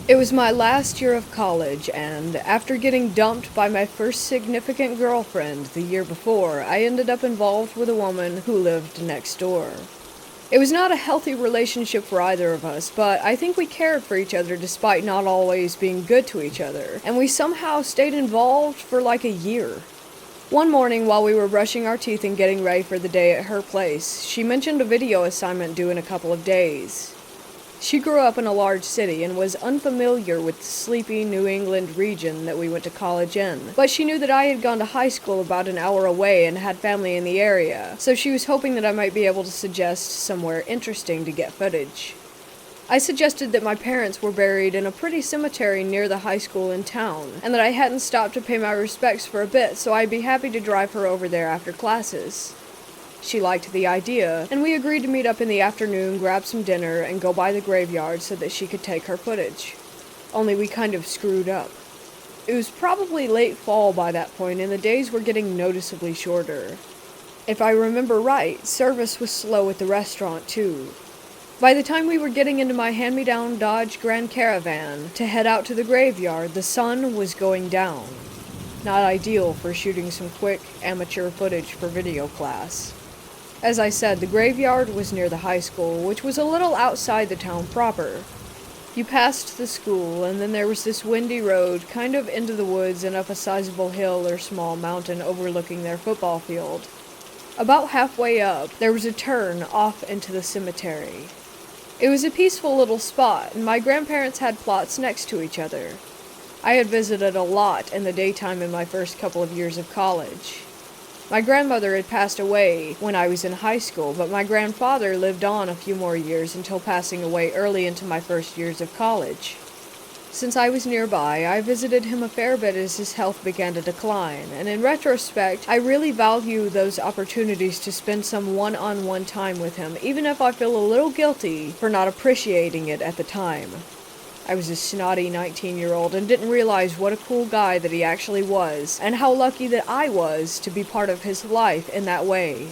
It was my last year of college, and after getting dumped by my first significant girlfriend the year before, I ended up involved with a woman who lived next door. It was not a healthy relationship for either of us, but I think we cared for each other despite not always being good to each other, and we somehow stayed involved for like a year. One morning while we were brushing our teeth and getting ready for the day at her place, she mentioned a video assignment due in a couple of days. She grew up in a large city and was unfamiliar with the sleepy New England region that we went to college in, but she knew that I had gone to high school about an hour away and had family in the area, so she was hoping that I might be able to suggest somewhere interesting to get footage. I suggested that my parents were buried in a pretty cemetery near the high school in town, and that I hadn't stopped to pay my respects for a bit, so I'd be happy to drive her over there after classes. She liked the idea, and we agreed to meet up in the afternoon, grab some dinner, and go by the graveyard so that she could take her footage. Only we kind of screwed up. It was probably late fall by that point, and the days were getting noticeably shorter. If I remember right, service was slow at the restaurant too. By the time we were getting into my hand-me-down Dodge Grand Caravan to head out to the graveyard, the sun was going down. Not ideal for shooting some quick, amateur footage for video class. As I said, the graveyard was near the high school, which was a little outside the town proper. You passed the school, and then there was this windy road kind of into the woods and up a sizable hill or small mountain overlooking their football field. About halfway up, there was a turn off into the cemetery. It was a peaceful little spot, and my grandparents had plots next to each other. I had visited a lot in the daytime in my first couple of years of college. My grandmother had passed away when I was in high school, but my grandfather lived on a few more years until passing away early into my first years of college. Since I was nearby, I visited him a fair bit as his health began to decline, and in retrospect, I really value those opportunities to spend some one-on-one time with him, even if I feel a little guilty for not appreciating it at the time. I was a snotty 19-year-old and didn't realize what a cool guy that he actually was, and how lucky that I was to be part of his life in that way.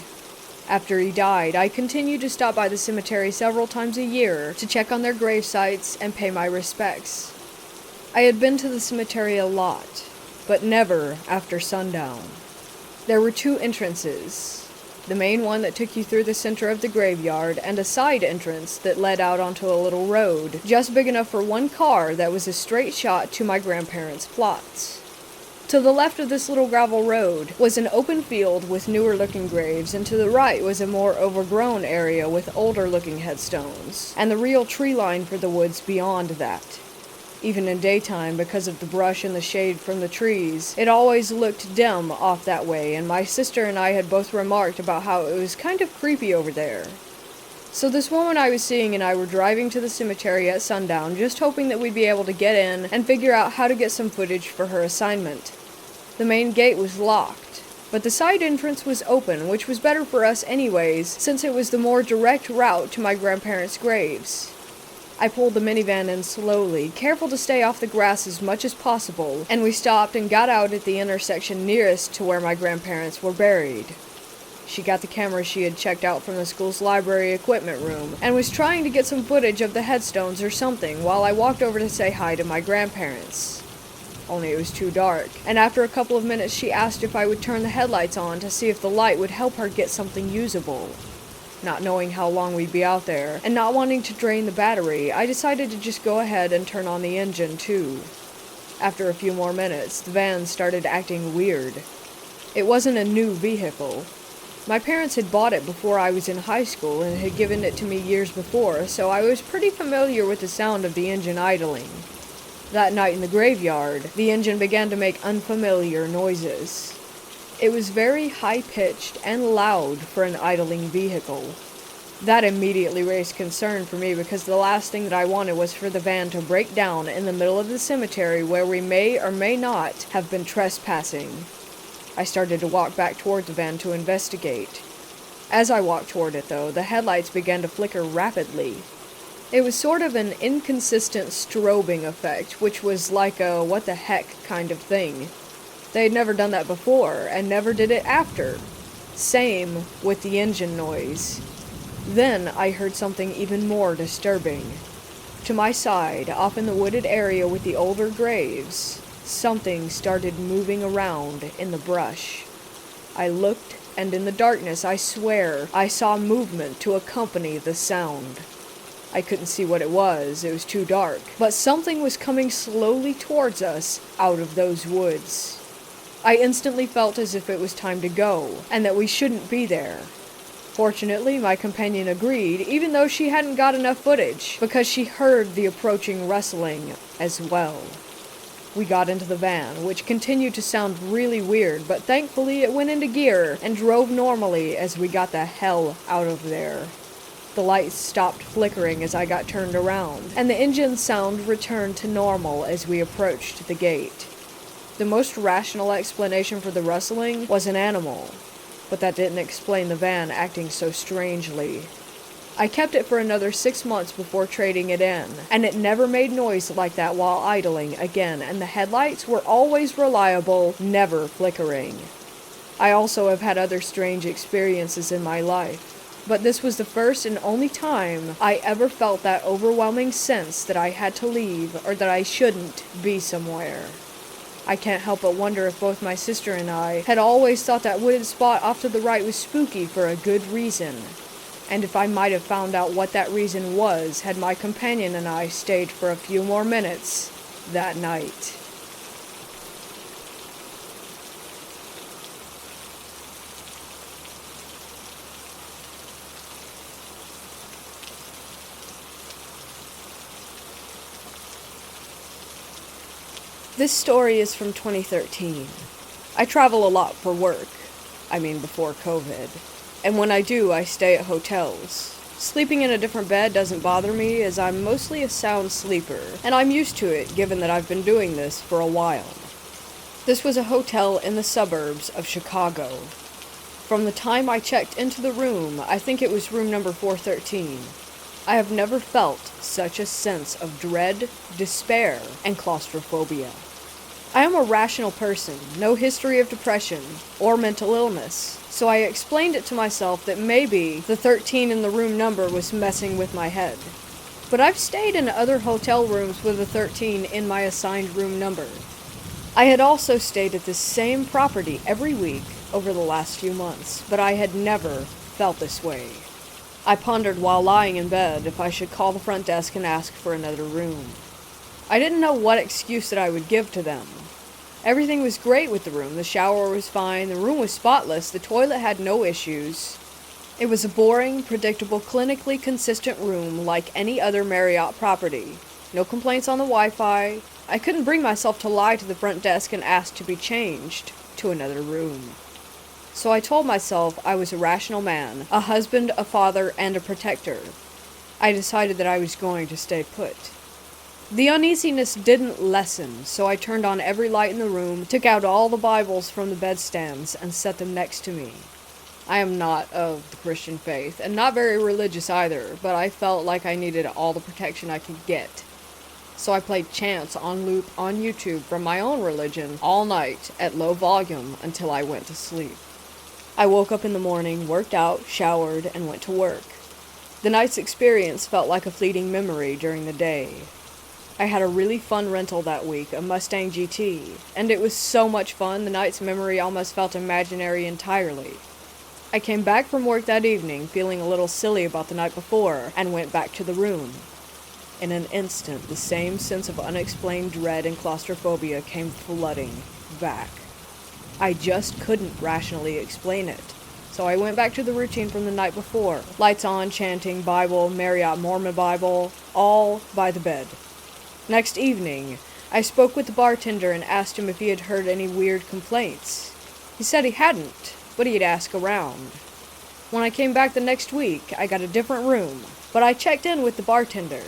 After he died, I continued to stop by the cemetery several times a year to check on their grave sites and pay my respects. I had been to the cemetery a lot, but never after sundown. There were two entrances. The main one that took you through the center of the graveyard, and a side entrance that led out onto a little road, just big enough for one car that was a straight shot to my grandparents' plots. To the left of this little gravel road was an open field with newer-looking graves, and to the right was a more overgrown area with older-looking headstones, and the real tree line for the woods beyond that. Even in daytime, because of the brush and the shade from the trees, it always looked dim off that way, and my sister and I had both remarked about how it was kind of creepy over there. So this woman I was seeing and I were driving to the cemetery at sundown, just hoping that we'd be able to get in and figure out how to get some footage for her assignment. The main gate was locked, but the side entrance was open, which was better for us anyways, since it was the more direct route to my grandparents' graves. I pulled the minivan in slowly, careful to stay off the grass as much as possible, and we stopped and got out at the intersection nearest to where my grandparents were buried. She got the camera she had checked out from the school's library equipment room, and was trying to get some footage of the headstones or something while I walked over to say hi to my grandparents. Only it was too dark, and after a couple of minutes she asked if I would turn the headlights on to see if the light would help her get something usable. Not knowing how long we'd be out there, and not wanting to drain the battery, I decided to just go ahead and turn on the engine too. After a few more minutes, the van started acting weird. It wasn't a new vehicle. My parents had bought it before I was in high school and had given it to me years before, so I was pretty familiar with the sound of the engine idling. That night in the graveyard, the engine began to make unfamiliar noises. It was very high-pitched and loud for an idling vehicle. That immediately raised concern for me because the last thing that I wanted was for the van to break down in the middle of the cemetery where we may or may not have been trespassing. I started to walk back toward the van to investigate. As I walked toward it, though, the headlights began to flicker rapidly. It was sort of an inconsistent strobing effect, which was like a what the heck kind of thing. They had never done that before, and never did it after. Same with the engine noise. Then I heard something even more disturbing. To my side, off in the wooded area with the older graves, something started moving around in the brush. I looked, and in the darkness, I swear, I saw movement to accompany the sound. I couldn't see what it was too dark, but something was coming slowly towards us out of those woods. I instantly felt as if it was time to go, and that we shouldn't be there. Fortunately, my companion agreed, even though she hadn't got enough footage, because she heard the approaching rustling as well. We got into the van, which continued to sound really weird, but thankfully it went into gear and drove normally as we got the hell out of there. The lights stopped flickering as I got turned around, and the engine sound returned to normal as we approached the gate. The most rational explanation for the rustling was an animal, but that didn't explain the van acting so strangely. I kept it for another 6 months before trading it in, and it never made noise like that while idling again, and the headlights were always reliable, never flickering. I also have had other strange experiences in my life, but this was the first and only time I ever felt that overwhelming sense that I had to leave or that I shouldn't be somewhere. I can't help but wonder if both my sister and I had always thought that wooded spot off to the right was spooky for a good reason, and if I might have found out what that reason was had my companion and I stayed for a few more minutes that night. This story is from 2013. I travel a lot for work. Before COVID. And when I do, I stay at hotels. Sleeping in a different bed doesn't bother me, as I'm mostly a sound sleeper, and I'm used to it given that I've been doing this for a while. This was a hotel in the suburbs of Chicago. From the time I checked into the room, I think it was room number 413, I have never felt such a sense of dread, despair, and claustrophobia. I am a rational person, no history of depression or mental illness, so I explained it to myself that maybe the 13 in the room number was messing with my head. But I've stayed in other hotel rooms with a 13 in my assigned room number. I had also stayed at this same property every week over the last few months, but I had never felt this way. I pondered while lying in bed if I should call the front desk and ask for another room. I didn't know what excuse that I would give to them. Everything was great with the room. The shower was fine, the room was spotless, the toilet had no issues. It was a boring, predictable, clinically consistent room like any other Marriott property. No complaints on the Wi-Fi. I couldn't bring myself to lie to the front desk and ask to be changed to another room. So I told myself I was a rational man, a husband, a father, and a protector. I decided that I was going to stay put. The uneasiness didn't lessen, so I turned on every light in the room, took out all the Bibles from the bedstands, and set them next to me. I am not of the Christian faith, and not very religious either, but I felt like I needed all the protection I could get. So I played chants on loop on YouTube from my own religion all night at low volume until I went to sleep. I woke up in the morning, worked out, showered, and went to work. The night's experience felt like a fleeting memory during the day. I had a really fun rental that week, a Mustang GT, and it was so much fun the night's memory almost felt imaginary entirely. I came back from work that evening feeling a little silly about the night before, and went back to the room. In an instant, the same sense of unexplained dread and claustrophobia came flooding back. I just couldn't rationally explain it. So I went back to the routine from the night before. Lights on, chanting, Bible, Marriott Mormon Bible, all by the bed. Next evening, I spoke with the bartender and asked him if he had heard any weird complaints. He said he hadn't, but he'd ask around. When I came back the next week, I got a different room, but I checked in with the bartender.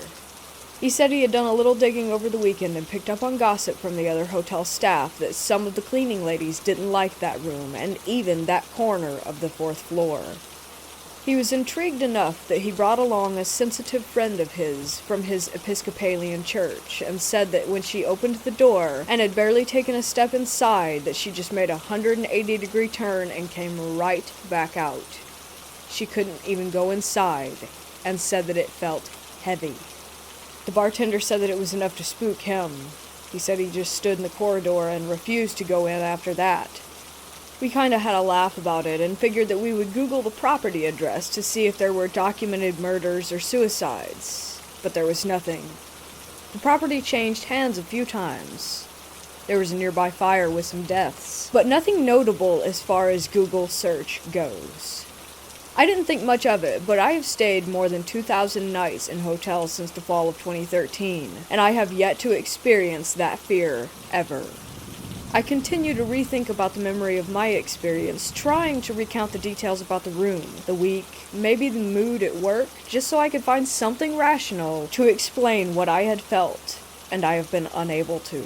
He said he had done a little digging over the weekend and picked up on gossip from the other hotel staff that some of the cleaning ladies didn't like that room and even that corner of the 4th floor. He was intrigued enough that he brought along a sensitive friend of his from his Episcopalian church and said that when she opened the door and had barely taken a step inside, that she just made a 180-degree turn and came right back out. She couldn't even go inside and said that it felt heavy. The bartender said that it was enough to spook him. He said he just stood in the corridor and refused to go in after that. We kinda had a laugh about it and figured that we would Google the property address to see if there were documented murders or suicides, but there was nothing. The property changed hands a few times. There was a nearby fire with some deaths, but nothing notable as far as Google search goes. I didn't think much of it, but I have stayed more than 2,000 nights in hotels since the fall of 2013, and I have yet to experience that fear ever. I continue to rethink about the memory of my experience, trying to recount the details about the room, the week, maybe the mood at work, just so I could find something rational to explain what I had felt, and I have been unable to.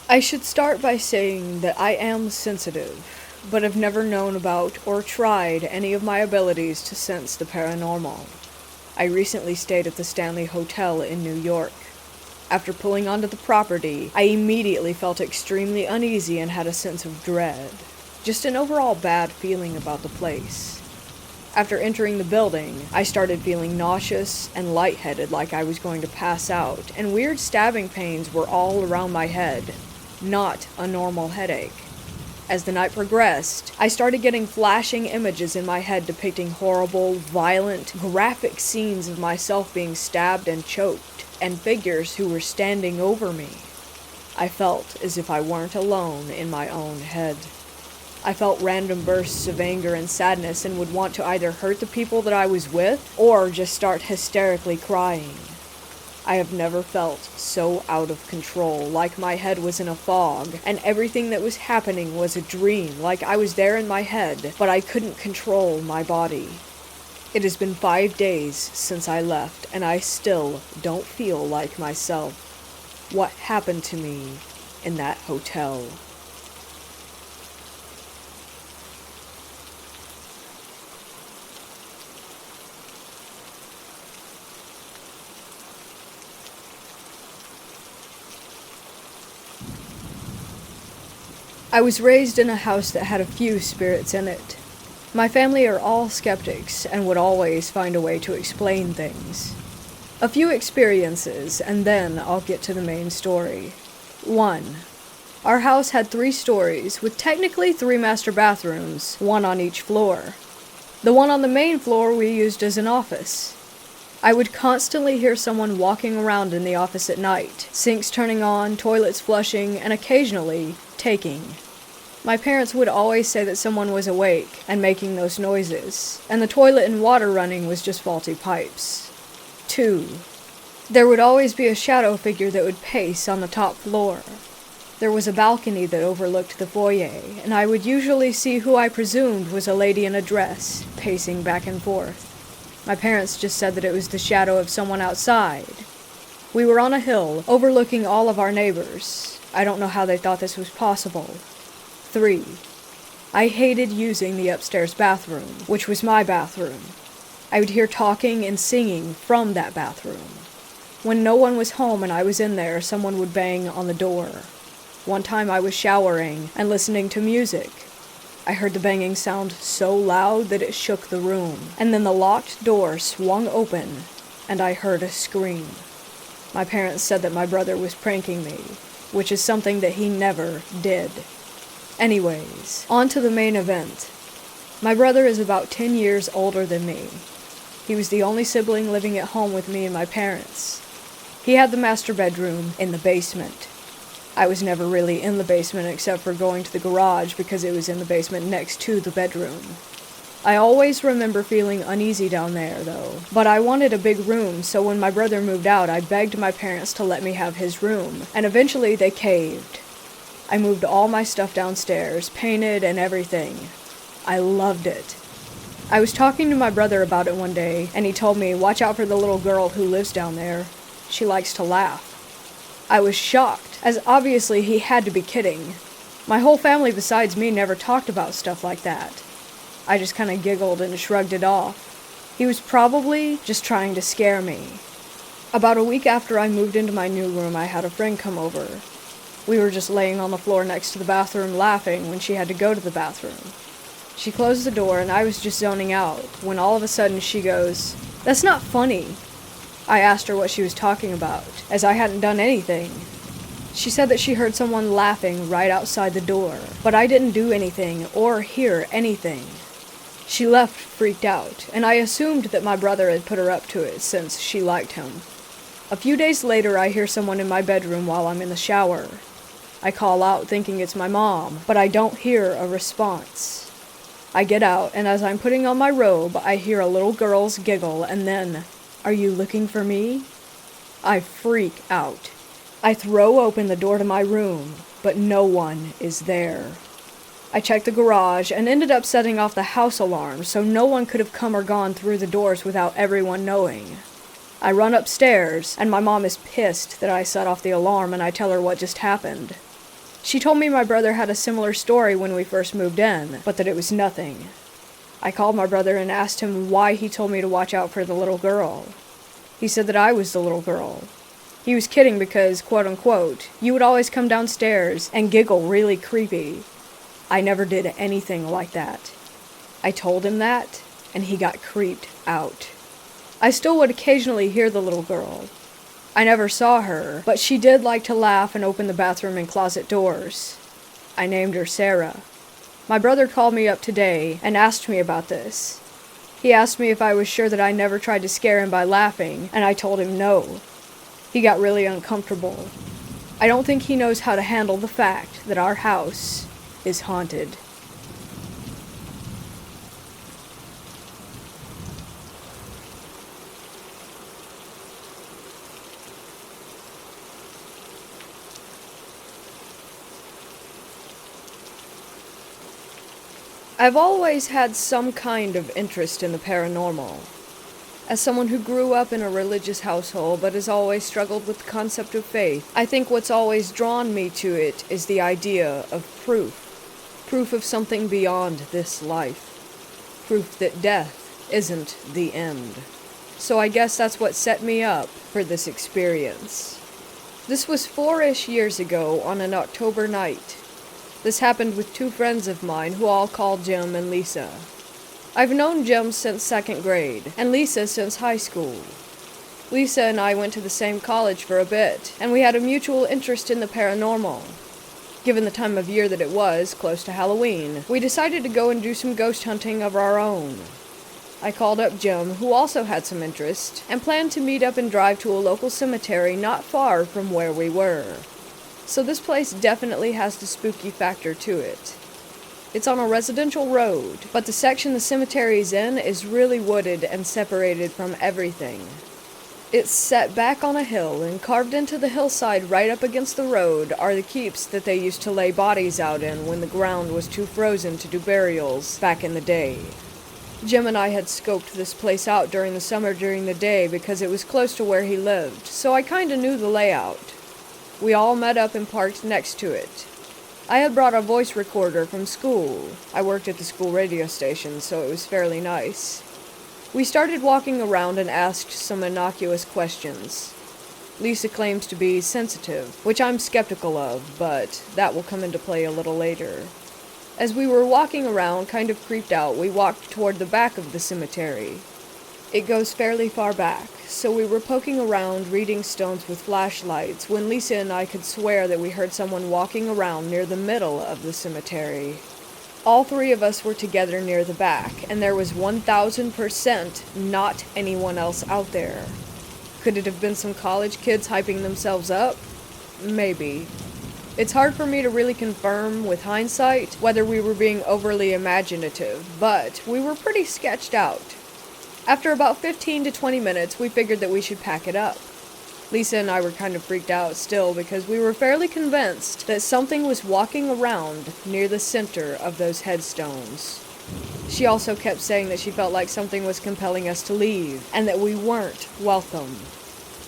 I should start by saying that I am sensitive, but have never known about or tried any of my abilities to sense the paranormal. I recently stayed at the Stanley Hotel in New York. After pulling onto the property, I immediately felt extremely uneasy and had a sense of dread. Just an overall bad feeling about the place. After entering the building, I started feeling nauseous and lightheaded like I was going to pass out, and weird stabbing pains were all around my head. Not a normal headache. As the night progressed, I started getting flashing images in my head depicting horrible, violent, graphic scenes of myself being stabbed and choked, and figures who were standing over me. I felt as if I weren't alone in my own head. I felt random bursts of anger and sadness and would want to either hurt the people that I was with, or just start hysterically crying. I have never felt so out of control, like my head was in a fog, and everything that was happening was a dream, like I was there in my head, but I couldn't control my body. It has been 5 days since I left, and I still don't feel like myself. What happened to me in that hotel? I was raised in a house that had a few spirits in it. My family are all skeptics and would always find a way to explain things. A few experiences, and then I'll get to the main story. 1. Our house had 3 stories, with technically 3 master bathrooms, 1 on each floor. The one on the main floor we used as an office. I would constantly hear someone walking around in the office at night, sinks turning on, toilets flushing, and occasionally taking. My parents would always say that someone was awake and making those noises, and the toilet and water running was just faulty pipes. 2. There would always be a shadow figure that would pace on the top floor. There was a balcony that overlooked the foyer, and I would usually see who I presumed was a lady in a dress, pacing back and forth. My parents just said that it was the shadow of someone outside. We were on a hill, overlooking all of our neighbors. I don't know how they thought this was possible. 3. I hated using the upstairs bathroom, which was my bathroom. I would hear talking and singing from that bathroom. When no one was home and I was in there, someone would bang on the door. One time I was showering and listening to music. I heard the banging sound so loud that it shook the room, and then the locked door swung open, and I heard a scream. My parents said that my brother was pranking me, which is something that he never did. Anyways, on to the main event. My brother is about 10 years older than me. He was the only sibling living at home with me and my parents. He had the master bedroom in the basement. I was never really in the basement except for going to the garage because it was in the basement next to the bedroom. I always remember feeling uneasy down there, though. But I wanted a big room, so when my brother moved out, I begged my parents to let me have his room, and eventually they caved. I moved all my stuff downstairs, painted and everything. I loved it. I was talking to my brother about it one day, and he told me, "Watch out for the little girl who lives down there. She likes to laugh." I was shocked, as obviously he had to be kidding. My whole family besides me never talked about stuff like that. I just kinda giggled and shrugged it off. He was probably just trying to scare me. About a week after I moved into my new room, I had a friend come over. We were just laying on the floor next to the bathroom laughing when she had to go to the bathroom. She closed the door and I was just zoning out when all of a sudden she goes, "That's not funny." I asked her what she was talking about, as I hadn't done anything. She said that she heard someone laughing right outside the door, but I didn't do anything or hear anything. She left freaked out, and I assumed that my brother had put her up to it since she liked him. A few days later, I hear someone in my bedroom while I'm in the shower. I call out thinking it's my mom, but I don't hear a response. I get out, and as I'm putting on my robe, I hear a little girl's giggle, and then, "Are you looking for me?" I freak out. I throw open the door to my room, but no one is there. I checked the garage and ended up setting off the house alarm so no one could have come or gone through the doors without everyone knowing. I run upstairs, and my mom is pissed that I set off the alarm, and I tell her what just happened. She told me my brother had a similar story when we first moved in, but that it was nothing. I called my brother and asked him why he told me to watch out for the little girl. He said that I was the little girl. He was kidding because, quote-unquote, you would always come downstairs and giggle really creepy. I never did anything like that. I told him that, and he got creeped out. I still would occasionally hear the little girl. I never saw her, but she did like to laugh and open the bathroom and closet doors. I named her Sarah. My brother called me up today and asked me about this. He asked me if I was sure that I never tried to scare him by laughing, and I told him no. He got really uncomfortable. I don't think he knows how to handle the fact that our house is haunted. I've always had some kind of interest in the paranormal. As someone who grew up in a religious household but has always struggled with the concept of faith, I think what's always drawn me to it is the idea of proof. Proof of something beyond this life. Proof that death isn't the end. So I guess that's what set me up for this experience. This was 4-ish years ago on an October night. This happened with 2 friends of mine who I'll call Jim and Lisa. I've known Jim since 2nd grade, and Lisa since high school. Lisa and I went to the same college for a bit, and we had a mutual interest in the paranormal. Given the time of year that it was, close to Halloween, we decided to go and do some ghost hunting of our own. I called up Jim, who also had some interest, and planned to meet up and drive to a local cemetery not far from where we were. So this place definitely has the spooky factor to it. It's on a residential road, but the section the cemetery is in is really wooded and separated from everything. It's set back on a hill, and carved into the hillside right up against the road are the keeps that they used to lay bodies out in when the ground was too frozen to do burials back in the day. Jim and I had scoped this place out during the summer during the day because it was close to where he lived, so I kinda knew the layout. We all met up and parked next to it. I had brought a voice recorder from school. I worked at the school radio station, so it was fairly nice. We started walking around and asked some innocuous questions. Lisa claims to be sensitive, which I'm skeptical of, but that will come into play a little later. As we were walking around, kind of creeped out, we walked toward the back of the cemetery. It goes fairly far back, so we were poking around reading stones with flashlights when Lisa and I could swear that we heard someone walking around near the middle of the cemetery. All 3 of us were together near the back, and there was 1000% not anyone else out there. Could it have been some college kids hyping themselves up? Maybe. It's hard for me to really confirm with hindsight whether we were being overly imaginative, but we were pretty sketched out. After about 15 to 20 minutes, we figured that we should pack it up. Lisa and I were kind of freaked out still because we were fairly convinced that something was walking around near the center of those headstones. She also kept saying that she felt like something was compelling us to leave, and that we weren't welcome.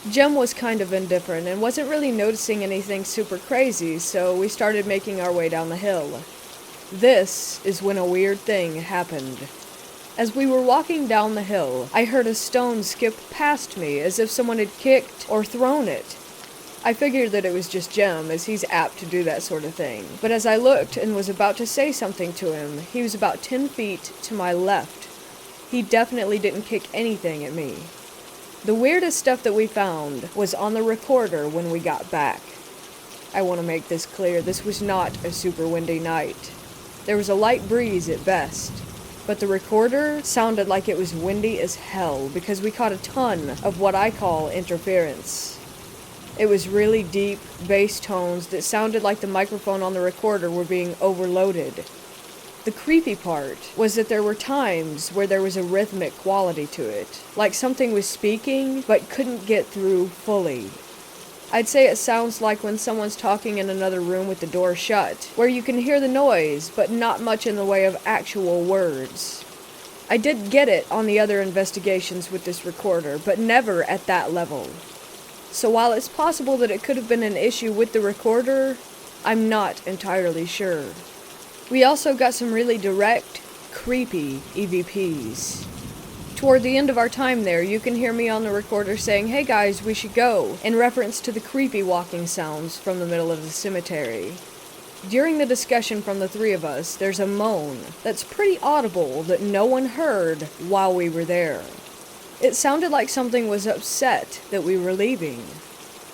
Jem was kind of indifferent and wasn't really noticing anything super crazy, so we started making our way down the hill. This is when a weird thing happened. As we were walking down the hill, I heard a stone skip past me as if someone had kicked or thrown it. I figured that it was just Jem, as he's apt to do that sort of thing. But as I looked and was about to say something to him, he was about 10 feet to my left. He definitely didn't kick anything at me. The weirdest stuff that we found was on the recorder when we got back. I want to make this clear, this was not a super windy night. There was a light breeze at best. But the recorder sounded like it was windy as hell because we caught a ton of what I call interference. It was really deep bass tones that sounded like the microphone on the recorder were being overloaded. The creepy part was that there were times where there was a rhythmic quality to it, like something was speaking but couldn't get through fully. I'd say it sounds like when someone's talking in another room with the door shut, where you can hear the noise, but not much in the way of actual words. I did get it on the other investigations with this recorder, but never at that level. So while it's possible that it could have been an issue with the recorder, I'm not entirely sure. We also got some really direct, creepy EVPs. Toward the end of our time there, you can hear me on the recorder saying, "Hey guys, we should go," in reference to the creepy walking sounds from the middle of the cemetery. During the discussion from the three of us, there's a moan that's pretty audible that no one heard while we were there. It sounded like something was upset that we were leaving.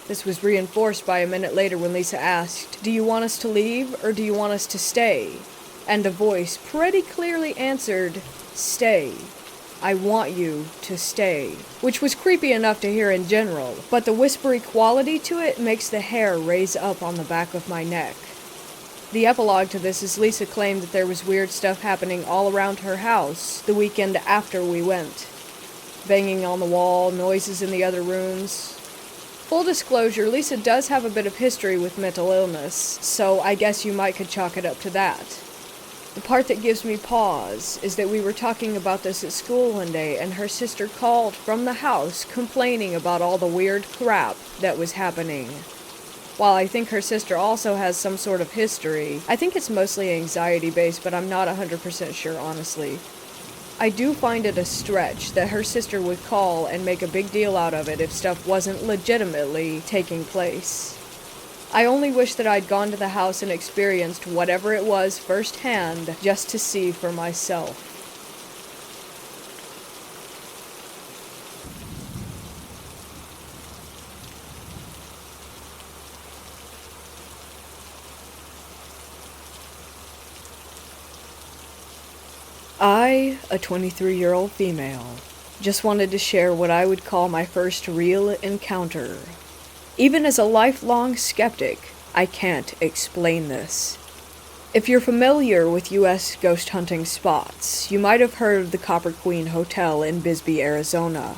This was reinforced by a minute later when Lisa asked, "Do you want us to leave or do you want us to stay?" And a voice pretty clearly answered, "Stay. I want you to stay," which was creepy enough to hear in general, but the whispery quality to it makes the hair raise up on the back of my neck. The epilogue to this is Lisa claimed that there was weird stuff happening all around her house the weekend after we went. Banging on the wall, noises in the other rooms. Full disclosure, Lisa does have a bit of history with mental illness, so I guess you might could chalk it up to that. The part that gives me pause is that we were talking about this at school one day and her sister called from the house complaining about all the weird crap that was happening. While I think her sister also has some sort of history, I think it's mostly anxiety-based, but I'm not 100% sure honestly. I do find it a stretch that her sister would call and make a big deal out of it if stuff wasn't legitimately taking place. I only wish that I'd gone to the house and experienced whatever it was firsthand just to see for myself. I, a 23-year-old female, just wanted to share what I would call my first real encounter. Even as a lifelong skeptic, I can't explain this. If you're familiar with U.S. ghost hunting spots, you might have heard of the Copper Queen Hotel in Bisbee, Arizona.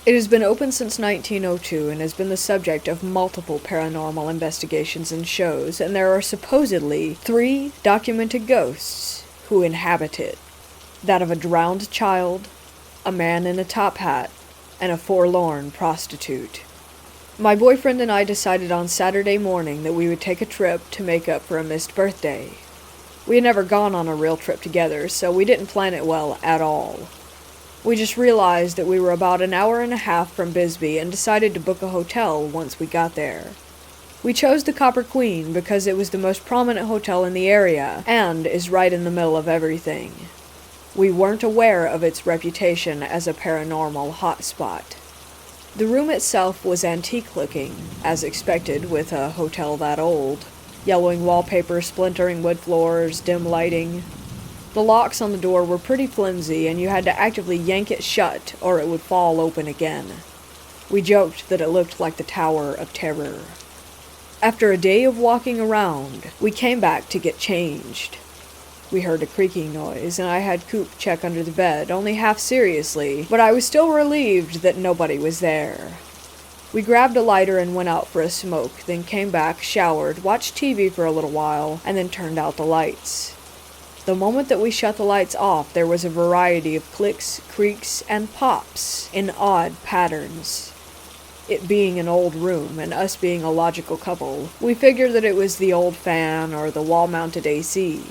It has been open since 1902 and has been the subject of multiple paranormal investigations and shows, and there are supposedly 3 documented ghosts who inhabit it. That of a drowned child, a man in a top hat, and a forlorn prostitute. My boyfriend and I decided on Saturday morning that we would take a trip to make up for a missed birthday. We had never gone on a real trip together, so we didn't plan it well at all. We just realized that we were about an hour and a half from Bisbee and decided to book a hotel once we got there. We chose the Copper Queen because it was the most prominent hotel in the area and is right in the middle of everything. We weren't aware of its reputation as a paranormal hotspot. The room itself was antique-looking, as expected with a hotel that old. Yellowing wallpaper, splintering wood floors, dim lighting. The locks on the door were pretty flimsy, and you had to actively yank it shut or it would fall open again. We joked that it looked like the Tower of Terror. After a day of walking around, we came back to get changed. We heard a creaking noise, and I had Coop check under the bed, only half seriously, but I was still relieved that nobody was there. We grabbed a lighter and went out for a smoke, then came back, showered, watched TV for a little while, and then turned out the lights. The moment that we shut the lights off, there was a variety of clicks, creaks, and pops in odd patterns. It being an old room, and us being a logical couple, we figured that it was the old fan or the wall-mounted AC.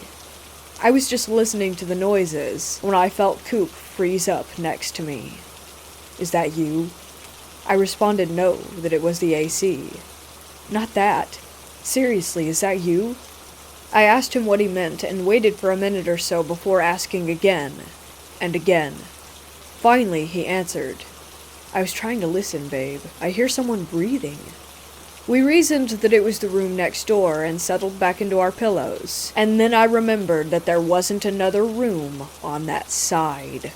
I was just listening to the noises when I felt Coop freeze up next to me. "Is that you?" I responded no, that it was the AC. "Not that. Seriously, is that you?" I asked him what he meant and waited for a minute or so before asking again and again. Finally, he answered, "I was trying to listen, babe. I hear someone breathing." We reasoned that it was the room next door and settled back into our pillows, and then I remembered that there wasn't another room on that side.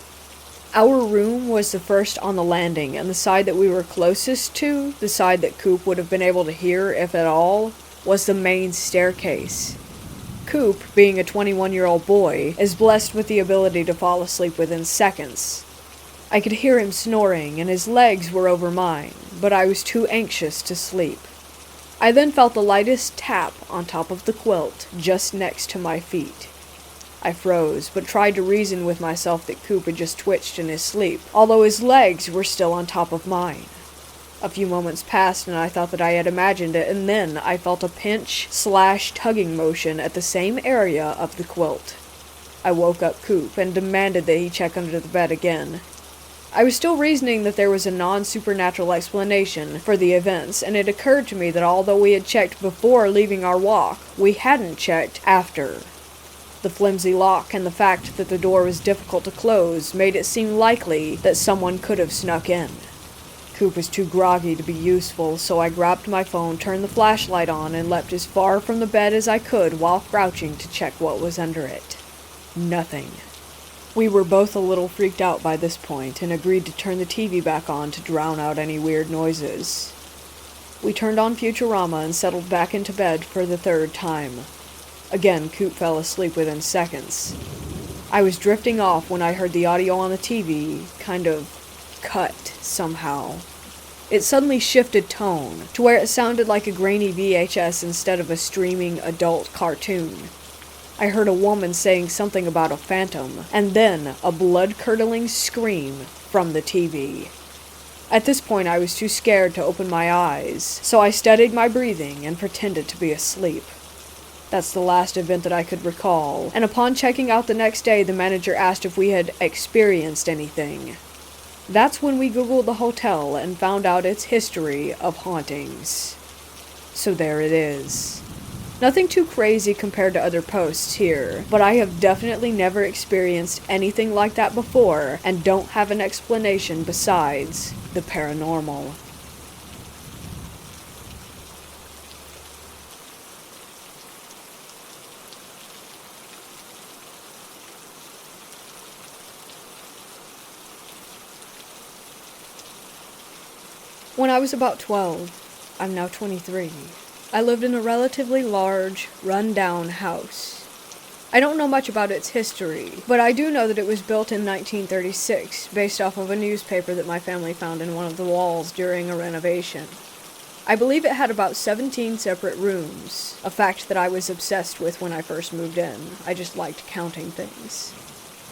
Our room was the first on the landing, and the side that we were closest to, the side that Coop would have been able to hear, if at all, was the main staircase. Coop, being a 21-year-old boy, is blessed with the ability to fall asleep within seconds. I could hear him snoring, and his legs were over mine, but I was too anxious to sleep. I then felt the lightest tap on top of the quilt, just next to my feet. I froze, but tried to reason with myself that Coop had just twitched in his sleep, although his legs were still on top of mine. A few moments passed, and I thought that I had imagined it, and then I felt a pinch/tugging motion at the same area of the quilt. I woke up Coop and demanded that he check under the bed again. I was still reasoning that there was a non-supernatural explanation for the events, and it occurred to me that although we had checked before leaving our walk, we hadn't checked after. The flimsy lock and the fact that the door was difficult to close made it seem likely that someone could have snuck in. Coop was too groggy to be useful, so I grabbed my phone, turned the flashlight on, and leapt as far from the bed as I could while crouching to check what was under it. Nothing. We were both a little freaked out by this point and agreed to turn the TV back on to drown out any weird noises. We turned on Futurama and settled back into bed for the third time. Again, Coop fell asleep within seconds. I was drifting off when I heard the audio on the TV kind of cut somehow. It suddenly shifted tone to where it sounded like a grainy VHS instead of a streaming adult cartoon. I heard a woman saying something about a phantom, and then a blood-curdling scream from the TV. At this point, I was too scared to open my eyes, so I steadied my breathing and pretended to be asleep. That's the last event that I could recall, and upon checking out the next day, the manager asked if we had experienced anything. That's when we Googled the hotel and found out its history of hauntings. So there it is. Nothing too crazy compared to other posts here, but I have definitely never experienced anything like that before and don't have an explanation besides the paranormal. When I was about 12, I'm now 23, I lived in a relatively large, run-down house. I don't know much about its history, but I do know that it was built in 1936, based off of a newspaper that my family found in one of the walls during a renovation. I believe it had about 17 separate rooms, a fact that I was obsessed with when I first moved in. I just liked counting things.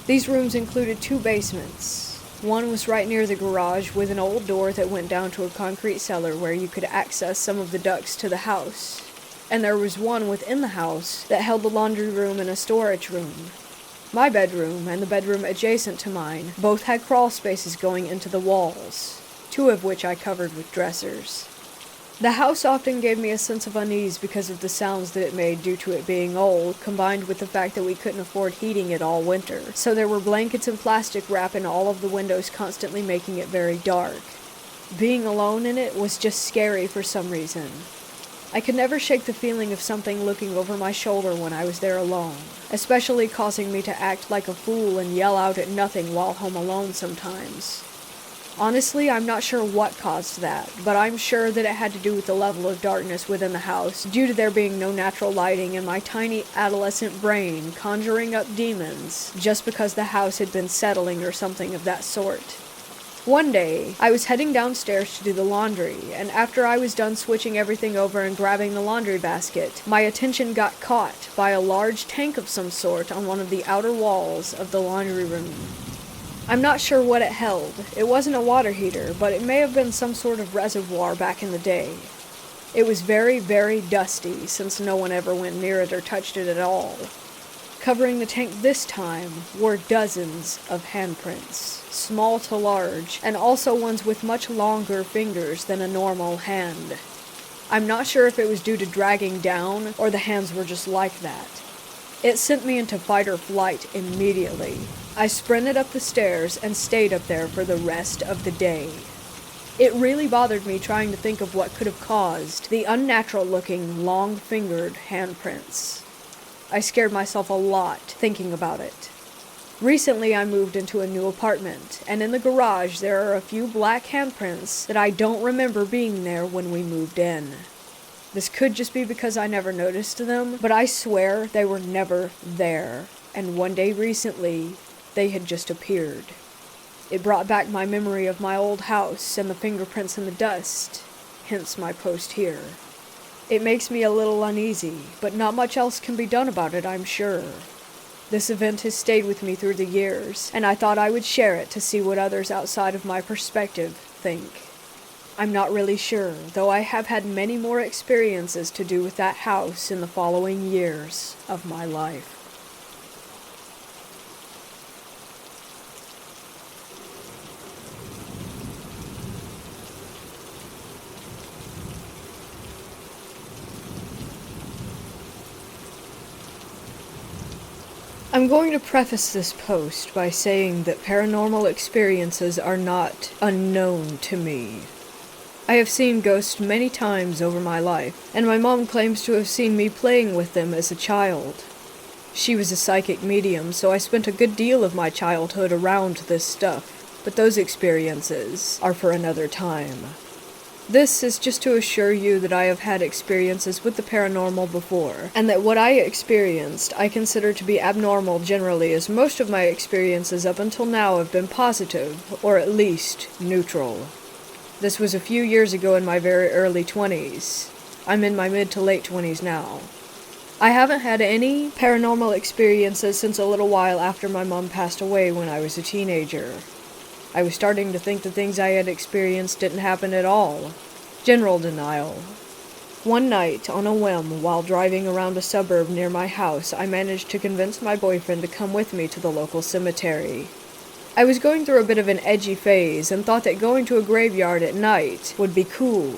These rooms included 2 basements. One was right near the garage with an old door that went down to a concrete cellar where you could access some of the ducts to the house. And there was one within the house that held the laundry room and a storage room. My bedroom and the bedroom adjacent to mine both had crawl spaces going into the walls, 2 of which I covered with dressers. The house often gave me a sense of unease because of the sounds that it made due to it being old, combined with the fact that we couldn't afford heating it all winter, so there were blankets and plastic wrap in all of the windows, constantly making it very dark. Being alone in it was just scary for some reason. I could never shake the feeling of something looking over my shoulder when I was there alone, especially causing me to act like a fool and yell out at nothing while home alone sometimes. Honestly, I'm not sure what caused that, but I'm sure that it had to do with the level of darkness within the house, due to there being no natural lighting and my tiny adolescent brain conjuring up demons just because the house had been settling or something of that sort. One day, I was heading downstairs to do the laundry, and after I was done switching everything over and grabbing the laundry basket, my attention got caught by a large tank of some sort on one of the outer walls of the laundry room. I'm not sure what it held. It wasn't a water heater, but it may have been some sort of reservoir back in the day. It was very, very dusty, since no one ever went near it or touched it at all. Covering the tank this time were dozens of handprints, small to large, and also ones with much longer fingers than a normal hand. I'm not sure if it was due to dragging down, or the hands were just like that. It sent me into fight or flight immediately. I sprinted up the stairs and stayed up there for the rest of the day. It really bothered me trying to think of what could have caused the unnatural-looking, long-fingered handprints. I scared myself a lot thinking about it. Recently I moved into a new apartment, and in the garage there are a few black handprints that I don't remember being there when we moved in. This could just be because I never noticed them, but I swear they were never there, and one day recently, they had just appeared. It brought back my memory of my old house and the fingerprints in the dust, hence my post here. It makes me a little uneasy, but not much else can be done about it, I'm sure. This event has stayed with me through the years, and I thought I would share it to see what others outside of my perspective think. I'm not really sure, though I have had many more experiences to do with that house in the following years of my life. I'm going to preface this post by saying that paranormal experiences are not unknown to me. I have seen ghosts many times over my life, and my mom claims to have seen me playing with them as a child. She was a psychic medium, so I spent a good deal of my childhood around this stuff, but those experiences are for another time. This is just to assure you that I have had experiences with the paranormal before, and that what I experienced I consider to be abnormal generally, as most of my experiences up until now have been positive, or at least neutral. This was a few years ago in my very early 20s. I'm in my mid to late 20s now. I haven't had any paranormal experiences since a little while after my mom passed away when I was a teenager. I was starting to think the things I had experienced didn't happen at all. General denial. One night, on a whim, while driving around a suburb near my house, I managed to convince my boyfriend to come with me to the local cemetery. I was going through a bit of an edgy phase and thought that going to a graveyard at night would be cool.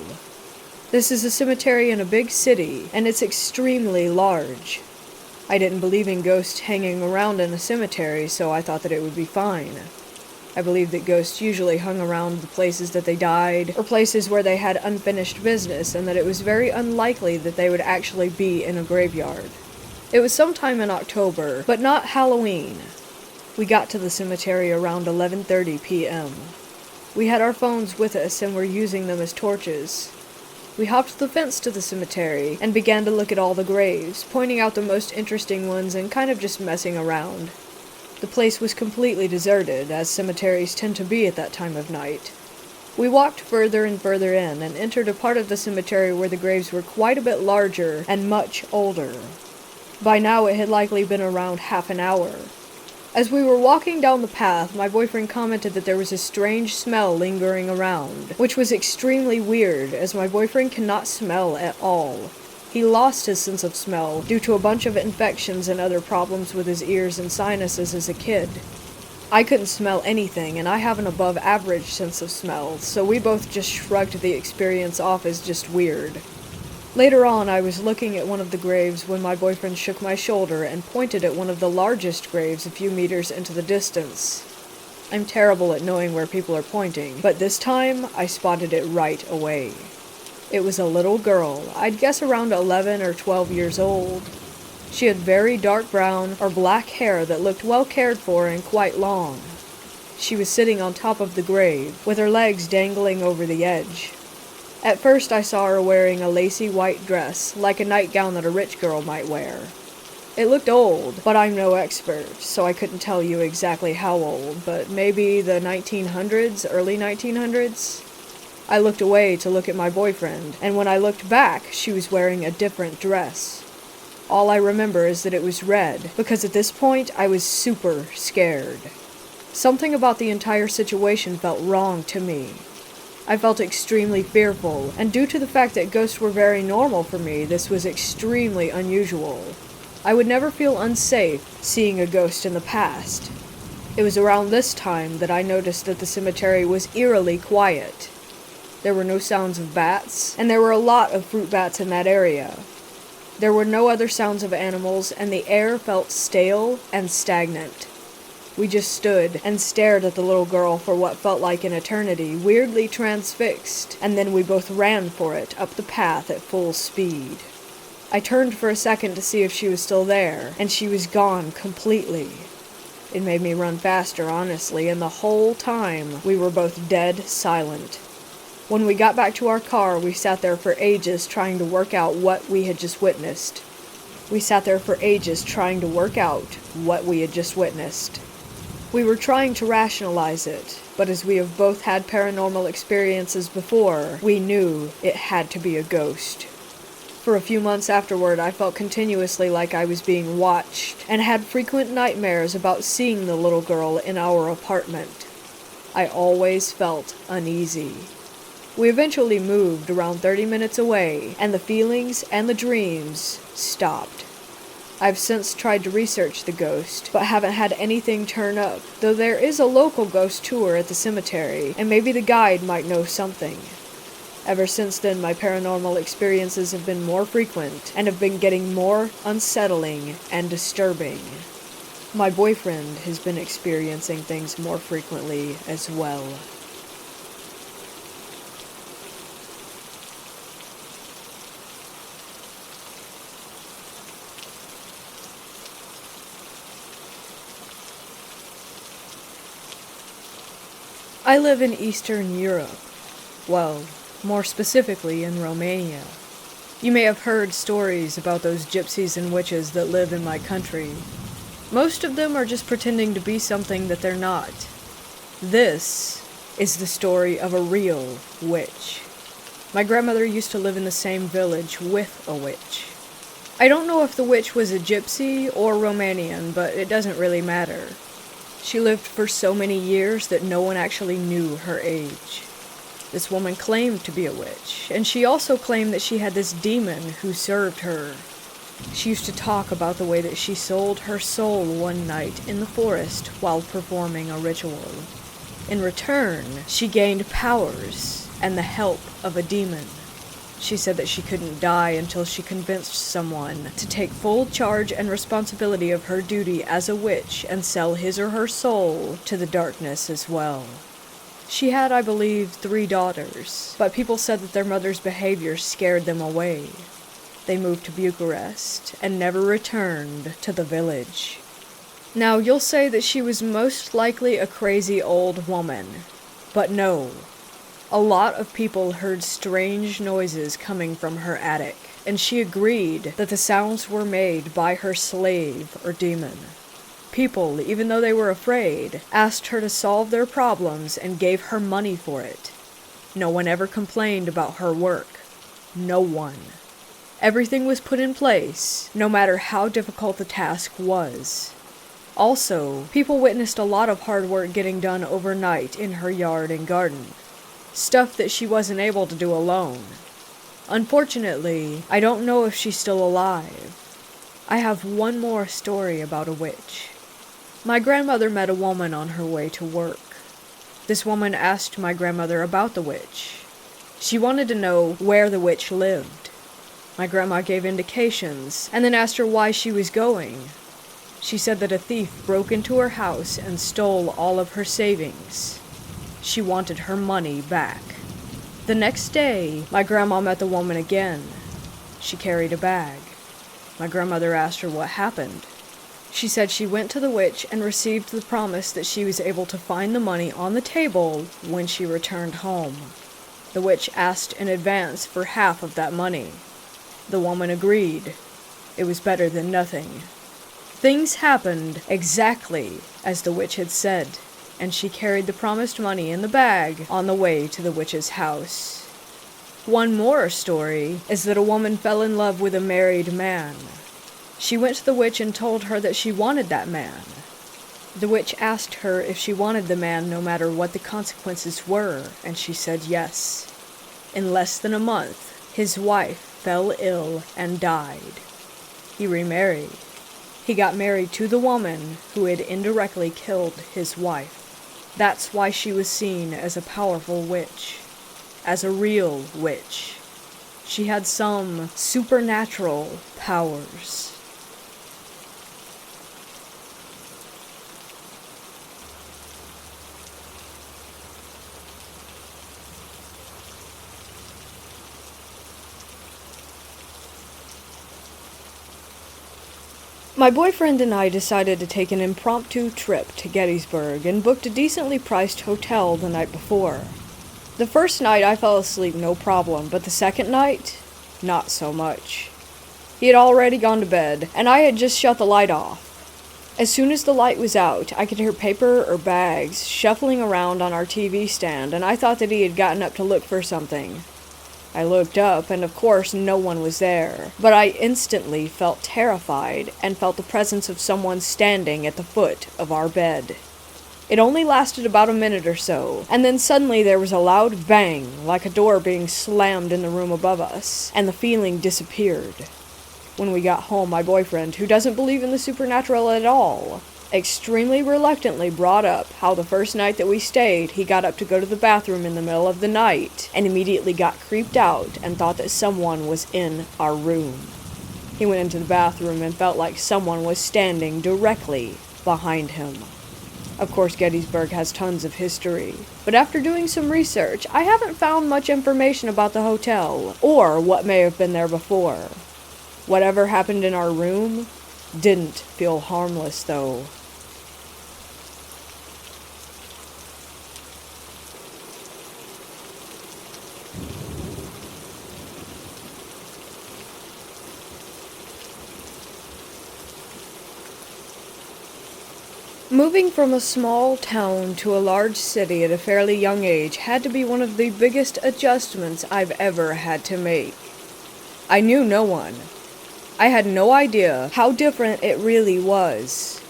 This is a cemetery in a big city, and it's extremely large. I didn't believe in ghosts hanging around in a cemetery, so I thought that it would be fine. I believed that ghosts usually hung around the places that they died, or places where they had unfinished business, and that it was very unlikely that they would actually be in a graveyard. It was sometime in October, but not Halloween. We got to the cemetery around 11:30 p.m. We had our phones with us and were using them as torches. We hopped the fence to the cemetery and began to look at all the graves, pointing out the most interesting ones and kind of just messing around. The place was completely deserted, as cemeteries tend to be at that time of night. We walked further and further in, and entered a part of the cemetery where the graves were quite a bit larger and much older. By now it had likely been around half an hour. As we were walking down the path, my boyfriend commented that there was a strange smell lingering around, which was extremely weird, as my boyfriend cannot smell at all. He lost his sense of smell due to a bunch of infections and other problems with his ears and sinuses as a kid. I couldn't smell anything, and I have an above average sense of smell, so we both just shrugged the experience off as just weird. Later on, I was looking at one of the graves when my boyfriend shook my shoulder and pointed at one of the largest graves a few meters into the distance. I'm terrible at knowing where people are pointing, but this time I spotted it right away. It was a little girl, I'd guess around 11 or 12 years old. She had very dark brown or black hair that looked well cared for and quite long. She was sitting on top of the grave, with her legs dangling over the edge. At first I saw her wearing a lacy white dress, like a nightgown that a rich girl might wear. It looked old, but I'm no expert, so I couldn't tell you exactly how old, but maybe the 1900s, early 1900s? I looked away to look at my boyfriend, and when I looked back, she was wearing a different dress. All I remember is that it was red, because at this point, I was super scared. Something about the entire situation felt wrong to me. I felt extremely fearful, and due to the fact that ghosts were very normal for me, this was extremely unusual. I would never feel unsafe seeing a ghost in the past. It was around this time that I noticed that the cemetery was eerily quiet. There were no sounds of bats, and there were a lot of fruit bats in that area. There were no other sounds of animals, and the air felt stale and stagnant. We just stood and stared at the little girl for what felt like an eternity, weirdly transfixed, and then we both ran for it up the path at full speed. I turned for a second to see if she was still there, and she was gone completely. It made me run faster, honestly, and the whole time we were both dead silent. When we got back to our car, we sat there for ages trying to work out what we had just witnessed. We were trying to rationalize it, but as we have both had paranormal experiences before, we knew it had to be a ghost. For a few months afterward, I felt continuously like I was being watched, and had frequent nightmares about seeing the little girl in our apartment. I always felt uneasy. We eventually moved around 30 minutes away, and the feelings and the dreams stopped. I've since tried to research the ghost, but haven't had anything turn up, though there is a local ghost tour at the cemetery, and maybe the guide might know something. Ever since then, my paranormal experiences have been more frequent, and have been getting more unsettling and disturbing. My boyfriend has been experiencing things more frequently as well. I live in Eastern Europe. Well, more specifically in Romania. You may have heard stories about those gypsies and witches that live in my country. Most of them are just pretending to be something that they're not. This is the story of a real witch. My grandmother used to live in the same village with a witch. I don't know if the witch was a gypsy or Romanian, but it doesn't really matter. She lived for so many years that no one actually knew her age. This woman claimed to be a witch, and she also claimed that she had this demon who served her. She used to talk about the way that she sold her soul one night in the forest while performing a ritual. In return, she gained powers and the help of a demon. She said that she couldn't die until she convinced someone to take full charge and responsibility of her duty as a witch and sell his or her soul to the darkness as well. She had, I believe, 3 daughters, but people said that their mother's behavior scared them away. They moved to Bucharest and never returned to the village. Now, you'll say that she was most likely a crazy old woman, but no. A lot of people heard strange noises coming from her attic, and she agreed that the sounds were made by her slave or demon. People, even though they were afraid, asked her to solve their problems and gave her money for it. No one ever complained about her work. No one. Everything was put in place, no matter how difficult the task was. Also, people witnessed a lot of hard work getting done overnight in her yard and garden. Stuff that she wasn't able to do alone. Unfortunately, I don't know if she's still alive. I have one more story about a witch. My grandmother met a woman on her way to work. This woman asked my grandmother about the witch. She wanted to know where the witch lived. My grandma gave indications, and then asked her why she was going. She said that a thief broke into her house and stole all of her savings. She wanted her money back. The next day, my grandma met the woman again. She carried a bag. My grandmother asked her what happened. She said she went to the witch and received the promise that she was able to find the money on the table when she returned home. The witch asked in advance for half of that money. The woman agreed. It was better than nothing. Things happened exactly as the witch had said, and she carried the promised money in the bag on the way to the witch's house. One more story is that a woman fell in love with a married man. She went to the witch and told her that she wanted that man. The witch asked her if she wanted the man no matter what the consequences were, and she said yes. In less than a month, his wife fell ill and died. He remarried. He got married to the woman who had indirectly killed his wife. That's why she was seen as a powerful witch, as a real witch. She had some supernatural powers. My boyfriend and I decided to take an impromptu trip to Gettysburg and booked a decently priced hotel the night before. The first night I fell asleep no problem, but the second night, not so much. He had already gone to bed, and I had just shut the light off. As soon as the light was out, I could hear paper or bags shuffling around on our TV stand, and I thought that he had gotten up to look for something. I looked up, and of course no one was there, but I instantly felt terrified and felt the presence of someone standing at the foot of our bed. It only lasted about a minute or so, and then suddenly there was a loud bang, like a door being slammed in the room above us, and the feeling disappeared. When we got home, my boyfriend, who doesn't believe in the supernatural at all, extremely reluctantly brought up how the first night that we stayed, he got up to go to the bathroom in the middle of the night and immediately got creeped out and thought that someone was in our room. He went into the bathroom and felt like someone was standing directly behind him. Of course, Gettysburg has tons of history, but after doing some research, I haven't found much information about the hotel or what may have been there before. Whatever happened in our room didn't feel harmless, though. Moving from a small town to a large city at a fairly young age had to be one of the biggest adjustments I've ever had to make. I knew no one. I had no idea how different it really was.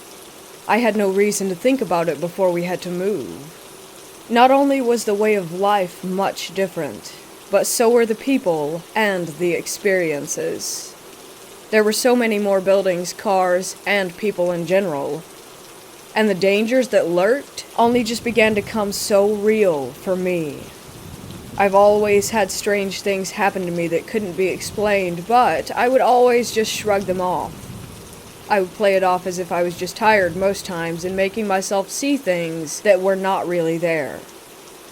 I had no reason to think about it before we had to move. Not only was the way of life much different, but so were the people and the experiences. There were so many more buildings, cars, and people in general. And the dangers that lurked only just began to come so real for me. I've always had strange things happen to me that couldn't be explained, but I would always just shrug them off. I would play it off as if I was just tired most times and making myself see things that were not really there.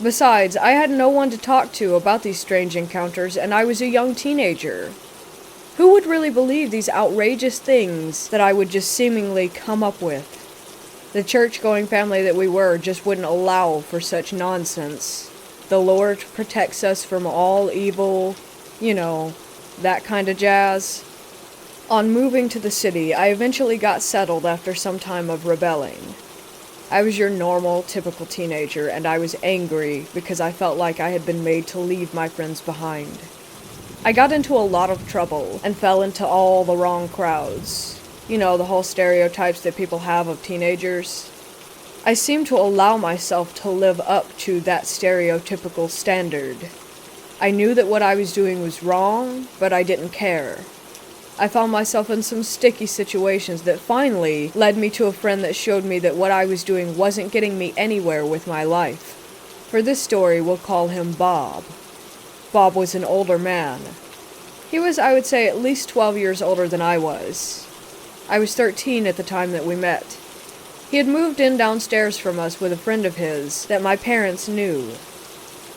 Besides, I had no one to talk to about these strange encounters, and I was a young teenager. Who would really believe these outrageous things that I would just seemingly come up with? The church-going family that we were just wouldn't allow for such nonsense. The Lord protects us from all evil, that kind of jazz. On moving to the city, I eventually got settled after some time of rebelling. I was your normal, typical teenager, and I was angry because I felt like I had been made to leave my friends behind. I got into a lot of trouble and fell into all the wrong crowds. The whole stereotypes that people have of teenagers. I seemed to allow myself to live up to that stereotypical standard. I knew that what I was doing was wrong, but I didn't care. I found myself in some sticky situations that finally led me to a friend that showed me that what I was doing wasn't getting me anywhere with my life. For this story, we'll call him Bob. Bob was an older man. He was, I would say, at least 12 years older than I was. I was 13 at the time that we met. He had moved in downstairs from us with a friend of his that my parents knew.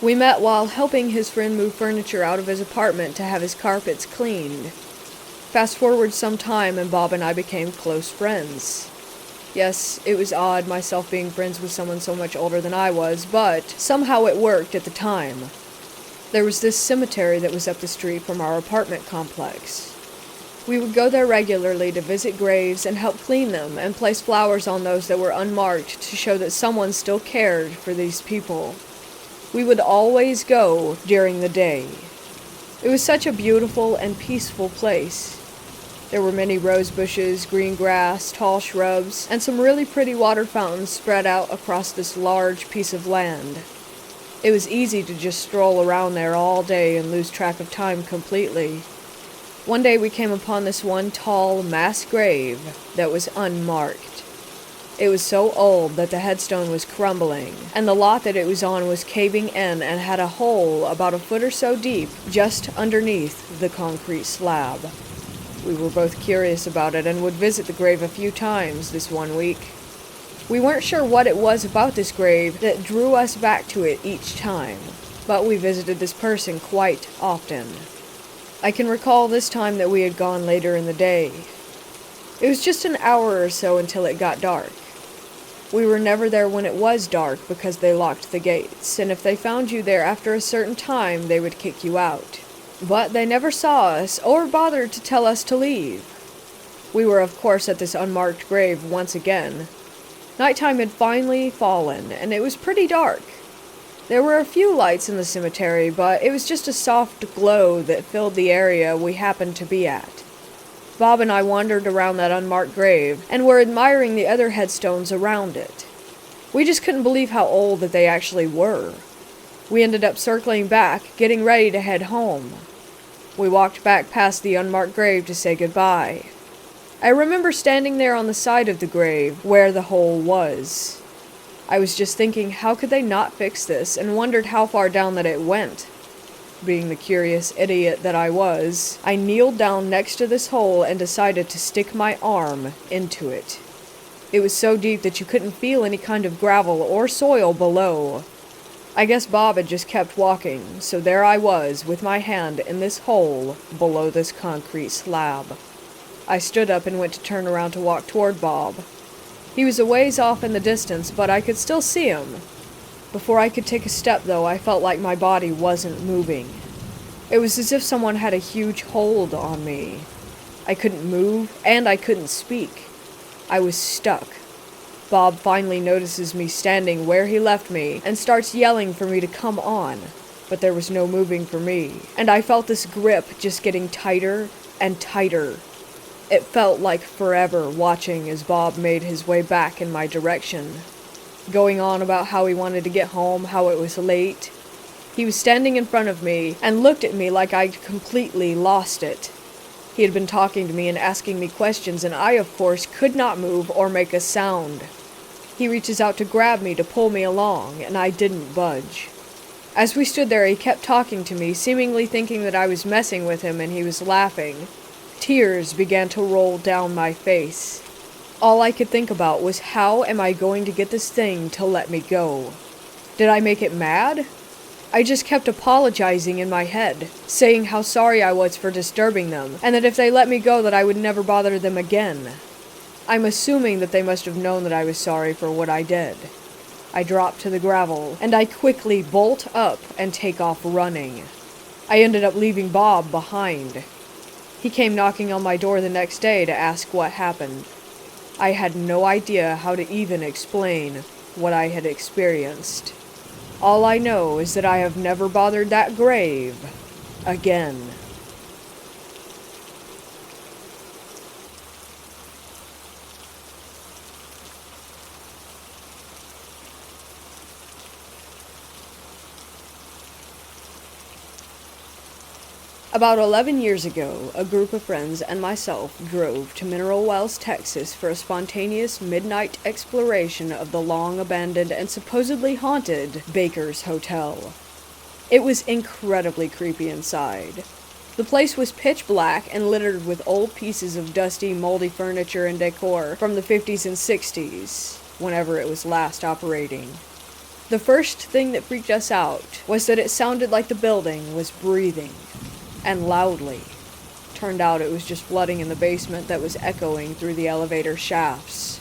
We met while helping his friend move furniture out of his apartment to have his carpets cleaned. Fast forward some time and Bob and I became close friends. Yes, it was odd myself being friends with someone so much older than I was, but somehow it worked at the time. There was this cemetery that was up the street from our apartment complex. We would go there regularly to visit graves and help clean them and place flowers on those that were unmarked to show that someone still cared for these people. We would always go during the day. It was such a beautiful and peaceful place. There were many rose bushes, green grass, tall shrubs, and some really pretty water fountains spread out across this large piece of land. It was easy to just stroll around there all day and lose track of time completely. One day we came upon this one tall, mass grave that was unmarked. It was so old that the headstone was crumbling, and the lot that it was on was caving in and had a hole about a foot or so deep just underneath the concrete slab. We were both curious about it and would visit the grave a few times this one week. We weren't sure what it was about this grave that drew us back to it each time, but we visited this person quite often. I can recall this time that we had gone later in the day. It was just an hour or so until it got dark. We were never there when it was dark because they locked the gates, and if they found you there after a certain time, they would kick you out. But they never saw us or bothered to tell us to leave. We were, of course, at this unmarked grave once again. Nighttime had finally fallen, and it was pretty dark. There were a few lights in the cemetery, but it was just a soft glow that filled the area we happened to be at. Bob and I wandered around that unmarked grave and were admiring the other headstones around it. We just couldn't believe how old that they actually were. We ended up circling back, getting ready to head home. We walked back past the unmarked grave to say goodbye. I remember standing there on the side of the grave, where the hole was. I was just thinking, how could they not fix this, and wondered how far down that it went. Being the curious idiot that I was, I kneeled down next to this hole and decided to stick my arm into it. It was so deep that you couldn't feel any kind of gravel or soil below. I guess Bob had just kept walking, so there I was with my hand in this hole below this concrete slab. I stood up and went to turn around to walk toward Bob. He was a ways off in the distance, but I could still see him. Before I could take a step, though, I felt like my body wasn't moving. It was as if someone had a huge hold on me. I couldn't move, and I couldn't speak. I was stuck. Bob finally notices me standing where he left me and starts yelling for me to come on, but there was no moving for me, and I felt this grip just getting tighter and tighter. It felt like forever watching as Bob made his way back in my direction, going on about how he wanted to get home, how it was late. He was standing in front of me and looked at me like I'd completely lost it. He had been talking to me and asking me questions, and I, of course, could not move or make a sound. He reaches out to grab me to pull me along, and I didn't budge. As we stood there, he kept talking to me, seemingly thinking that I was messing with him, and he was laughing. Tears began to roll down my face. All I could think about was, how am I going to get this thing to let me go? Did I make it mad? I just kept apologizing in my head, saying how sorry I was for disturbing them, and that if they let me go that I would never bother them again. I'm assuming that they must have known that I was sorry for what I did. I drop to the gravel, and I quickly bolt up and take off running. I ended up leaving Bob behind. He came knocking on my door the next day to ask what happened. I had no idea how to even explain what I had experienced. All I know is that I have never bothered that grave again. About 11 years ago, a group of friends and myself drove to Mineral Wells, Texas for a spontaneous midnight exploration of the long-abandoned and supposedly haunted Baker's Hotel. It was incredibly creepy inside. The place was pitch black and littered with old pieces of dusty, moldy furniture and decor from the 50s and 60s, whenever it was last operating. The first thing that freaked us out was that it sounded like the building was breathing. And loudly. Turned out it was just flooding in the basement that was echoing through the elevator shafts.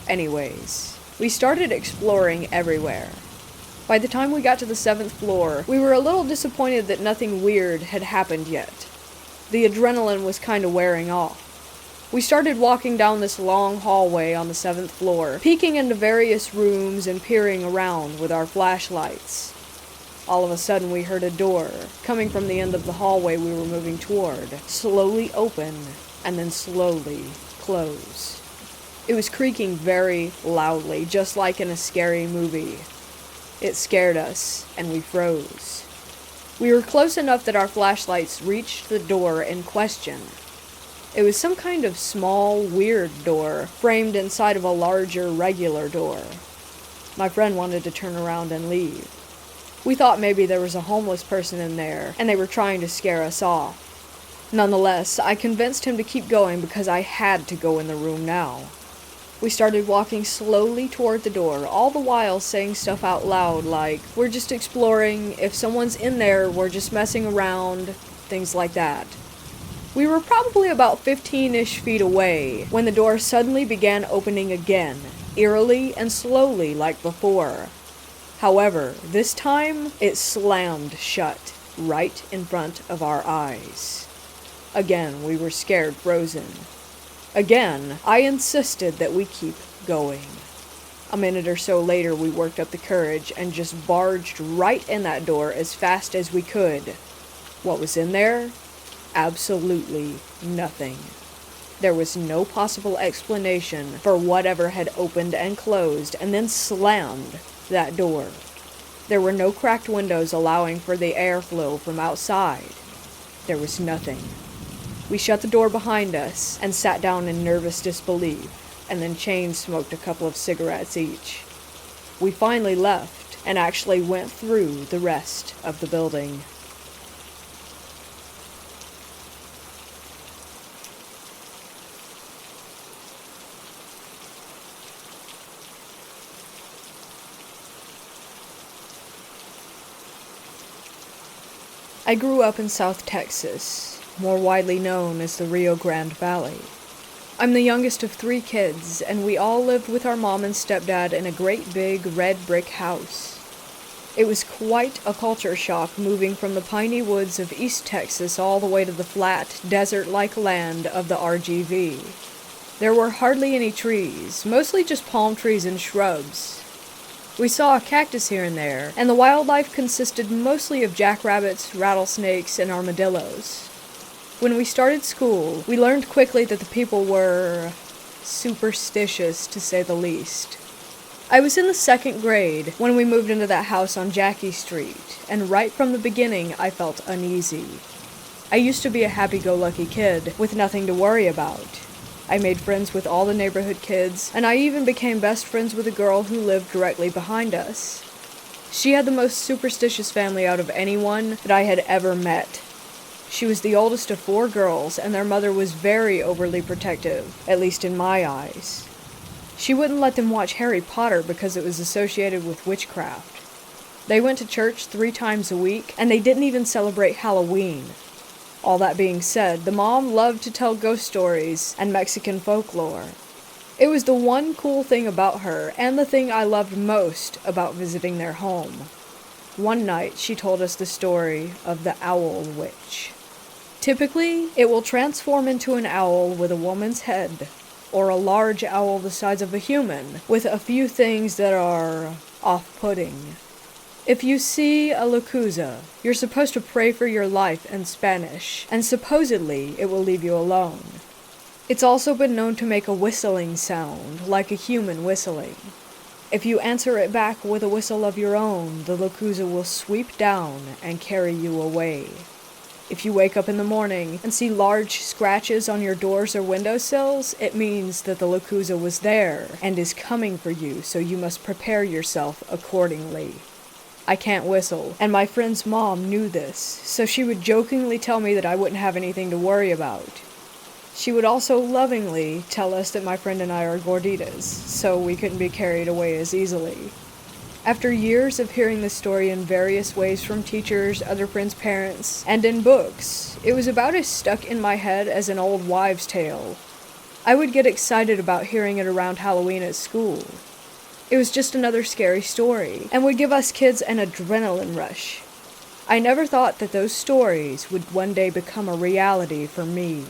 Anyways, we started exploring everywhere. By the time we got to the 7th floor, we were a little disappointed that nothing weird had happened yet. The adrenaline was kinda wearing off. We started walking down this long hallway on the 7th floor, peeking into various rooms and peering around with our flashlights. All of a sudden we heard a door, coming from the end of the hallway we were moving toward, slowly open and then slowly close. It was creaking very loudly, just like in a scary movie. It scared us, and we froze. We were close enough that our flashlights reached the door in question. It was some kind of small, weird door, framed inside of a larger, regular door. My friend wanted to turn around and leave. We thought maybe there was a homeless person in there, and they were trying to scare us off. Nonetheless, I convinced him to keep going because I had to go in the room now. We started walking slowly toward the door, all the while saying stuff out loud like, "We're just exploring, if someone's in there, we're just messing around," things like that. We were probably about 15-ish feet away when the door suddenly began opening again, eerily and slowly like before. However, this time it slammed shut, right in front of our eyes. Again, we were scared frozen. Again, I insisted that we keep going. A minute or so later, we worked up the courage and just barged right in that door as fast as we could. What was in there? Absolutely nothing. There was no possible explanation for whatever had opened and closed and then slammed that door. There were no cracked windows allowing for the airflow from outside. There was nothing. We shut the door behind us and sat down in nervous disbelief, and then chain-smoked a couple of cigarettes each. We finally left and actually went through the rest of the building. I grew up in South Texas, more widely known as the Rio Grande Valley. I'm the youngest of 3 kids, and we all lived with our mom and stepdad in a great big red brick house. It was quite a culture shock moving from the piney woods of East Texas all the way to the flat, desert-like land of the RGV. There were hardly any trees, mostly just palm trees and shrubs. We saw a cactus here and there, and the wildlife consisted mostly of jackrabbits, rattlesnakes, and armadillos. When we started school, we learned quickly that the people were superstitious, to say the least. I was in the 2nd grade when we moved into that house on Jackie Street, and right from the beginning I felt uneasy. I used to be a happy-go-lucky kid with nothing to worry about. I made friends with all the neighborhood kids, and I even became best friends with a girl who lived directly behind us. She had the most superstitious family out of anyone that I had ever met. She was the oldest of 4 girls, and their mother was very overly protective, at least in my eyes. She wouldn't let them watch Harry Potter because it was associated with witchcraft. They went to church 3 times a week, and they didn't even celebrate Halloween. All that being said, the mom loved to tell ghost stories and Mexican folklore. It was the one cool thing about her, and the thing I loved most about visiting their home. One night, she told us the story of the Owl Witch. Typically, it will transform into an owl with a woman's head, or a large owl the size of a human, with a few things that are off-putting. If you see a Yakuza, you're supposed to pray for your life in Spanish, and supposedly it will leave you alone. It's also been known to make a whistling sound, like a human whistling. If you answer it back with a whistle of your own, the Yakuza will sweep down and carry you away. If you wake up in the morning and see large scratches on your doors or windowsills, it means that the Yakuza was there and is coming for you, so you must prepare yourself accordingly. I can't whistle, and my friend's mom knew this, so she would jokingly tell me that I wouldn't have anything to worry about. She would also lovingly tell us that my friend and I are gorditas, so we couldn't be carried away as easily. After years of hearing this story in various ways from teachers, other friends' parents, and in books, it was about as stuck in my head as an old wives' tale. I would get excited about hearing it around Halloween at school. It was just another scary story, and would give us kids an adrenaline rush. I never thought that those stories would one day become a reality for me.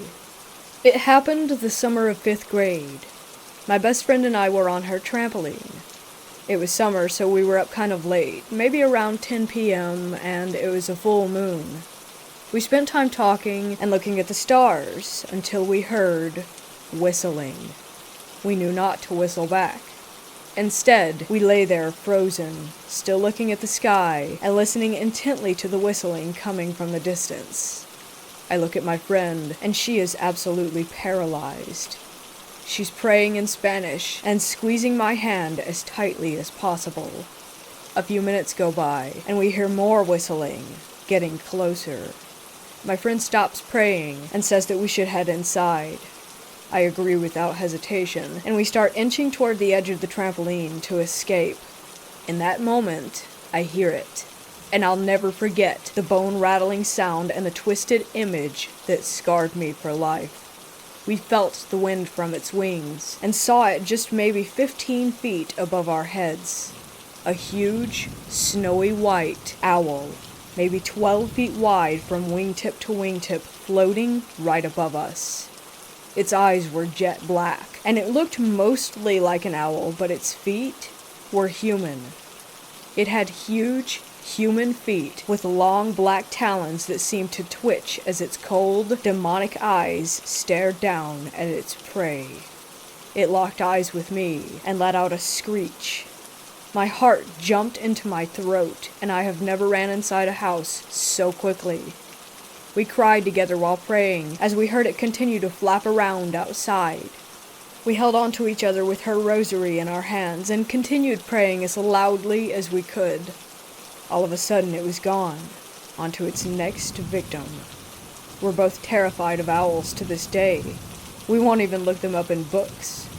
It happened the summer of 5th grade. My best friend and I were on her trampoline. It was summer, so we were up kind of late, maybe around 10 p.m., and it was a full moon. We spent time talking and looking at the stars until we heard whistling. We knew not to whistle back. Instead, we lay there frozen, still looking at the sky and listening intently to the whistling coming from the distance. I look at my friend, and she is absolutely paralyzed. She's praying in Spanish and squeezing my hand as tightly as possible. A few minutes go by, and we hear more whistling, getting closer. My friend stops praying and says that we should head inside. I agree without hesitation, and we start inching toward the edge of the trampoline to escape. In that moment, I hear it, and I'll never forget the bone-rattling sound and the twisted image that scarred me for life. We felt the wind from its wings, and saw it just maybe 15 feet above our heads. A huge, snowy white owl, maybe 12 feet wide from wingtip to wingtip, floating right above us. Its eyes were jet black, and it looked mostly like an owl, but its feet were human. It had huge, human feet with long black talons that seemed to twitch as its cold, demonic eyes stared down at its prey. It locked eyes with me and let out a screech. My heart jumped into my throat, and I have never ran inside a house so quickly. We cried together while praying as we heard it continue to flap around outside. We held on to each other with her rosary in our hands and continued praying as loudly as we could. All of a sudden it was gone, onto its next victim. We're both terrified of owls to this day. We won't even look them up in books.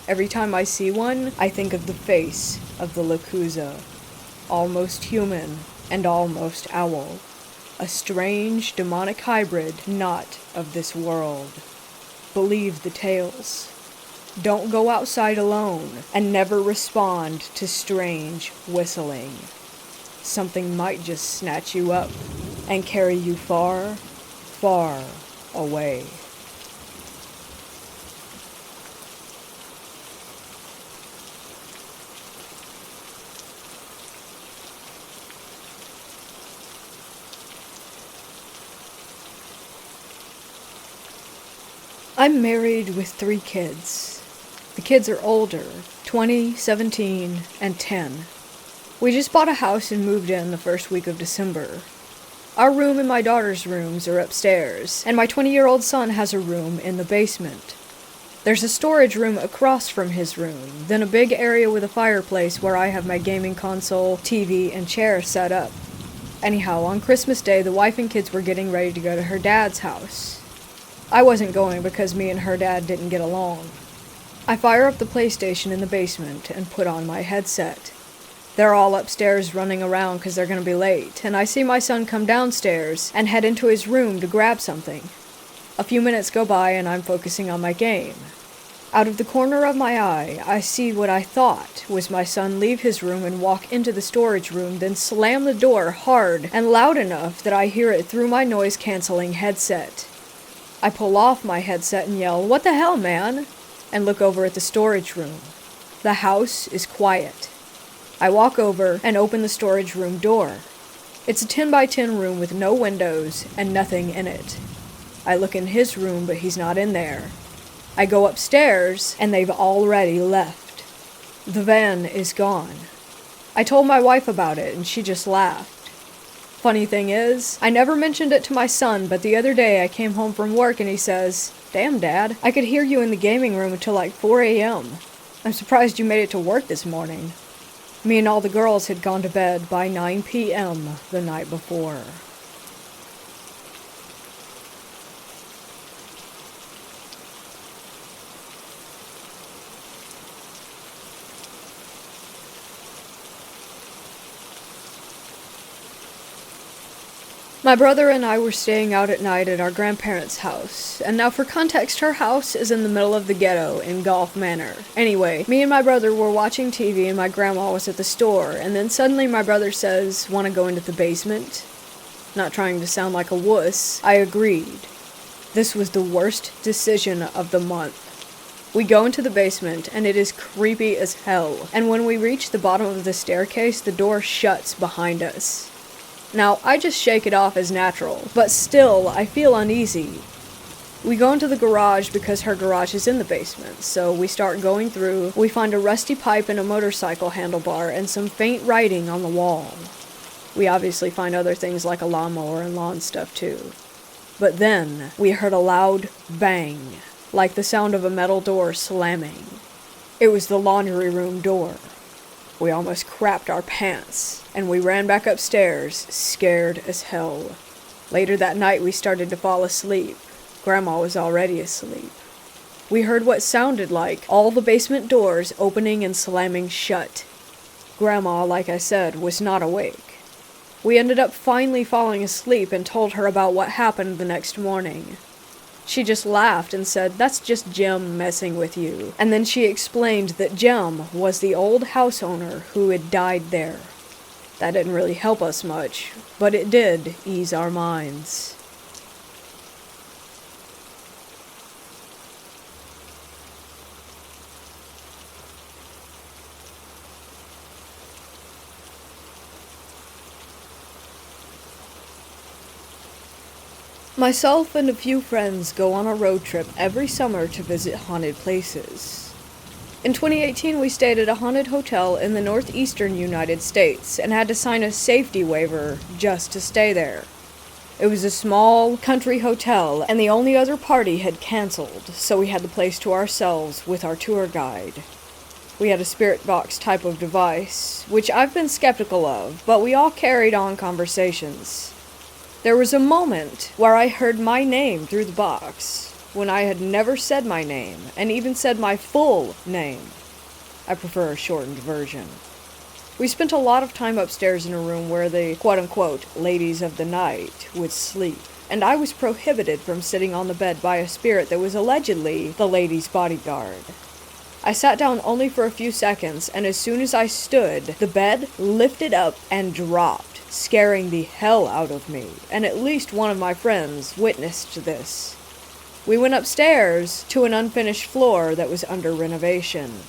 Every time I see one, I think of the face of the Yakuza. Almost human and almost owl. A strange, demonic hybrid not of this world. Believe the tales. Don't go outside alone, and never respond to strange whistling. Something might just snatch you up and carry you far, far away. I'm married with 3 kids. The kids are older, 20, 17, and 10. We just bought a house and moved in the first week of December. Our room and my daughter's rooms are upstairs, and my 20-year-old son has a room in the basement. There's a storage room across from his room, then a big area with a fireplace where I have my gaming console, TV, and chair set up. Anyhow, on Christmas Day, the wife and kids were getting ready to go to her dad's house. I wasn't going because me and her dad didn't get along. I fire up the PlayStation in the basement and put on my headset. They're all upstairs running around because they're going to be late, and I see my son come downstairs and head into his room to grab something. A few minutes go by and I'm focusing on my game. Out of the corner of my eye, I see what I thought was my son leave his room and walk into the storage room, then slam the door hard and loud enough that I hear it through my noise-canceling headset. I pull off my headset and yell, "What the hell, man?" and look over at the storage room. The house is quiet. I walk over and open the storage room door. It's a 10 by 10 room with no windows and nothing in it. I look in his room, but he's not in there. I go upstairs, and they've already left. The van is gone. I told my wife about it, and she just laughed. Funny thing is, I never mentioned it to my son, but the other day I came home from work and he says, "Damn, Dad, I could hear you in the gaming room until like 4 a.m. I'm surprised you made it to work this morning." Me and all the girls had gone to bed by 9 p.m. the night before. My brother and I were staying out at night at our grandparents' house, and now for context, her house is in the middle of the ghetto in Gulf Manor. Anyway, me and my brother were watching TV and my grandma was at the store, and then suddenly my brother says, "Want to go into the basement?" Not trying to sound like a wuss, I agreed. This was the worst decision of the month. We go into the basement, and it is creepy as hell, and when we reach the bottom of the staircase, the door shuts behind us. Now, I just shake it off as natural, but still, I feel uneasy. We go into the garage because her garage is in the basement, so we start going through. We find a rusty pipe and a motorcycle handlebar and some faint writing on the wall. We obviously find other things like a lawnmower and lawn stuff too. But then, we heard a loud bang, like the sound of a metal door slamming. It was the laundry room door. We almost crapped our pants, and we ran back upstairs, scared as hell. Later that night, we started to fall asleep. Grandma was already asleep. We heard what sounded like all the basement doors opening and slamming shut. Grandma, like I said, was not awake. We ended up finally falling asleep and told her about what happened the next morning. She just laughed and said, "That's just Jim messing with you." And then she explained that Jim was the old house owner who had died there. That didn't really help us much, but it did ease our minds. Myself and a few friends go on a road trip every summer to visit haunted places. In 2018, we stayed at a haunted hotel in the northeastern United States and had to sign a safety waiver just to stay there. It was a small country hotel, and the only other party had canceled, so we had the place to ourselves with our tour guide. We had a spirit box type of device, which I've been skeptical of, but we all carried on conversations. There was a moment where I heard my name through the box, when I had never said my name, and even said my full name. I prefer a shortened version. We spent a lot of time upstairs in a room where the quote-unquote ladies of the night would sleep, and I was prohibited from sitting on the bed by a spirit that was allegedly the ladies' bodyguard. I sat down only for a few seconds, and as soon as I stood, the bed lifted up and dropped, scaring the hell out of me, and at least one of my friends witnessed this. We went upstairs to an unfinished floor that was under renovation.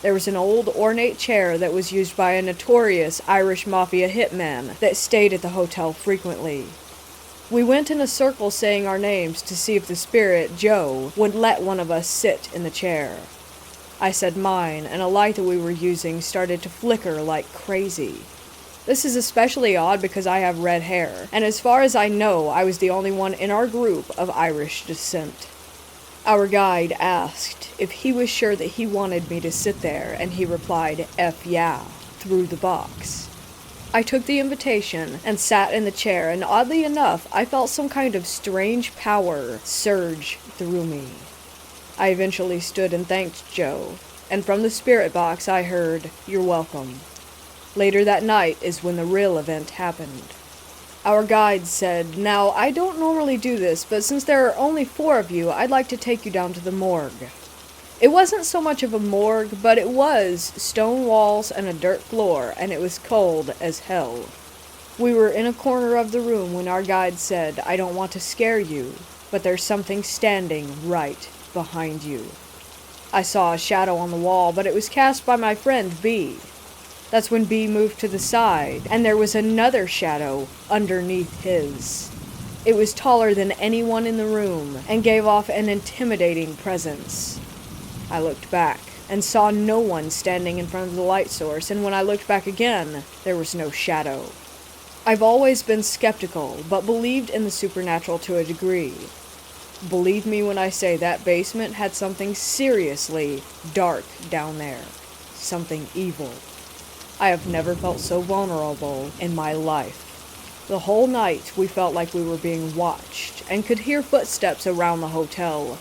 There was an old ornate chair that was used by a notorious Irish mafia hitman that stayed at the hotel frequently. We went in a circle saying our names to see if the spirit, Joe, would let one of us sit in the chair. I said mine, and a light that we were using started to flicker like crazy. This is especially odd because I have red hair, and as far as I know, I was the only one in our group of Irish descent. Our guide asked if he was sure that he wanted me to sit there, and he replied, "F yeah," through the box. I took the invitation and sat in the chair, and oddly enough, I felt some kind of strange power surge through me. I eventually stood and thanked Joe, and from the spirit box I heard, "You're welcome." Later that night is when the real event happened. Our guide said, "Now, I don't normally do this, but since there are only 4 of you, I'd like to take you down to the morgue." It wasn't so much of a morgue, but it was stone walls and a dirt floor, and it was cold as hell. We were in a corner of the room when our guide said, "I don't want to scare you, but there's something standing right behind you." I saw a shadow on the wall, but it was cast by my friend B. That's when B moved to the side, and there was another shadow underneath his. It was taller than anyone in the room, and gave off an intimidating presence. I looked back, and saw no one standing in front of the light source, and when I looked back again, there was no shadow. I've always been skeptical, but believed in the supernatural to a degree. Believe me when I say that basement had something seriously dark down there. Something evil. I have never felt so vulnerable in my life. The whole night we felt like we were being watched, and could hear footsteps around the hotel.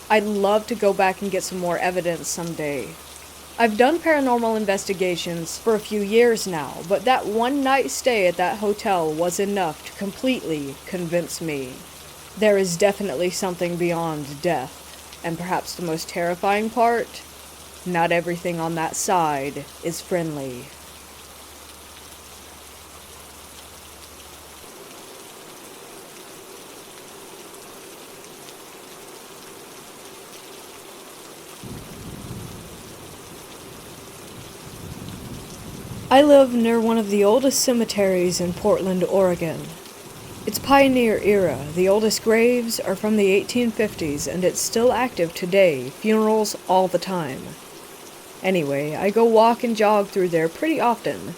I'd love to go back and get some more evidence someday. I've done paranormal investigations for a few years now, but that one night stay at that hotel was enough to completely convince me. There is definitely something beyond death, and perhaps the most terrifying part, not everything on that side is friendly. I live near one of the oldest cemeteries in Portland, Oregon. It's pioneer era. The oldest graves are from the 1850s, and it's still active today, funerals all the time. Anyway, I go walk and jog through there pretty often.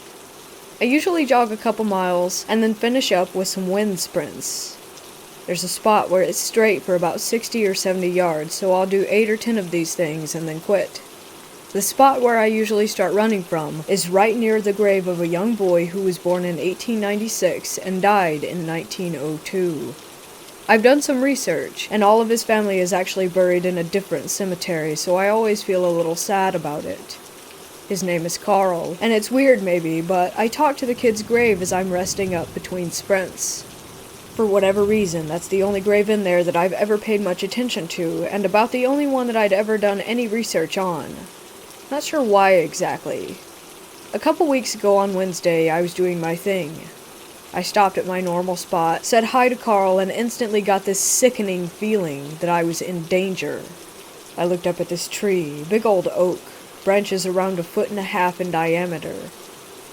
I usually jog a couple miles, and then finish up with some wind sprints. There's a spot where it's straight for about 60 or 70 yards, so I'll do 8 or 10 of these things and then quit. The spot where I usually start running from is right near the grave of a young boy who was born in 1896 and died in 1902. I've done some research, and all of his family is actually buried in a different cemetery, so I always feel a little sad about it. His name is Carl, and it's weird maybe, but I talk to the kid's grave as I'm resting up between sprints. For whatever reason, that's the only grave in there that I've ever paid much attention to, and about the only one that I'd ever done any research on. Not sure why exactly. A couple weeks ago on Wednesday, I was doing my thing. I stopped at my normal spot, said hi to Carl, and instantly got this sickening feeling that I was in danger. I looked up at this tree, big old oak, branches around 1.5 feet in diameter.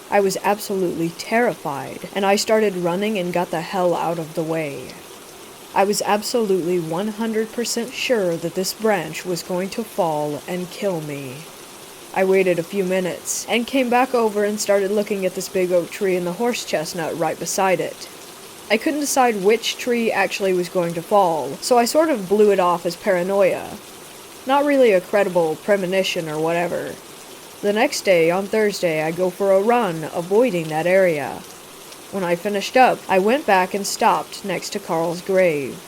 I was absolutely terrified, and I started running and got the hell out of the way. I was absolutely 100% sure that this branch was going to fall and kill me. I waited a few minutes, and came back over and started looking at this big oak tree and the horse chestnut right beside it. I couldn't decide which tree actually was going to fall, so I sort of blew it off as paranoia. Not really a credible premonition or whatever. The next day, on Thursday, I go for a run, avoiding that area. When I finished up, I went back and stopped next to Carl's grave.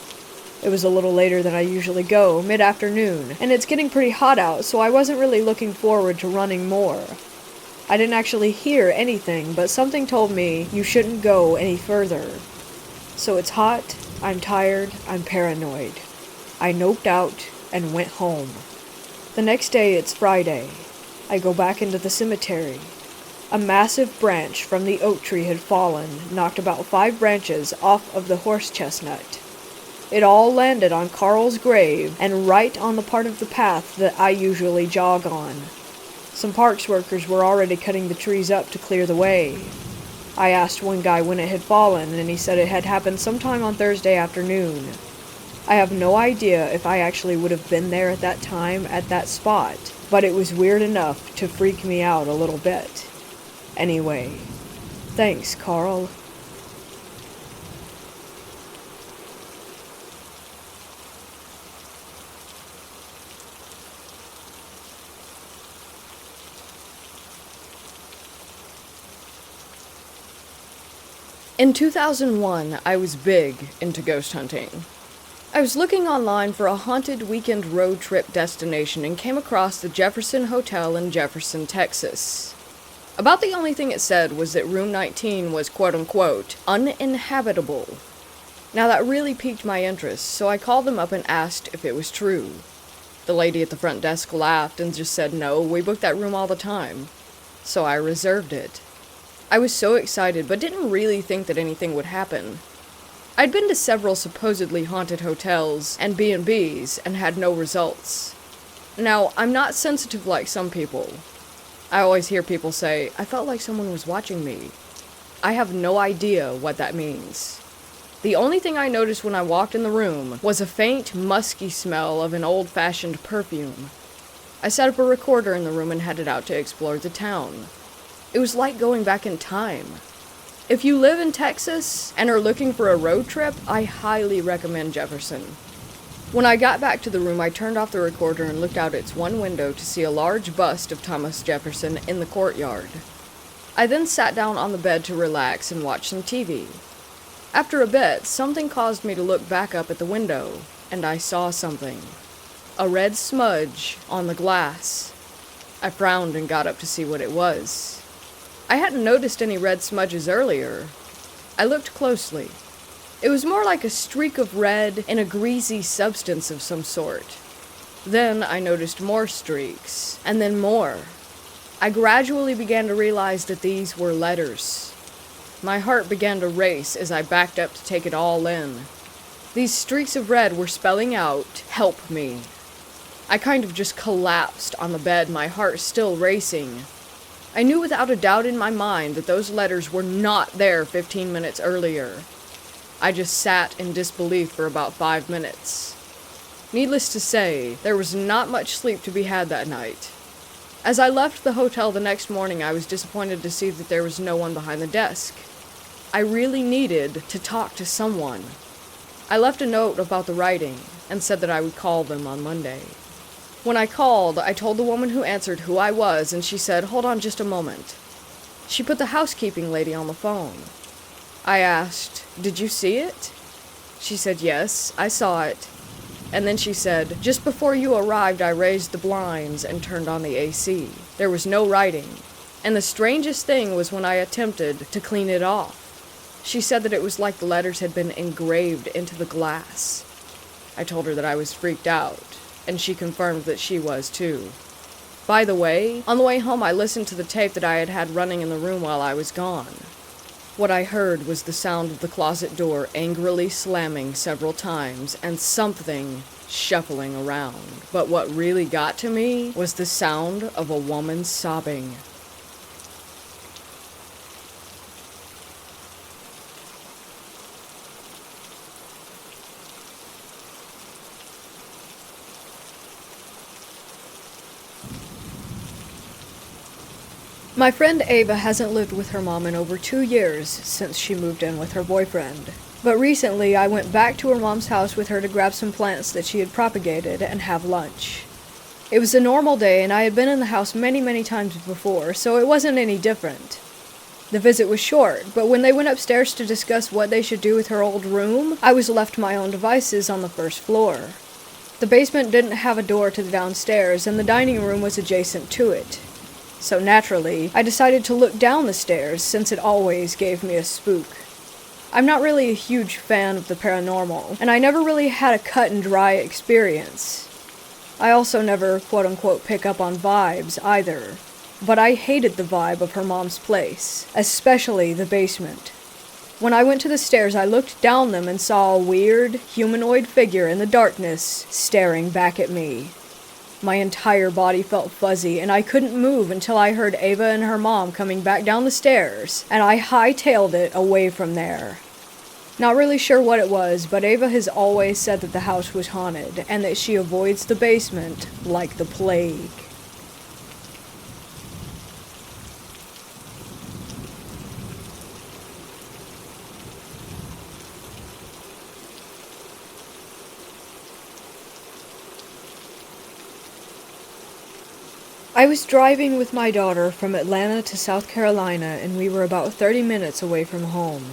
It was a little later than I usually go, mid-afternoon, and it's getting pretty hot out, so I wasn't really looking forward to running more. I didn't actually hear anything, but something told me you shouldn't go any further. So it's hot, I'm tired, I'm paranoid. I noped out and went home. The next day, it's Friday. I go back into the cemetery. A massive branch from the oak tree had fallen, knocked about 5 branches off of the horse chestnut. It all landed on Carl's grave and right on the part of the path that I usually jog on. Some parks workers were already cutting the trees up to clear the way. I asked one guy when it had fallen, and he said it had happened sometime on Thursday afternoon. I have no idea if I actually would have been there at that time at that spot, but it was weird enough to freak me out a little bit. Anyway, thanks, Carl. In 2001, I was big into ghost hunting. I was looking online for a haunted weekend road trip destination and came across the Jefferson Hotel in Jefferson, Texas. About the only thing it said was that room 19 was quote-unquote uninhabitable. Now that really piqued my interest, so I called them up and asked if it was true. The lady at the front desk laughed and just said no, we book that room all the time. So I reserved it. I was so excited, but didn't really think that anything would happen. I'd been to several supposedly haunted hotels and B&Bs and had no results. Now, I'm not sensitive like some people. I always hear people say, I felt like someone was watching me. I have no idea what that means. The only thing I noticed when I walked in the room was a faint, musky smell of an old-fashioned perfume. I set up a recorder in the room and headed out to explore the town. It was like going back in time. If you live in Texas and are looking for a road trip, I highly recommend Jefferson. When I got back to the room, I turned off the recorder and looked out its one window to see a large bust of Thomas Jefferson in the courtyard. I then sat down on the bed to relax and watch some TV. After a bit, something caused me to look back up at the window, and I saw something. A red smudge on the glass. I frowned and got up to see what it was. I hadn't noticed any red smudges earlier. I looked closely. It was more like a streak of red in a greasy substance of some sort. Then I noticed more streaks, and then more. I gradually began to realize that these were letters. My heart began to race as I backed up to take it all in. These streaks of red were spelling out, "Help me." I kind of just collapsed on the bed, my heart still racing. I knew without a doubt in my mind that those letters were not there 15 minutes earlier. I just sat in disbelief for about 5 minutes. Needless to say, there was not much sleep to be had that night. As I left the hotel the next morning, I was disappointed to see that there was no one behind the desk. I really needed to talk to someone. I left a note about the writing and said that I would call them on Monday. When I called, I told the woman who answered who I was, and she said, "Hold on just a moment." She put the housekeeping lady on the phone. I asked, "Did you see it?" She said, "Yes, I saw it." And then she said, "Just before you arrived, I raised the blinds and turned on the AC. There was no writing. And the strangest thing was when I attempted to clean it off. She said that it was like the letters had been engraved into the glass." I told her that I was freaked out, and she confirmed that she was too. By the way, on the way home I listened to the tape that I had had running in the room while I was gone. What I heard was the sound of the closet door angrily slamming several times and something shuffling around. But what really got to me was the sound of a woman sobbing. My friend Ava hasn't lived with her mom in over 2 years since she moved in with her boyfriend. But recently I went back to her mom's house with her to grab some plants that she had propagated and have lunch. It was a normal day and I had been in the house many times before, so it wasn't any different. The visit was short, but when they went upstairs to discuss what they should do with her old room, I was left to my own devices on the first floor. The basement didn't have a door to the downstairs and the dining room was adjacent to it. So naturally, I decided to look down the stairs since it always gave me a spook. I'm not really a huge fan of the paranormal, and I never really had a cut and dry experience. I also never, quote-unquote, pick up on vibes either. But I hated the vibe of her mom's place, especially the basement. When I went to the stairs, I looked down them and saw a weird, humanoid figure in the darkness staring back at me. My entire body felt fuzzy, and I couldn't move until I heard Ava and her mom coming back down the stairs, and I hightailed it away from there. Not really sure what it was, but Ava has always said that the house was haunted, and that she avoids the basement like the plague. I was driving with my daughter from Atlanta to South Carolina, and we were about 30 minutes away from home.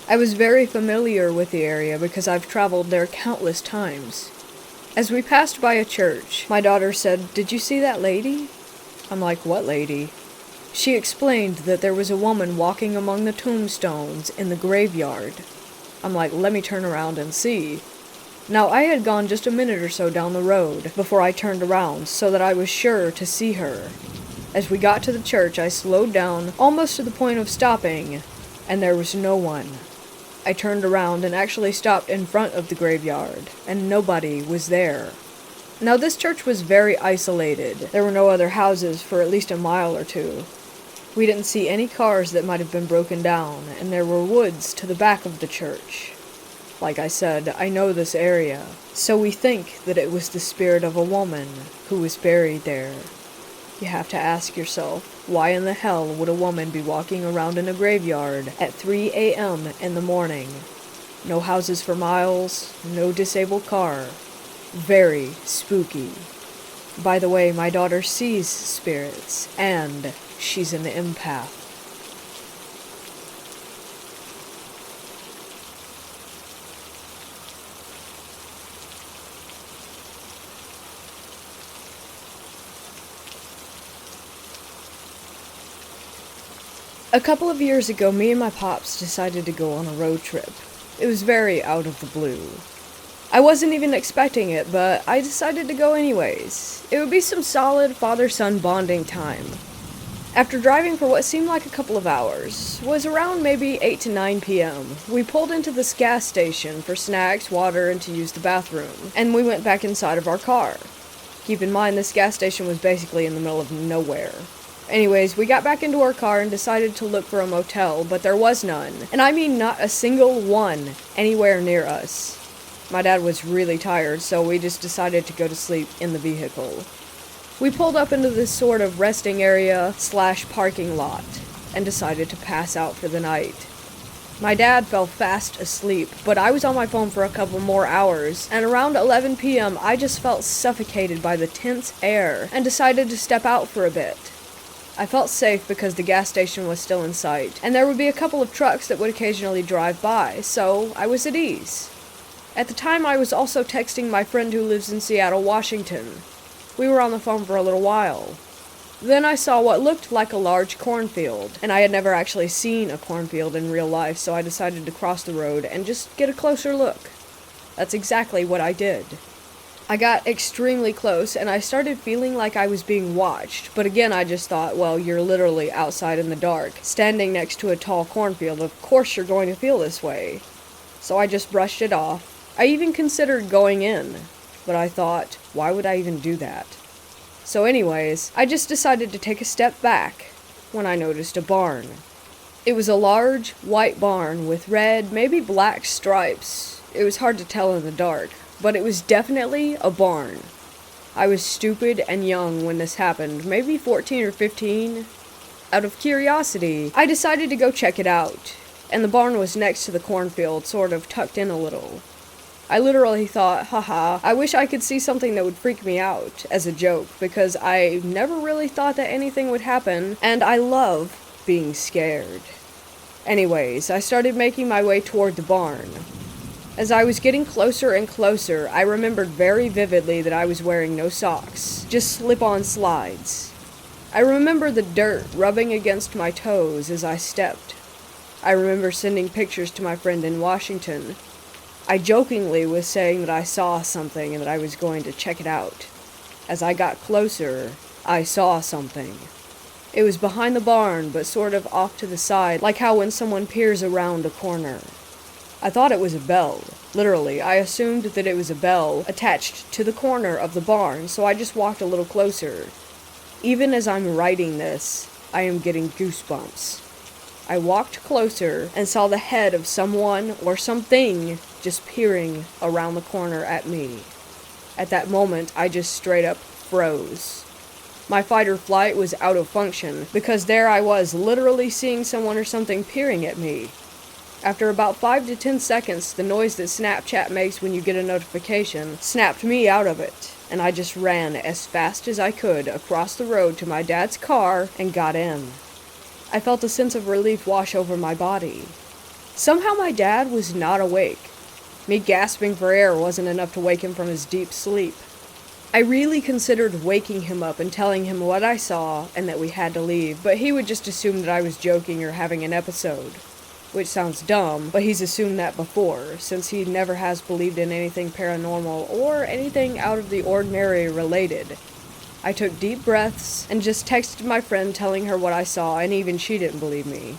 I was very familiar with the area because I've traveled there countless times. As we passed by a church, my daughter said, "Did you see that lady?" I'm like, "What lady?" She explained that there was a woman walking among the tombstones in the graveyard. I'm like, "Let me turn around and see." Now, I had gone just a minute or so down the road before I turned around so that I was sure to see her. As we got to the church, I slowed down almost to the point of stopping, and there was no one. I turned around and actually stopped in front of the graveyard, and nobody was there. Now, this church was very isolated. There were no other houses for at least a mile or two. We didn't see any cars that might have been broken down, and there were woods to the back of the church. Like I said, I know this area, so we think that it was the spirit of a woman who was buried there. You have to ask yourself, why in the hell would a woman be walking around in a graveyard at 3 a.m. in the morning? No houses for miles, no disabled car. Very spooky. By the way, my daughter sees spirits, and she's an empath. A couple of years ago, me and my pops decided to go on a road trip. It was very out of the blue. I wasn't even expecting it, but I decided to go anyways. It would be some solid father-son bonding time. After driving for what seemed like a couple of hours, was around maybe 8 to 9 p.m., we pulled into this gas station for snacks, water, and to use the bathroom, and we went back inside of our car. Keep in mind, this gas station was basically in the middle of nowhere. Anyways, we got back into our car and decided to look for a motel, but there was none. And I mean not a single one anywhere near us. My dad was really tired, so we just decided to go to sleep in the vehicle. We pulled up into this sort of resting area / parking lot and decided to pass out for the night. My dad fell fast asleep, but I was on my phone for a couple more hours, and around 11 p.m. I just felt suffocated by the tense air and decided to step out for a bit. I felt safe because the gas station was still in sight, and there would be a couple of trucks that would occasionally drive by, so I was at ease. At the time, I was also texting my friend who lives in Seattle, Washington. We were on the phone for a little while. Then I saw what looked like a large cornfield, and I had never actually seen a cornfield in real life, so I decided to cross the road and just get a closer look. That's exactly what I did. I got extremely close, and I started feeling like I was being watched, but again I just thought, well, you're literally outside in the dark, standing next to a tall cornfield, of course you're going to feel this way. So I just brushed it off. I even considered going in, but I thought, why would I even do that? So anyways, I just decided to take a step back when I noticed a barn. It was a large, white barn with red, maybe black stripes. It was hard to tell in the dark, but it was definitely a barn. I was stupid and young when this happened, maybe 14 or 15. Out of curiosity, I decided to go check it out, and the barn was next to the cornfield, sort of tucked in a little. I literally thought, haha, I wish I could see something that would freak me out, as a joke, because I never really thought that anything would happen, and I love being scared. Anyways, I started making my way toward the barn. As I was getting closer and closer, I remembered very vividly that I was wearing no socks, just slip-on slides. I remember the dirt rubbing against my toes as I stepped. I remember sending pictures to my friend in Washington. I jokingly was saying that I saw something and that I was going to check it out. As I got closer, I saw something. It was behind the barn, but sort of off to the side, like how when someone peers around a corner. I thought it was a bell. Literally, I assumed that it was a bell attached to the corner of the barn, so I just walked a little closer. Even as I'm writing this, I am getting goosebumps. I walked closer and saw the head of someone or something just peering around the corner at me. At that moment, I just straight up froze. My fight or flight was out of function because there I was literally seeing someone or something peering at me. After about 5 to 10 seconds, the noise that Snapchat makes when you get a notification snapped me out of it, and I just ran as fast as I could across the road to my dad's car and got in. I felt a sense of relief wash over my body. Somehow my dad was not awake. Me gasping for air wasn't enough to wake him from his deep sleep. I really considered waking him up and telling him what I saw and that we had to leave, but he would just assume that I was joking or having an episode. Which sounds dumb, but he's assumed that before, since he never has believed in anything paranormal or anything out of the ordinary related. I took deep breaths and just texted my friend telling her what I saw, and even she didn't believe me.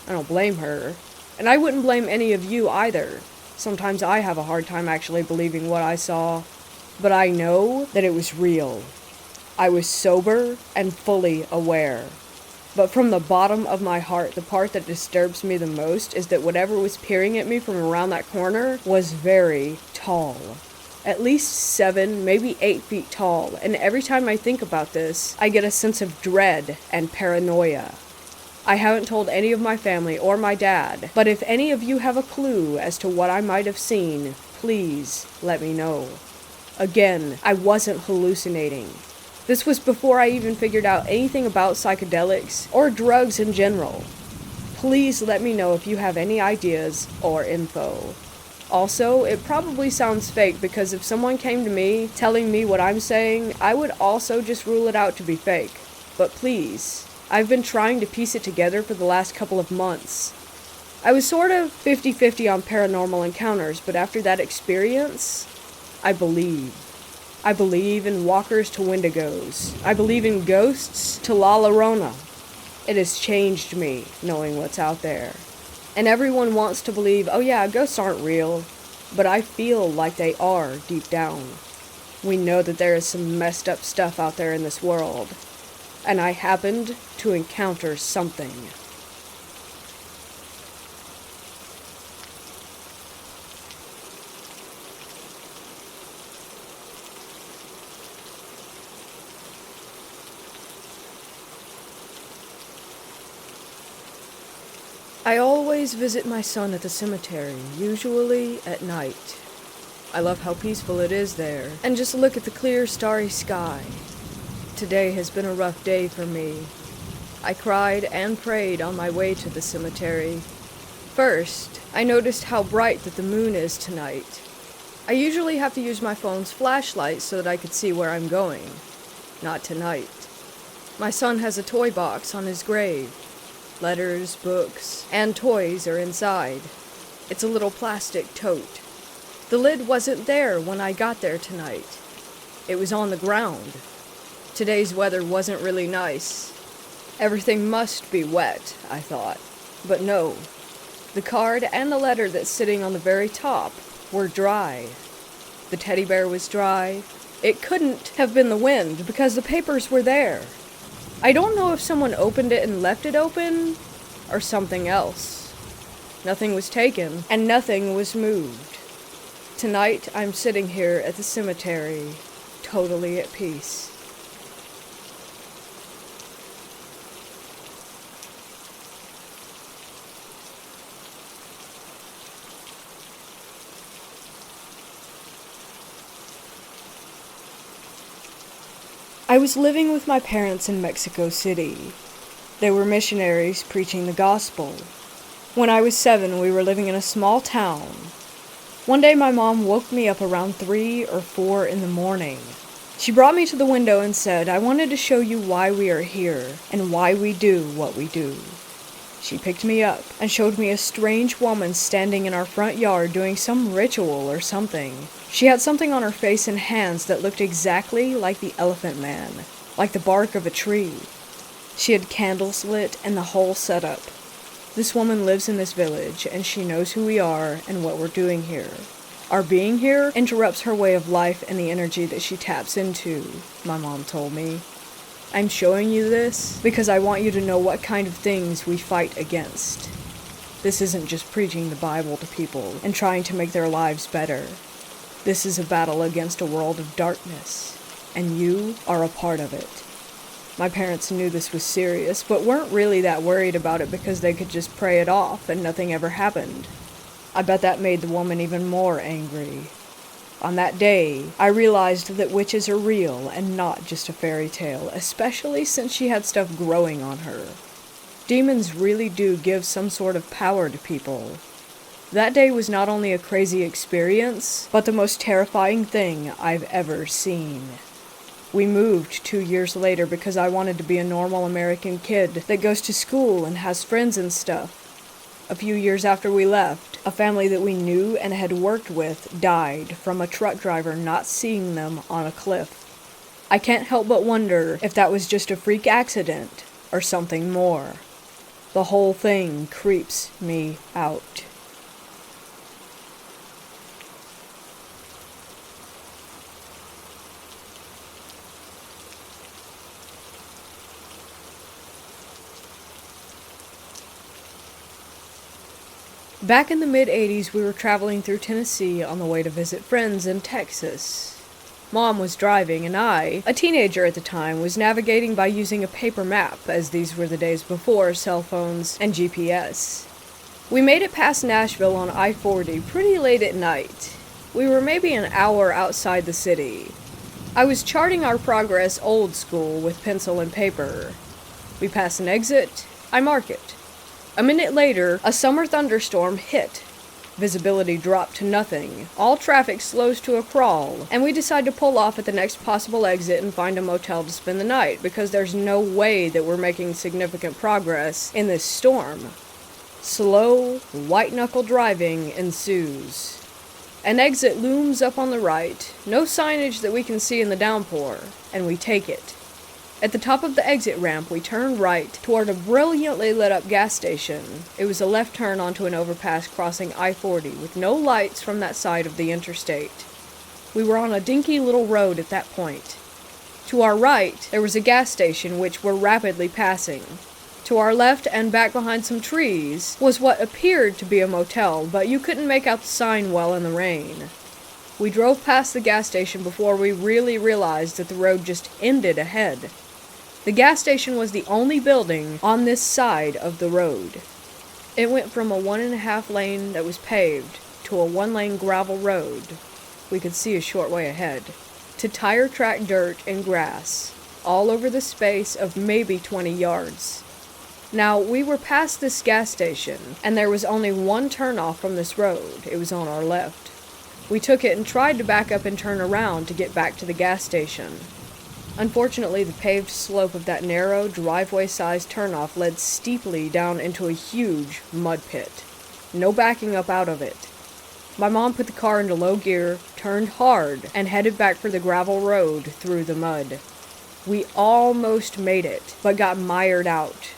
I don't blame her. And I wouldn't blame any of you either. Sometimes I have a hard time actually believing what I saw. But I know that it was real. I was sober and fully aware. But from the bottom of my heart, the part that disturbs me the most is that whatever was peering at me from around that corner was very tall. At least 7, maybe 8 feet tall, and every time I think about this, I get a sense of dread and paranoia. I haven't told any of my family or my dad, but if any of you have a clue as to what I might have seen, please let me know. Again, I wasn't hallucinating. This was before I even figured out anything about psychedelics or drugs in general. Please let me know if you have any ideas or info. Also, it probably sounds fake because if someone came to me telling me what I'm saying, I would also just rule it out to be fake. But please, I've been trying to piece it together for the last couple of months. I was sort of 50-50 on paranormal encounters, but after that experience, I believe. I believe in walkers to Wendigos. I believe in ghosts to La Llorona. It has changed me, knowing what's out there. And everyone wants to believe, oh yeah, ghosts aren't real. But I feel like they are, deep down. We know that there is some messed up stuff out there in this world. and I happened to encounter something. I always visit my son at the cemetery, usually at night. I love how peaceful it is there, and just look at the clear, starry sky. Today has been a rough day for me. I cried and prayed on my way to the cemetery. First, I noticed how bright that the moon is tonight. I usually have to use my phone's flashlight so that I could see where I'm going. Not tonight. My son has a toy box on his grave. Letters, books, and toys are inside. It's a little plastic tote. The lid wasn't there when I got there tonight. It was on the ground. Today's weather wasn't really nice. Everything must be wet, I thought. But no. The card and the letter that's sitting on the very top were dry. The teddy bear was dry. It couldn't have been the wind because the papers were there. I don't know if someone opened it and left it open, or something else. Nothing was taken, and nothing was moved. Tonight, I'm sitting here at the cemetery, totally at peace. I was living with my parents in Mexico City. They were missionaries preaching the gospel. When I was 7, we were living in a small town. One day my mom woke me up around 3 or 4 in the morning. She brought me to the window and said, "I wanted to show you why we are here and why we do what we do." She picked me up and showed me a strange woman standing in our front yard doing some ritual or something. She had something on her face and hands that looked exactly like the Elephant Man, like the bark of a tree. She had candles lit and the whole setup. This woman lives in this village, and she knows who we are and what we're doing here. Our being here interrupts her way of life and the energy that she taps into, my mom told me. I'm showing you this because I want you to know what kind of things we fight against. This isn't just preaching the Bible to people and trying to make their lives better. This is a battle against a world of darkness, and you are a part of it. My parents knew this was serious, but weren't really that worried about it because they could just pray it off and nothing ever happened. I bet that made the woman even more angry. On that day, I realized that witches are real and not just a fairy tale, especially since she had stuff growing on her. Demons really do give some sort of power to people. That day was not only a crazy experience, but the most terrifying thing I've ever seen. We moved 2 years later because I wanted to be a normal American kid that goes to school and has friends and stuff. A few years after we left, a family that we knew and had worked with died from a truck driver not seeing them on a cliff. I can't help but wonder if that was just a freak accident or something more. The whole thing creeps me out. Back in the mid-'80s, we were traveling through Tennessee on the way to visit friends in Texas. Mom was driving, and I, a teenager at the time, was navigating by using a paper map, as these were the days before cell phones and GPS. We made it past Nashville on I-40 pretty late at night. We were maybe an hour outside the city. I was charting our progress old school with pencil and paper. We pass an exit, I mark it. A minute later, a summer thunderstorm hit. Visibility dropped to nothing. All traffic slows to a crawl, and we decide to pull off at the next possible exit and find a motel to spend the night, because there's no way that we're making significant progress in this storm. Slow, white-knuckle driving ensues. An exit looms up on the right, no signage that we can see in the downpour, and we take it. At the top of the exit ramp, we turned right toward a brilliantly lit up gas station. It was a left turn onto an overpass crossing I-40 with no lights from that side of the interstate. We were on a dinky little road at that point. To our right, there was a gas station which we're rapidly passing. To our left and back behind some trees was what appeared to be a motel, but you couldn't make out the sign well in the rain. We drove past the gas station before we really realized that the road just ended ahead. The gas station was the only building on this side of the road. It went from a 1.5 lane that was paved to a 1-lane gravel road, we could see a short way ahead, to tire track dirt and grass, all over the space of maybe 20 yards. Now, we were past this gas station, and there was only one turnoff from this road. It was on our left. We took it and tried to back up and turn around to get back to the gas station. Unfortunately, the paved slope of that narrow, driveway-sized turnoff led steeply down into a huge mud pit. No backing up out of it. My mom put the car into low gear, turned hard, and headed back for the gravel road through the mud. We almost made it, but got mired out.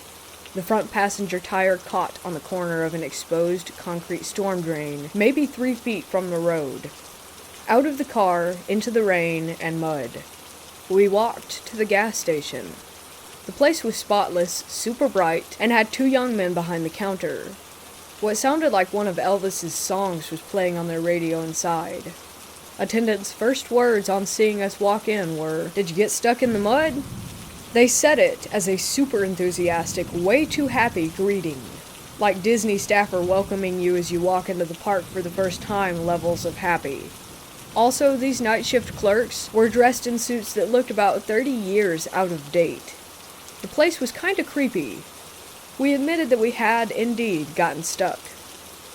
The front passenger tire caught on the corner of an exposed concrete storm drain, maybe 3 feet from the road. Out of the car, into the rain and mud. We walked to the gas station. The place was spotless, super bright, and had 2 young men behind the counter. What sounded like one of Elvis's songs was playing on their radio inside. Attendants' first words on seeing us walk in were, "Did you get stuck in the mud?" They said it as a super enthusiastic, way too happy greeting. Like Disney staffer welcoming you as you walk into the park for the first time levels of happy. Also, these night shift clerks were dressed in suits that looked about 30 years out of date. The place was kinda creepy. We admitted that we had, indeed, gotten stuck.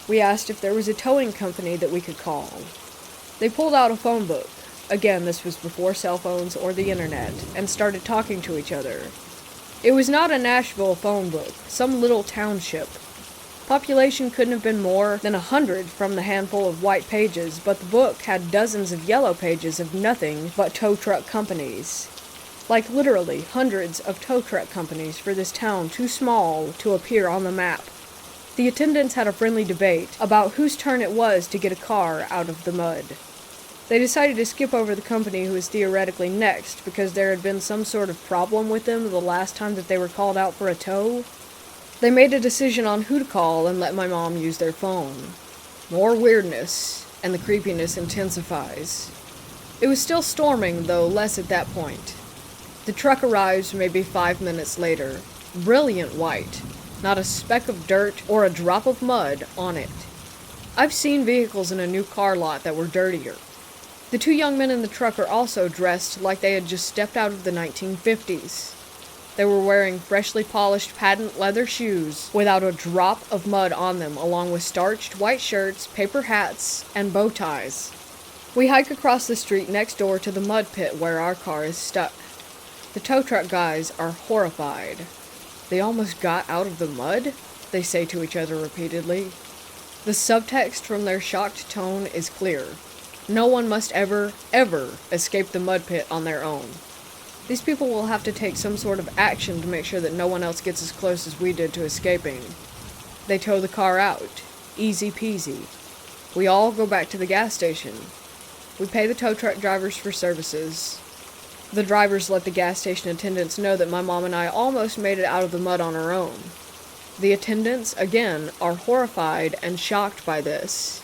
We asked if there was a towing company that we could call. They pulled out a phone book. Again, this was before cell phones or the internet, and started talking to each other. It was not a Nashville phone book, some little township. Population couldn't have been more than 100 from the handful of white pages, but the book had dozens of yellow pages of nothing but tow truck companies. Like literally hundreds of tow truck companies for this town too small to appear on the map. The attendants had a friendly debate about whose turn it was to get a car out of the mud. They decided to skip over the company who was theoretically next because there had been some sort of problem with them the last time that they were called out for a tow. They made a decision on who to call and let my mom use their phone. More weirdness, and the creepiness intensifies. It was still storming, though less at that point. The truck arrives maybe 5 minutes later. Brilliant white. Not a speck of dirt or a drop of mud on it. I've seen vehicles in a new car lot that were dirtier. The 2 young men in the truck are also dressed like they had just stepped out of the 1950s. They were wearing freshly polished patent leather shoes without a drop of mud on them, along with starched white shirts, paper hats, and bow ties. We hike across the street next door to the mud pit where our car is stuck. The tow truck guys are horrified. "They almost got out of the mud?" they say to each other repeatedly. The subtext from their shocked tone is clear. No one must ever, ever escape the mud pit on their own. These people will have to take some sort of action to make sure that no one else gets as close as we did to escaping. They tow the car out. Easy peasy. We all go back to the gas station. We pay the tow truck drivers for services. The drivers let the gas station attendants know that my mom and I almost made it out of the mud on our own. The attendants, again, are horrified and shocked by this.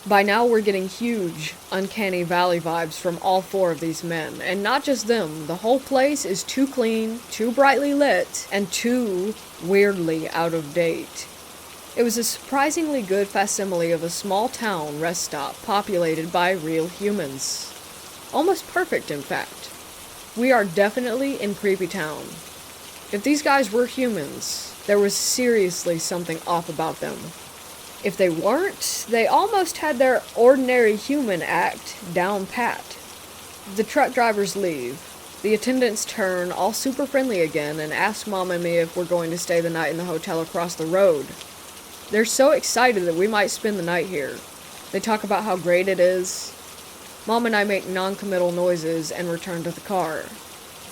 By now we're getting huge, uncanny valley vibes from all 4 of these men, and not just them. The whole place is too clean, too brightly lit, and too weirdly out of date. It was a surprisingly good facsimile of a small town rest stop populated by real humans. Almost perfect, in fact. We are definitely in Creepy Town. If these guys were humans, there was seriously something off about them. If they weren't, they almost had their ordinary human act down pat. The truck drivers leave. The attendants turn, all super friendly again, and ask Mom and me if we're going to stay the night in the hotel across the road. They're so excited that we might spend the night here. They talk about how great it is. Mom and I make non-committal noises and return to the car.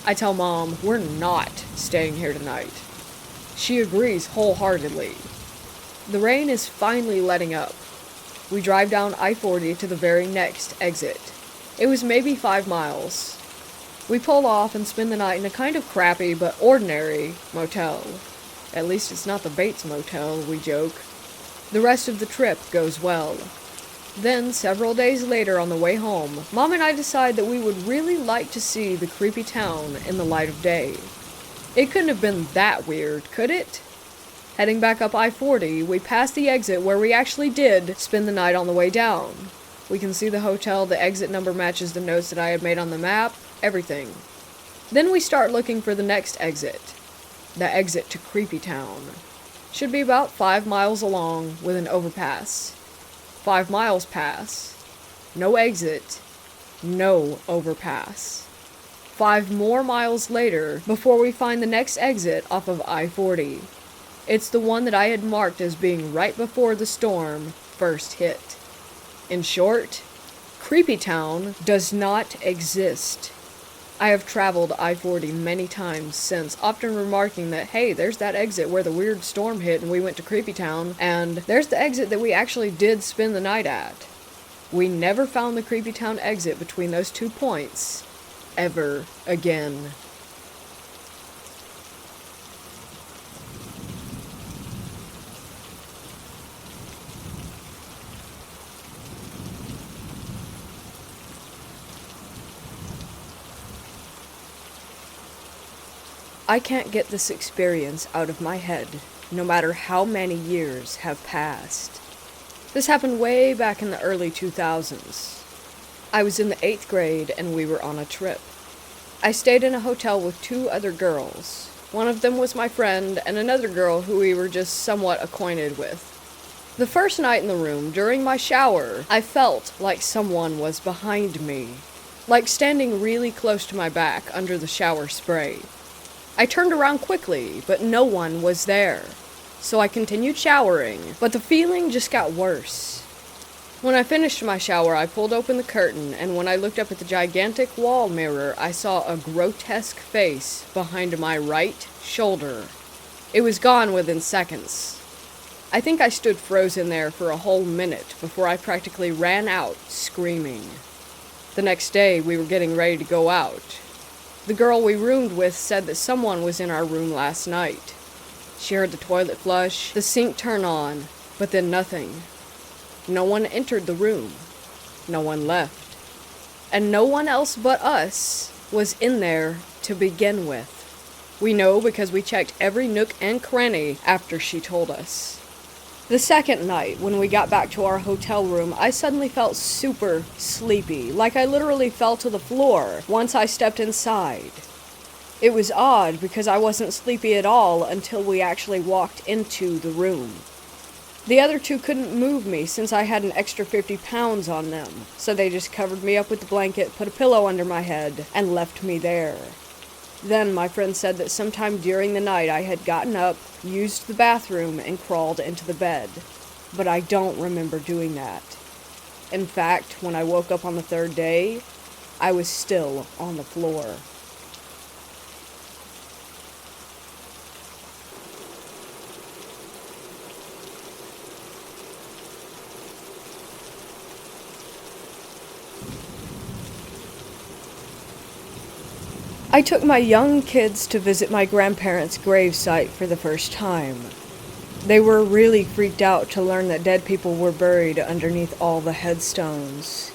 I tell Mom we're not staying here tonight. She agrees wholeheartedly. The rain is finally letting up. We drive down I-40 to the very next exit. It was maybe 5 miles. We pull off and spend the night in a kind of crappy but ordinary motel. At least it's not the Bates Motel, we joke. The rest of the trip goes well. Then, several days later on the way home, Mom and I decide that we would really like to see the creepy town in the light of day. It couldn't have been that weird, could it? Heading back up I-40, we pass the exit where we actually did spend the night on the way down. We can see the hotel, the exit number matches the notes that I had made on the map, everything. Then we start looking for the next exit. The exit to Creepy Town. Should be about 5 miles along with an overpass. 5 miles pass. No exit. No overpass. 5 more miles later before we find the next exit off of I-40. It's the one that I had marked as being right before the storm first hit. In short, Creepy Town does not exist. I have traveled I-40 many times since, often remarking that, hey, there's that exit where the weird storm hit and we went to Creepy Town, and there's the exit that we actually did spend the night at. We never found the Creepy Town exit between those 2 points, ever again. I can't get this experience out of my head, no matter how many years have passed. This happened way back in the early 2000s. I was in the 8th grade and we were on a trip. I stayed in a hotel with 2 other girls. One of them was my friend and another girl who we were just somewhat acquainted with. The first night in the room, during my shower, I felt like someone was behind me, like standing really close to my back under the shower spray. I turned around quickly, but no one was there. So I continued showering, but the feeling just got worse. When I finished my shower, I pulled open the curtain, and when I looked up at the gigantic wall mirror, I saw a grotesque face behind my right shoulder. It was gone within seconds. I think I stood frozen there for a whole minute before I practically ran out, screaming. The next day, we were getting ready to go out. The girl we roomed with said that someone was in our room last night. She heard the toilet flush, the sink turn on, but then nothing. No one entered the room. No one left. And no one else but us was in there to begin with. We know because we checked every nook and cranny after she told us. The second night, when we got back to our hotel room, I suddenly felt super sleepy, like I literally fell to the floor once I stepped inside. It was odd because I wasn't sleepy at all until we actually walked into the room. The other 2 couldn't move me since I had an extra 50 pounds on them, so they just covered me up with the blanket, put a pillow under my head, and left me there. Then my friend said that sometime during the night I had gotten up, used the bathroom, and crawled into the bed. But I don't remember doing that. In fact, when I woke up on the 3rd day, I was still on the floor. I took my young kids to visit my grandparents' gravesite for the first time. They were really freaked out to learn that dead people were buried underneath all the headstones.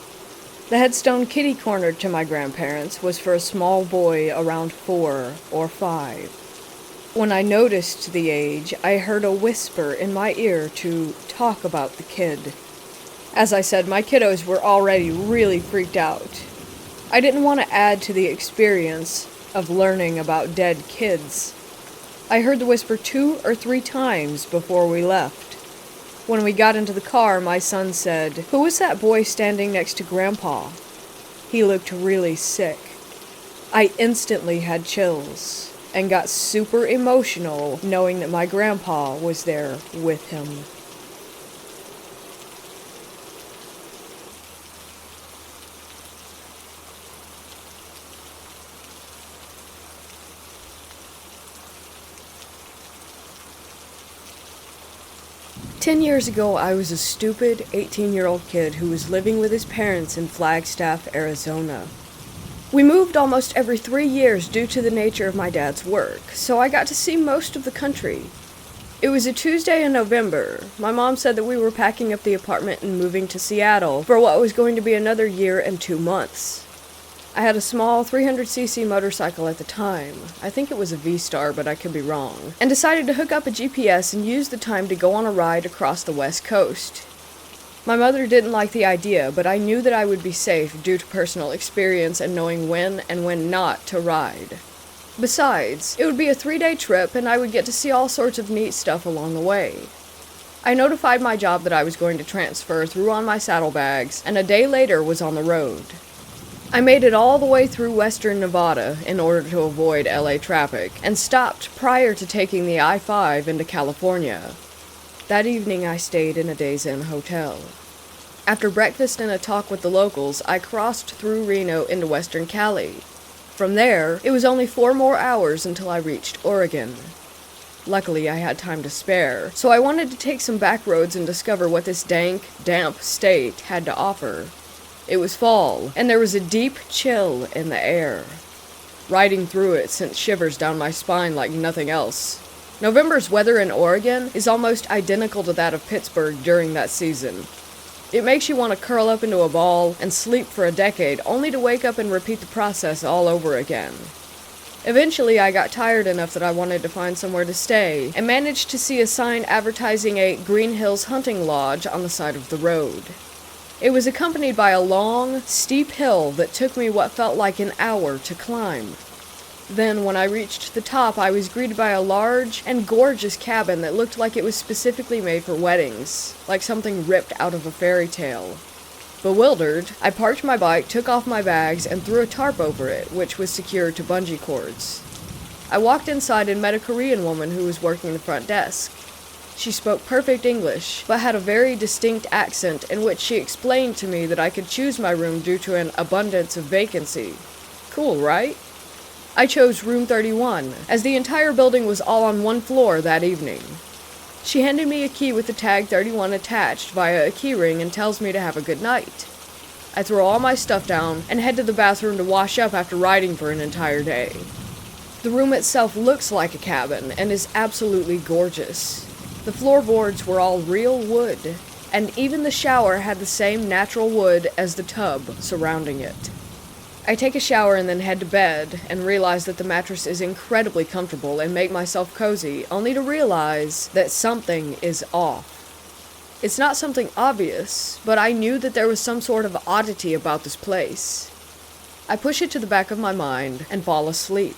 The headstone kitty-cornered to my grandparents was for a small boy around 4 or 5. When I noticed the age, I heard a whisper in my ear to talk about the kid. As I said, my kiddos were already really freaked out. I didn't want to add to the experience of learning about dead kids. I heard the whisper 2 or 3 times before we left. When we got into the car, my son said, "Who was that boy standing next to Grandpa? He looked really sick." I instantly had chills and got super emotional knowing that my grandpa was there with him. "10 years ago, I was a stupid 18-year-old kid who was living with his parents in Flagstaff, Arizona. We moved almost every 3 years due to the nature of my dad's work, so I got to see most of the country. It was a Tuesday in November. My mom said that we were packing up the apartment and moving to Seattle for what was going to be another year and 2 months. I had a small 300cc motorcycle at the time. I think it was a V-Star, but I could be wrong. And decided to hook up a GPS and use the time to go on a ride across the West Coast. My mother didn't like the idea, but I knew that I would be safe due to personal experience and knowing when and when not to ride. Besides, it would be a 3-day trip and I would get to see all sorts of neat stuff along the way. I notified my job that I was going to transfer, threw on my saddlebags, and a day later was on the road. I made it all the way through western Nevada in order to avoid LA traffic, and stopped prior to taking the I-5 into California. That evening I stayed in a Days Inn hotel. After breakfast and a talk with the locals, I crossed through Reno into western Cali. From there, it was only 4 more hours until I reached Oregon. Luckily, I had time to spare, so I wanted to take some back roads and discover what this dank, damp state had to offer. It was fall, and there was a deep chill in the air. Riding through it sent shivers down my spine like nothing else. November's weather in Oregon is almost identical to that of Pittsburgh during that season. It makes you want to curl up into a ball and sleep for a decade, only to wake up and repeat the process all over again. Eventually, I got tired enough that I wanted to find somewhere to stay, and managed to see a sign advertising a Green Hills hunting lodge on the side of the road. It was accompanied by a long, steep hill that took me what felt like an hour to climb. Then, when I reached the top, I was greeted by a large and gorgeous cabin that looked like it was specifically made for weddings, like something ripped out of a fairy tale. Bewildered, I parked my bike, took off my bags, and threw a tarp over it, which was secured to bungee cords. I walked inside and met a Korean woman who was working the front desk. She spoke perfect English, but had a very distinct accent in which she explained to me that I could choose my room due to an abundance of vacancy. Cool, right? I chose room 31, as the entire building was all on one floor that evening. She handed me a key with the tag 31 attached via a keyring and tells me to have a good night. I throw all my stuff down and head to the bathroom to wash up after riding for an entire day. The room itself looks like a cabin and is absolutely gorgeous. The floorboards were all real wood, and even the shower had the same natural wood as the tub surrounding it. I take a shower and then head to bed, and realize that the mattress is incredibly comfortable and make myself cozy, only to realize that something is off. It's not something obvious, but I knew that there was some sort of oddity about this place. I push it to the back of my mind and fall asleep.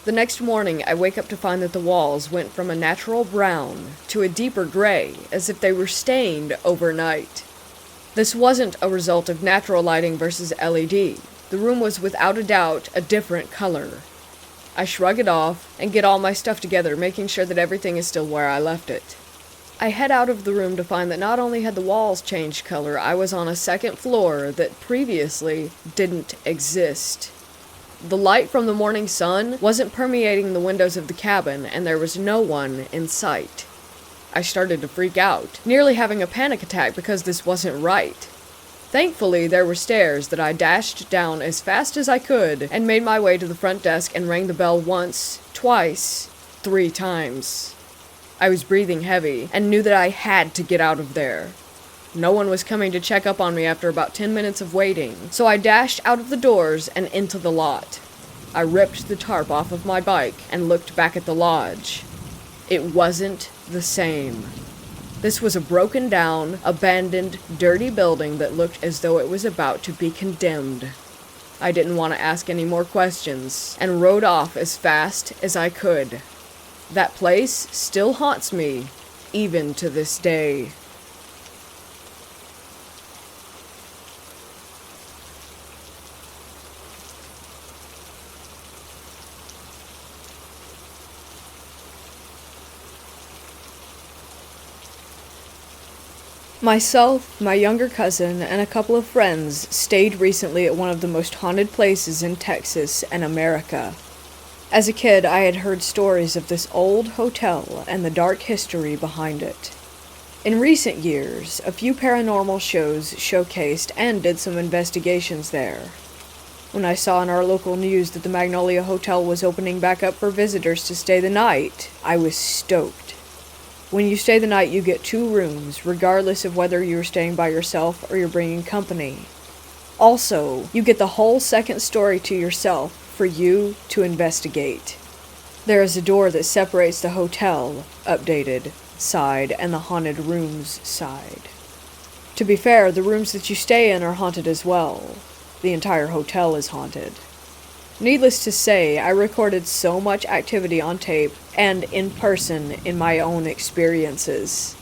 The next morning, I wake up to find that the walls went from a natural brown to a deeper gray, as if they were stained overnight. This wasn't a result of natural lighting versus LED. The room was without a doubt a different color. I shrug it off and get all my stuff together, making sure that everything is still where I left it. I head out of the room to find that not only had the walls changed color, I was on a second floor that previously didn't exist. The light from the morning sun wasn't permeating the windows of the cabin, and there was no one in sight. I started to freak out, nearly having a panic attack because this wasn't right. Thankfully, there were stairs that I dashed down as fast as I could and made my way to the front desk and rang the bell once, twice, 3 times. I was breathing heavy and knew that I had to get out of there. No one was coming to check up on me after about 10 minutes of waiting, so I dashed out of the doors and into the lot. I ripped the tarp off of my bike and looked back at the lodge. It wasn't the same. This was a broken down, abandoned, dirty building that looked as though it was about to be condemned. I didn't want to ask any more questions, and rode off as fast as I could. That place still haunts me, even to this day. Myself, my younger cousin, and a couple of friends stayed recently at one of the most haunted places in Texas and America. As a kid, I had heard stories of this old hotel and the dark history behind it. In recent years, a few paranormal shows showcased and did some investigations there. When I saw in our local news that the Magnolia Hotel was opening back up for visitors to stay the night, I was stoked. When you stay the night, you get 2 rooms, regardless of whether you're staying by yourself or you're bringing company. Also, you get the whole second story to yourself for you to investigate. There is a door that separates the hotel, updated, side and the haunted rooms side. To be fair, the rooms that you stay in are haunted as well. The entire hotel is haunted. Needless to say, I recorded so much activity on tape and in person in my own experiences.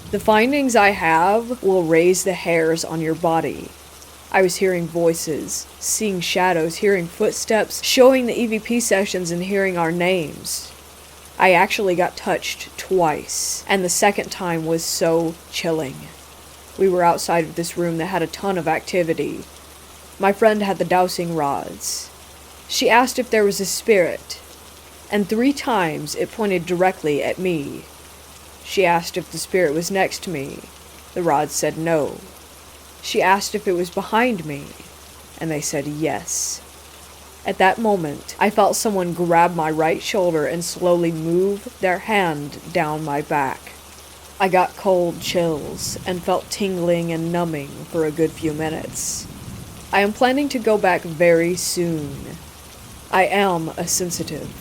The findings I have will raise the hairs on your body. I was hearing voices, seeing shadows, hearing footsteps, showing the EVP sessions and hearing our names. I actually got touched twice, and the second time was so chilling. We were outside of this room that had a ton of activity. My friend had the dowsing rods. She asked if there was a spirit, and 3 times it pointed directly at me. She asked if the spirit was next to me. The rods said no. She asked if it was behind me, and they said yes. At that moment, I felt someone grab my right shoulder and slowly move their hand down my back. I got cold chills and felt tingling and numbing for a good few minutes. I am planning to go back very soon. I am a sensitive.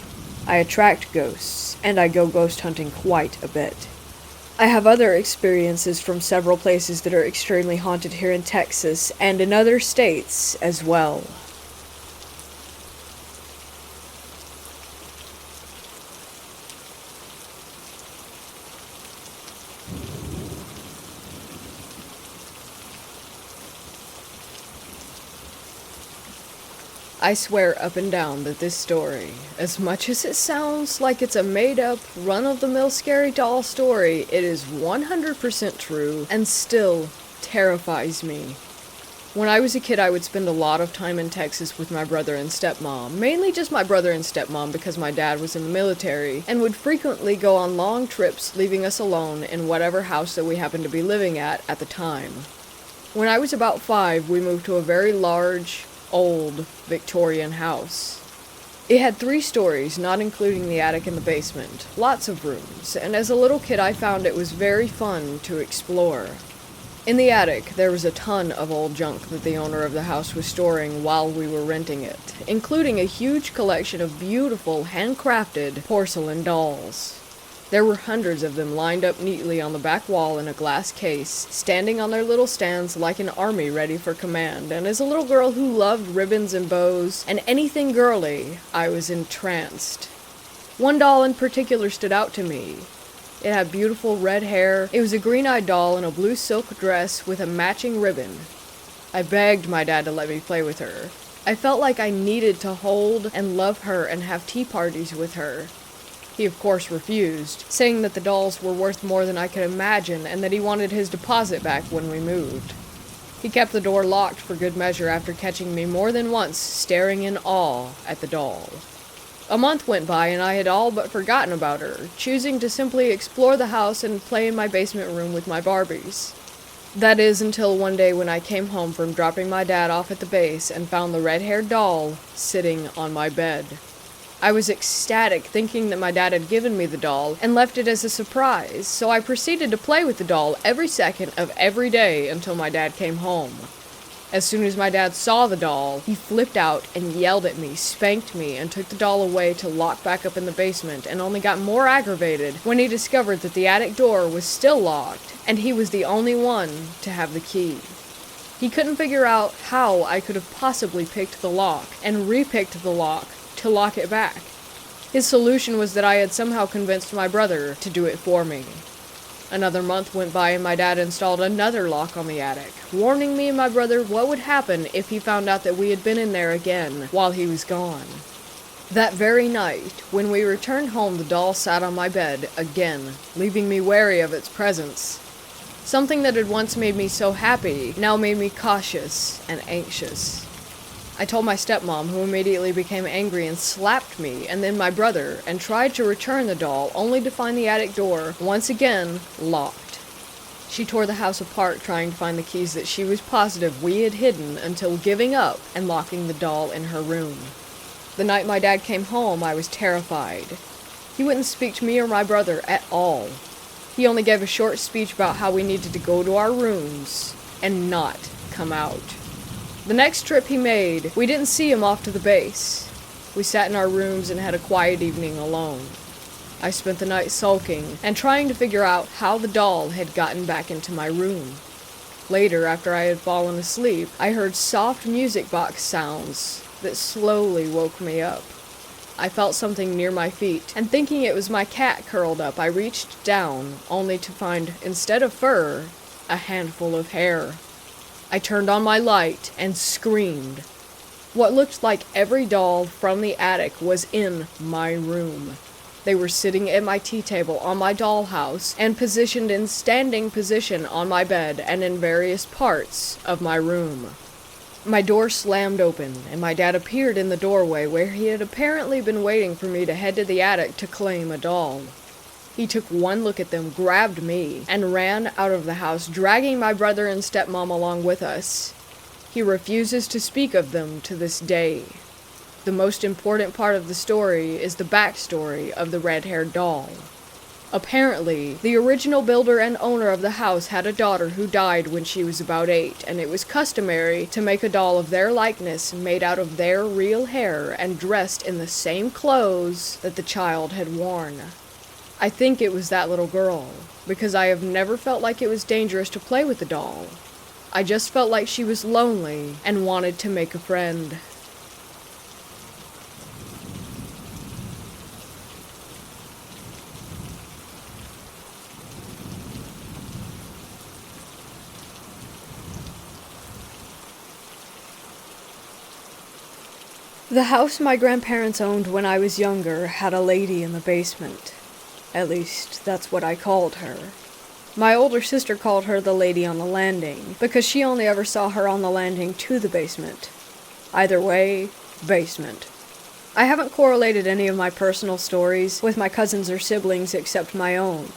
I attract ghosts, and I go ghost hunting quite a bit. I have other experiences from several places that are extremely haunted here in Texas and in other states as well. I swear up and down that this story, as much as it sounds like it's a made-up, run-of-the-mill scary doll story, it is 100% true and still terrifies me. When I was a kid, I would spend a lot of time in Texas with my brother and stepmom, mainly just my brother and stepmom because my dad was in the military, and would frequently go on long trips leaving us alone in whatever house that we happened to be living at the time. When I was about 5, we moved to a very large, old Victorian house. It had 3 stories, not including the attic and the basement, lots of rooms, and as a little kid I found it was very fun to explore. In the attic, there was a ton of old junk that the owner of the house was storing while we were renting it, including a huge collection of beautiful, handcrafted porcelain dolls. There were hundreds of them lined up neatly on the back wall in a glass case, standing on their little stands like an army ready for command, and as a little girl who loved ribbons and bows and anything girly, I was entranced. One doll in particular stood out to me. It had beautiful red hair. It was a green-eyed doll in a blue silk dress with a matching ribbon. I begged my dad to let me play with her. I felt like I needed to hold and love her and have tea parties with her. He of course refused, saying that the dolls were worth more than I could imagine and that he wanted his deposit back when we moved. He kept the door locked for good measure after catching me more than once staring in awe at the doll. A month went by and I had all but forgotten about her, choosing to simply explore the house and play in my basement room with my Barbies. That is until one day when I came home from dropping my dad off at the base and found the red-haired doll sitting on my bed. I was ecstatic, thinking that my dad had given me the doll and left it as a surprise, so I proceeded to play with the doll every second of every day until my dad came home. As soon as my dad saw the doll, he flipped out and yelled at me, spanked me, and took the doll away to lock back up in the basement, and only got more aggravated when he discovered that the attic door was still locked, and he was the only one to have the key. He couldn't figure out how I could have possibly picked the lock, and re-picked the lock, to lock it back. His solution was that I had somehow convinced my brother to do it for me. Another month went by and my dad installed another lock on the attic, warning me and my brother what would happen if he found out that we had been in there again while he was gone. That very night, when we returned home, the doll sat on my bed again, leaving me wary of its presence. Something that had once made me so happy now made me cautious and anxious. I told my stepmom, who immediately became angry and slapped me, and then my brother, and tried to return the doll, only to find the attic door, once again, locked. She tore the house apart trying to find the keys that she was positive we had hidden until giving up and locking the doll in her room. The night my dad came home, I was terrified. He wouldn't speak to me or my brother at all. He only gave a short speech about how we needed to go to our rooms and not come out. The next trip he made, we didn't see him off to the base. We sat in our rooms and had a quiet evening alone. I spent the night sulking and trying to figure out how the doll had gotten back into my room. Later, after I had fallen asleep, I heard soft music box sounds that slowly woke me up. I felt something near my feet, and thinking it was my cat curled up, I reached down, only to find, instead of fur, a handful of hair. I turned on my light and screamed. What looked like every doll from the attic was in my room. They were sitting at my tea table on my dollhouse and positioned in standing position on my bed and in various parts of my room. My door slammed open, and my dad appeared in the doorway where he had apparently been waiting for me to head to the attic to claim a doll. He took one look at them, grabbed me, and ran out of the house, dragging my brother and stepmom along with us. He refuses to speak of them to this day. The most important part of the story is the backstory of the red-haired doll. Apparently, the original builder and owner of the house had a daughter who died when she was about 8, and it was customary to make a doll of their likeness made out of their real hair and dressed in the same clothes that the child had worn. I think it was that little girl, because I have never felt like it was dangerous to play with the doll. I just felt like she was lonely and wanted to make a friend. The house my grandparents owned when I was younger had a lady in the basement. At least, that's what I called her. My older sister called her the lady on the landing, because she only ever saw her on the landing to the basement. Either way, basement. I haven't correlated any of my personal stories with my cousins or siblings except my own.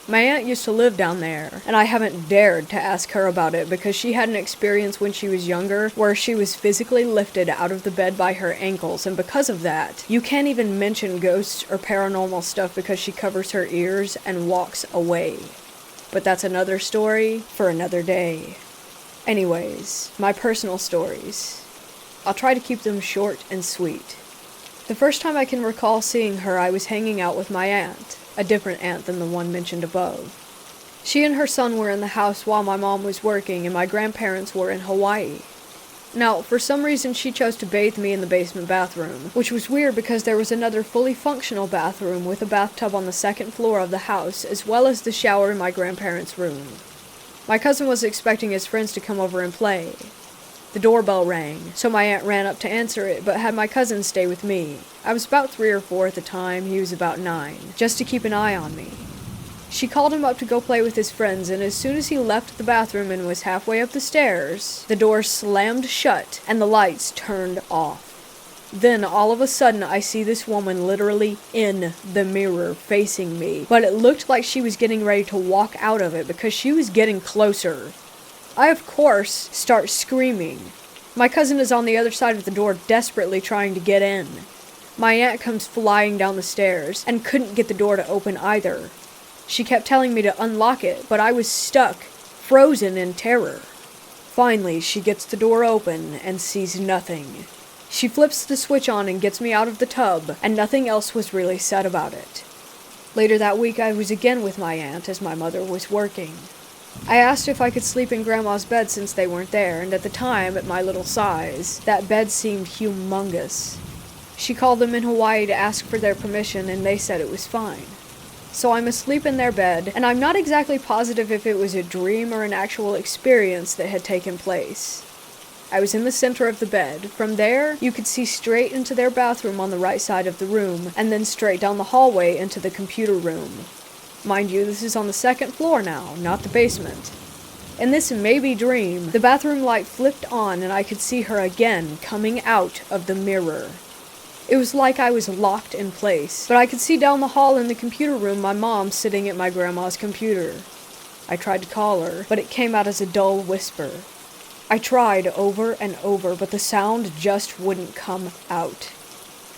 My aunt used to live down there, and I haven't dared to ask her about it because she had an experience when she was younger where she was physically lifted out of the bed by her ankles, and because of that, you can't even mention ghosts or paranormal stuff because she covers her ears and walks away. But that's another story for another day. Anyways, my personal stories. I'll try to keep them short and sweet. The first time I can recall seeing her, I was hanging out with my aunt. A different aunt than the one mentioned above. She and her son were in the house while my mom was working, and my grandparents were in Hawaii. Now, for some reason she chose to bathe me in the basement bathroom, which was weird because there was another fully functional bathroom with a bathtub on the second floor of the house, as well as the shower in my grandparents' room. My cousin was expecting his friends to come over and play. The doorbell rang, so my aunt ran up to answer it, but had my cousin stay with me. I was about 3 or 4 at the time, he was about 9, just to keep an eye on me. She called him up to go play with his friends, and as soon as he left the bathroom and was halfway up the stairs, the door slammed shut and the lights turned off. Then, all of a sudden, I see this woman literally in the mirror facing me, but it looked like she was getting ready to walk out of it because she was getting closer. I, of course, start screaming. My cousin is on the other side of the door desperately trying to get in. My aunt comes flying down the stairs and couldn't get the door to open either. She kept telling me to unlock it, but I was stuck, frozen in terror. Finally, she gets the door open and sees nothing. She flips the switch on and gets me out of the tub, and nothing else was really said about it. Later that week, I was again with my aunt as my mother was working. I asked if I could sleep in Grandma's bed since they weren't there, and at the time, at my little size, that bed seemed humongous. She called them in Hawaii to ask for their permission, and they said it was fine. So I'm asleep in their bed, and I'm not exactly positive if it was a dream or an actual experience that had taken place. I was in the center of the bed. From there, you could see straight into their bathroom on the right side of the room, and then straight down the hallway into the computer room. Mind you, this is on the second floor now, not the basement. In this maybe dream, the bathroom light flipped on and I could see her again coming out of the mirror. It was like I was locked in place, but I could see down the hall in the computer room my mom sitting at my grandma's computer. I tried to call her, but it came out as a dull whisper. I tried over and over, but the sound just wouldn't come out.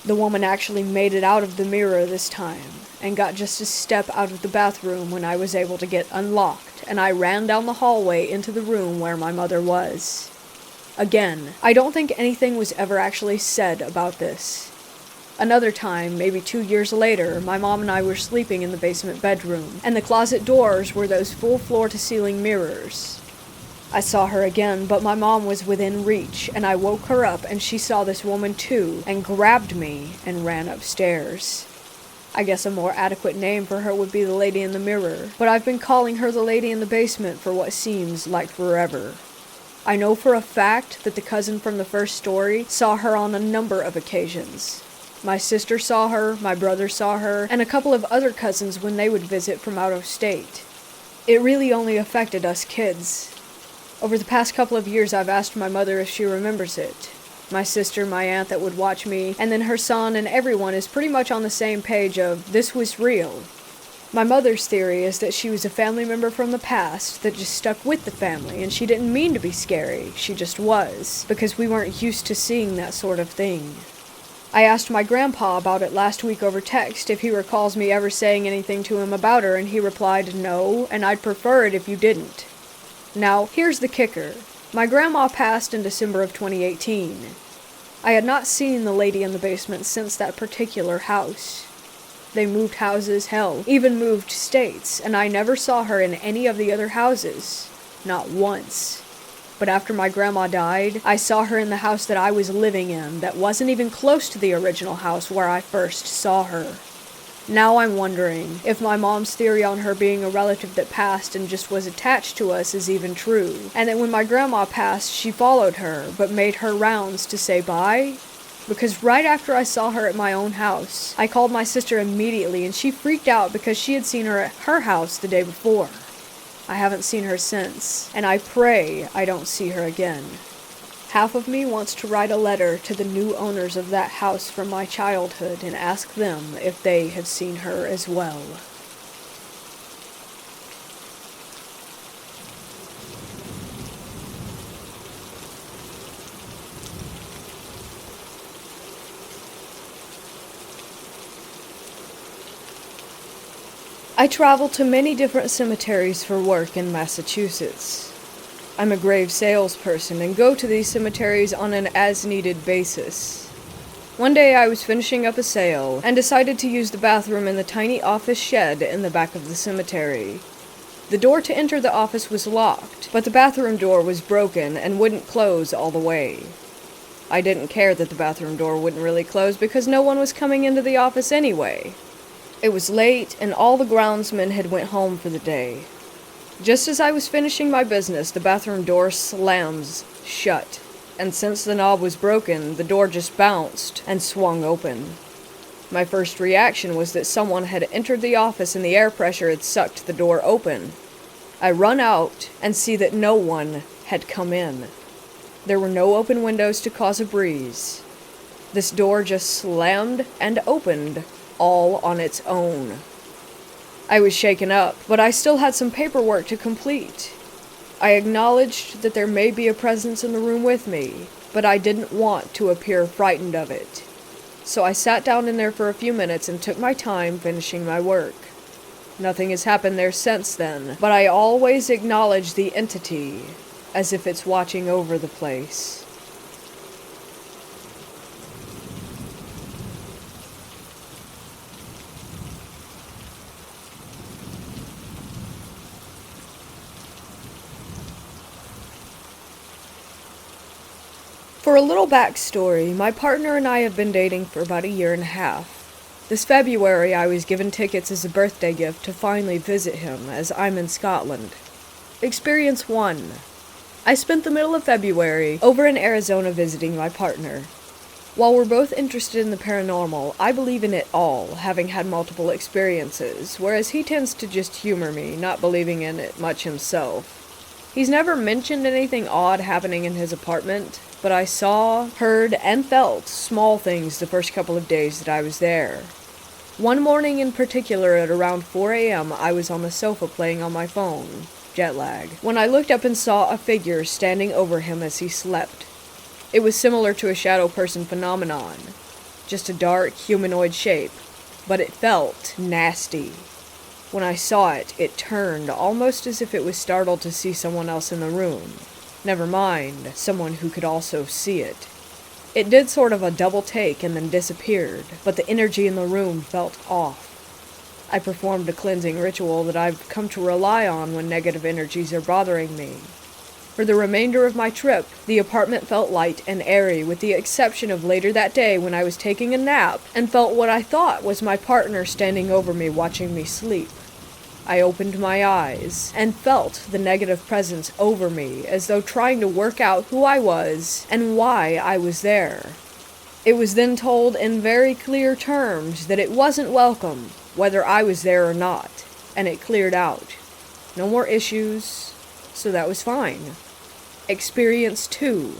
The woman actually made it out of the mirror this time, and got just a step out of the bathroom when I was able to get unlocked, and I ran down the hallway into the room where my mother was. Again, I don't think anything was ever actually said about this. Another time, maybe 2 years later, my mom and I were sleeping in the basement bedroom, and the closet doors were those full floor-to-ceiling mirrors. I saw her again, but my mom was within reach, and I woke her up and she saw this woman too, and grabbed me and ran upstairs. I guess a more adequate name for her would be the lady in the mirror, but I've been calling her the lady in the basement for what seems like forever. I know for a fact that the cousin from the first story saw her on a number of occasions. My sister saw her, my brother saw her, and a couple of other cousins when they would visit from out of state. It really only affected us kids. Over the past couple of years, I've asked my mother if she remembers it. My sister, my aunt that would watch me, and then her son and everyone is pretty much on the same page of, this was real. My mother's theory is that she was a family member from the past that just stuck with the family, and she didn't mean to be scary, she just was, because we weren't used to seeing that sort of thing. I asked my grandpa about it last week over text if he recalls me ever saying anything to him about her, and he replied, no, and I'd prefer it if you didn't. Now, here's the kicker. My grandma passed in December of 2018. I had not seen the lady in the basement since that particular house. They moved houses, hell, even moved states, and I never saw her in any of the other houses. Not once. But after my grandma died, I saw her in the house that I was living in that wasn't even close to the original house where I first saw her. Now I'm wondering if my mom's theory on her being a relative that passed and just was attached to us is even true, and that when my grandma passed, she followed her, but made her rounds to say bye? Because right after I saw her at my own house, I called my sister immediately, and she freaked out because she had seen her at her house the day before. I haven't seen her since, and I pray I don't see her again. Half of me wants to write a letter to the new owners of that house from my childhood and ask them if they have seen her as well. I travel to many different cemeteries for work in Massachusetts. I'm a grave salesperson and go to these cemeteries on an as-needed basis. One day I was finishing up a sale and decided to use the bathroom in the tiny office shed in the back of the cemetery. The door to enter the office was locked, but the bathroom door was broken and wouldn't close all the way. I didn't care that the bathroom door wouldn't really close because no one was coming into the office anyway. It was late, and all the groundsmen had went home for the day. Just as I was finishing my business, the bathroom door slams shut, and since the knob was broken, the door just bounced and swung open. My first reaction was that someone had entered the office and the air pressure had sucked the door open. I run out and see that no one had come in. There were no open windows to cause a breeze. This door just slammed and opened all on its own. I was shaken up, but I still had some paperwork to complete. I acknowledged that there may be a presence in the room with me, but I didn't want to appear frightened of it. So I sat down in there for a few minutes and took my time finishing my work. Nothing has happened there since then, but I always acknowledge the entity as if it's watching over the place. For a little backstory, my partner and I have been dating for about 1.5 years. This February, I was given tickets as a birthday gift to finally visit him, as I'm in Scotland. Experience 1. I spent the middle of February over in Arizona visiting my partner. While we're both interested in the paranormal, I believe in it all, having had multiple experiences, whereas he tends to just humor me, not believing in it much himself. He's never mentioned anything odd happening in his apartment, but I saw, heard, and felt small things the first couple of days that I was there. One morning in particular at around 4 a.m. I was on the sofa playing on my phone. jet lag, when I looked up and saw a figure standing over him as he slept. It was similar to a shadow person phenomenon, just a dark humanoid shape, but it felt nasty. When I saw it, it turned, almost as if it was startled to see someone else in the room. Never mind, someone who could also see it. It did sort of a double take and then disappeared, but the energy in the room felt off. I performed a cleansing ritual that I've come to rely on when negative energies are bothering me. For the remainder of my trip, the apartment felt light and airy, with the exception of later that day when I was taking a nap and felt what I thought was my partner standing over me watching me sleep. I opened my eyes and felt the negative presence over me, as though trying to work out who I was and why I was there. It was then told in very clear terms that it wasn't welcome, whether I was there or not, and it cleared out. No more issues, so that was fine. Experience 2.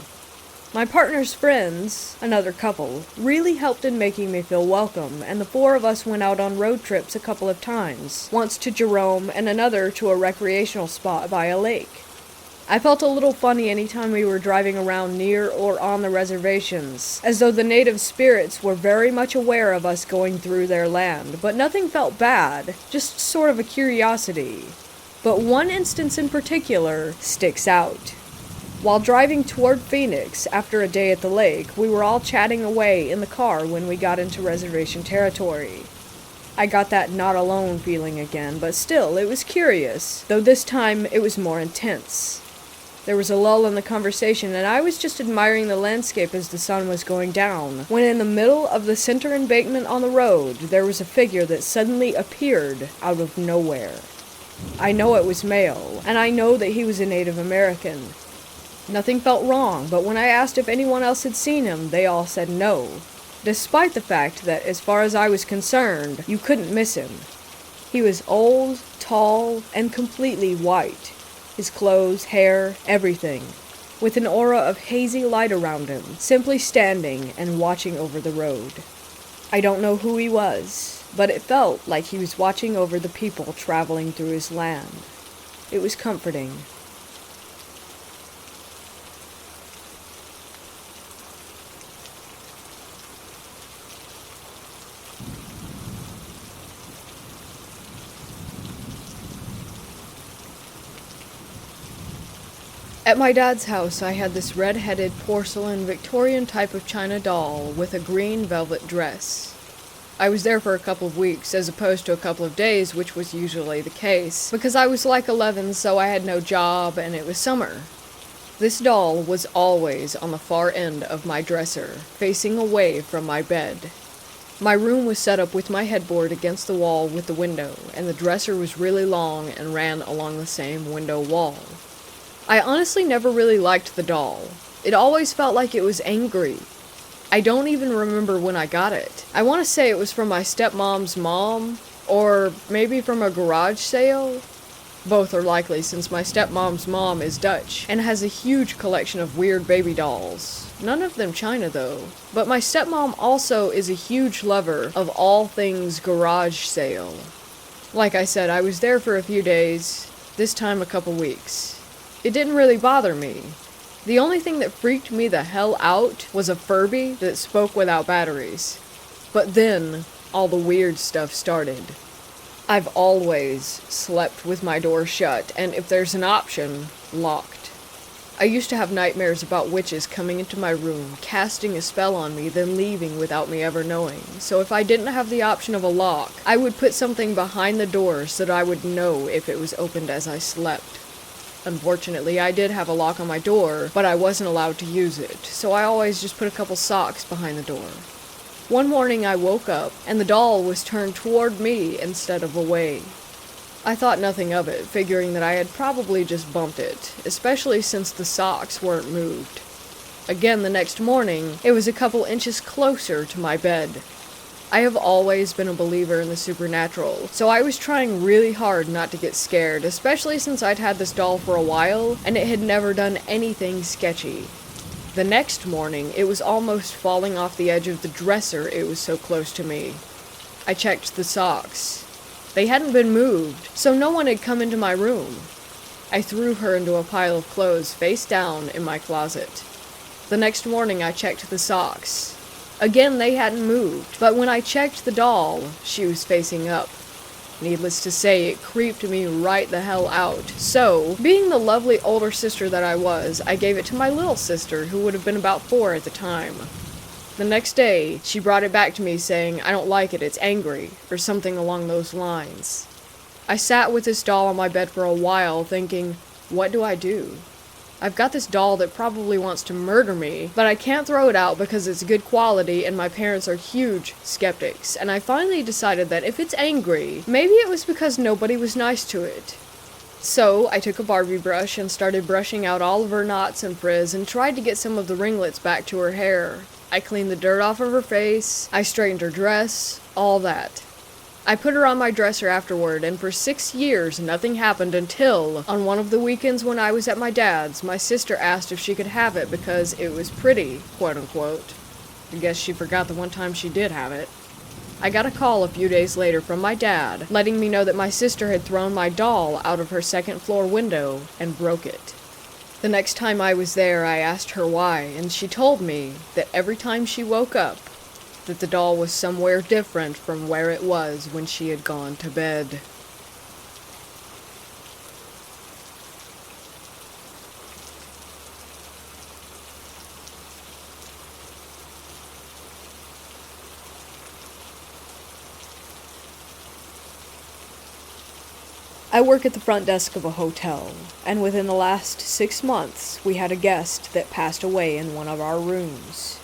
My partner's friends, another couple, really helped in making me feel welcome, and the 4 of us went out on road trips a couple of times, once to Jerome and another to a recreational spot by a lake. I felt a little funny anytime we were driving around near or on the reservations, as though the native spirits were very much aware of us going through their land, but nothing felt bad, just sort of a curiosity. But one instance in particular sticks out. While driving toward Phoenix after a day at the lake, we were all chatting away in the car when we got into reservation territory. I got that not alone feeling again, but still, it was curious, though this time it was more intense. There was a lull in the conversation, and I was just admiring the landscape as the sun was going down, when in the middle of the center embankment on the road, there was a figure that suddenly appeared out of nowhere. I know it was male, and I know that he was a Native American. Nothing felt wrong, but when I asked if anyone else had seen him, they all said no, despite the fact that, as far as I was concerned, you couldn't miss him. He was old, tall, and completely white. His clothes, hair, everything, with an aura of hazy light around him, simply standing and watching over the road. I don't know who he was, but it felt like he was watching over the people traveling through his land. It was comforting. At my dad's house, I had this red-headed porcelain Victorian type of china doll with a green velvet dress. I was there for a couple of weeks, as opposed to a couple of days, which was usually the case, because I was like 11, so I had no job, and it was summer. This doll was always on the far end of my dresser, facing away from my bed. My room was set up with my headboard against the wall with the window, and the dresser was really long and ran along the same window wall. I honestly never really liked the doll. It always felt like it was angry. I don't even remember when I got it. I want to say it was from my stepmom's mom, or maybe from a garage sale. Both are likely, since my stepmom's mom is Dutch and has a huge collection of weird baby dolls. None of them China though. But my stepmom also is a huge lover of all things garage sale. Like I said, I was there for a few days, this time a couple weeks. It didn't really bother me. The only thing that freaked me the hell out was a Furby that spoke without batteries. But then, all the weird stuff started. I've always slept with my door shut, and if there's an option, locked. I used to have nightmares about witches coming into my room, casting a spell on me, then leaving without me ever knowing. So if I didn't have the option of a lock, I would put something behind the door so that I would know if it was opened as I slept. Unfortunately, I did have a lock on my door, but I wasn't allowed to use it, so I always just put a couple socks behind the door. One morning I woke up, and the doll was turned toward me instead of away. I thought nothing of it, figuring that I had probably just bumped it, especially since the socks weren't moved. Again the next morning, it was a couple inches closer to my bed. I have always been a believer in the supernatural, so I was trying really hard not to get scared, especially since I'd had this doll for a while, and it had never done anything sketchy. The next morning, it was almost falling off the edge of the dresser, it was so close to me. I checked the socks. They hadn't been moved, so no one had come into my room. I threw her into a pile of clothes face down in my closet. The next morning I checked the socks. Again, they hadn't moved, but when I checked the doll, she was facing up. Needless to say, it creeped me right the hell out. So, being the lovely older sister that I was, I gave it to my little sister, who would have been about 4 at the time. The next day, she brought it back to me saying, "I don't like it, it's angry," or something along those lines. I sat with this doll on my bed for a while thinking, what do I do? I've got this doll that probably wants to murder me, but I can't throw it out because it's good quality and my parents are huge skeptics, and I finally decided that if it's angry, maybe it was because nobody was nice to it. So, I took a Barbie brush and started brushing out all of her knots and frizz and tried to get some of the ringlets back to her hair. I cleaned the dirt off of her face, I straightened her dress, all that. I put her on my dresser afterward, and for 6 years nothing happened until, on one of the weekends when I was at my dad's, my sister asked if she could have it because it was pretty, quote-unquote. I guess she forgot the one time she did have it. I got a call a few days later from my dad, letting me know that my sister had thrown my doll out of her second-floor window and broke it. The next time I was there, I asked her why, and she told me that every time she woke up, that the doll was somewhere different from where it was when she had gone to bed. I work at the front desk of a hotel, and within the last 6 months, we had a guest that passed away in one of our rooms.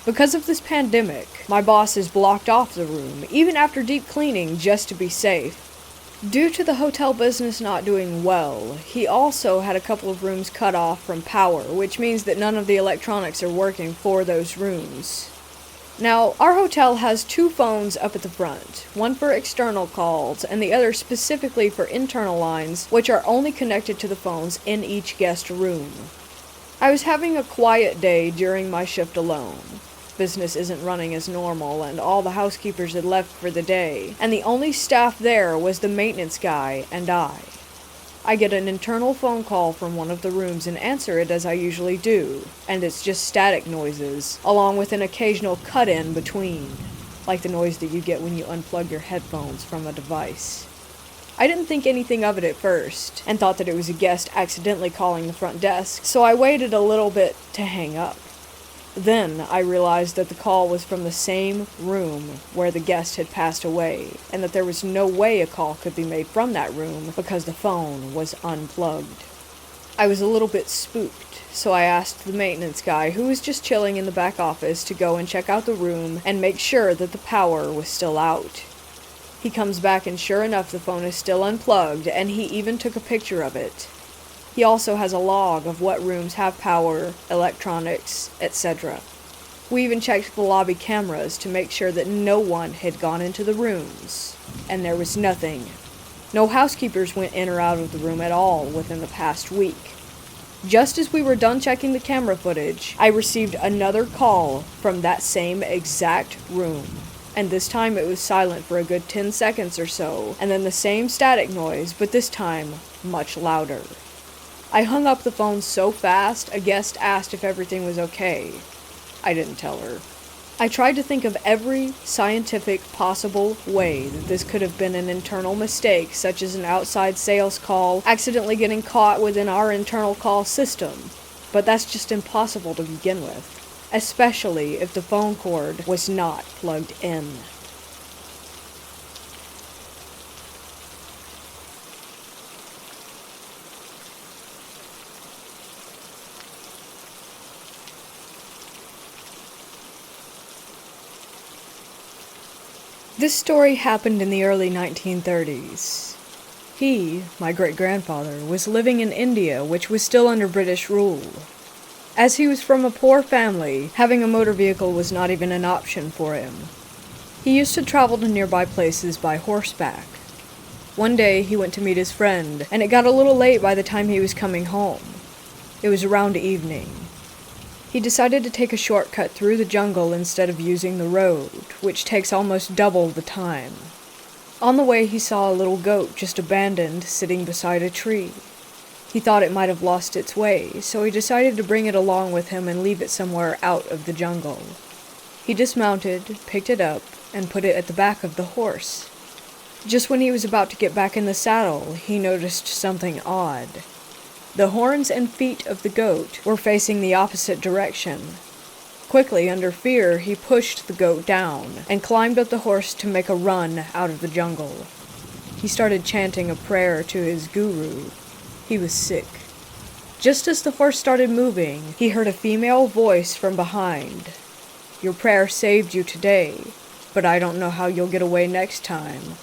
Because of this pandemic, my boss has blocked off the room, even after deep cleaning, just to be safe. Due to the hotel business not doing well, he also had a couple of rooms cut off from power, which means that none of the electronics are working for those rooms. Now, our hotel has 2 phones up at the front, one for external calls and the other specifically for internal lines, which are only connected to the phones in each guest room. I was having a quiet day during my shift alone. Business isn't running as normal, and all the housekeepers had left for the day, and the only staff there was the maintenance guy and I. I get an internal phone call from one of the rooms and answer it as I usually do, and it's just static noises, along with an occasional cut-in between, like the noise that you get when you unplug your headphones from a device. I didn't think anything of it at first, and thought that it was a guest accidentally calling the front desk, so I waited a little bit to hang up. Then I realized that the call was from the same room where the guest had passed away, and that there was no way a call could be made from that room because the phone was unplugged. I was a little bit spooked, so I asked the maintenance guy, who was just chilling in the back office, to go and check out the room and make sure that the power was still out. He comes back and sure enough the phone is still unplugged, and he even took a picture of it. He also has a log of what rooms have power, electronics, etc. We even checked the lobby cameras to make sure that no one had gone into the rooms, and there was nothing. No housekeepers went in or out of the room at all within the past week. Just as we were done checking the camera footage, I received another call from that same exact room. And this time it was silent for a good 10 seconds or so, and then the same static noise, but this time much louder. I hung up the phone so fast, a guest asked if everything was okay. I didn't tell her. I tried to think of every scientific possible way that this could have been an internal mistake, such as an outside sales call accidentally getting caught within our internal call system, but that's just impossible to begin with, especially if the phone cord was not plugged in. This story happened in the early 1930s. He, my great-grandfather, was living in India, which was still under British rule. As he was from a poor family, having a motor vehicle was not even an option for him. He used to travel to nearby places by horseback. One day he went to meet his friend, and it got a little late by the time he was coming home. It was around evening. He decided to take a shortcut through the jungle instead of using the road, which takes almost double the time. On the way he saw a little goat just abandoned, sitting beside a tree. He thought it might have lost its way, so he decided to bring it along with him and leave it somewhere out of the jungle. He dismounted, picked it up, and put it at the back of the horse. Just when he was about to get back in the saddle, he noticed something odd. The horns and feet of the goat were facing the opposite direction. Quickly, under fear, he pushed the goat down and climbed up the horse to make a run out of the jungle. He started chanting a prayer to his guru. He was sick. Just as the horse started moving, he heard a female voice from behind. "Your prayer saved you today, but I don't know how you'll get away next time."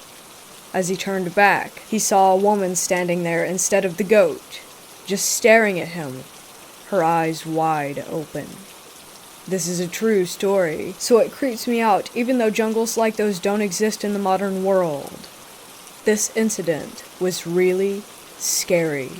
As he turned back, he saw a woman standing there instead of the goat, just staring at him, her eyes wide open. This is a true story, so it creeps me out even though jungles like those don't exist in the modern world. This incident was really scary.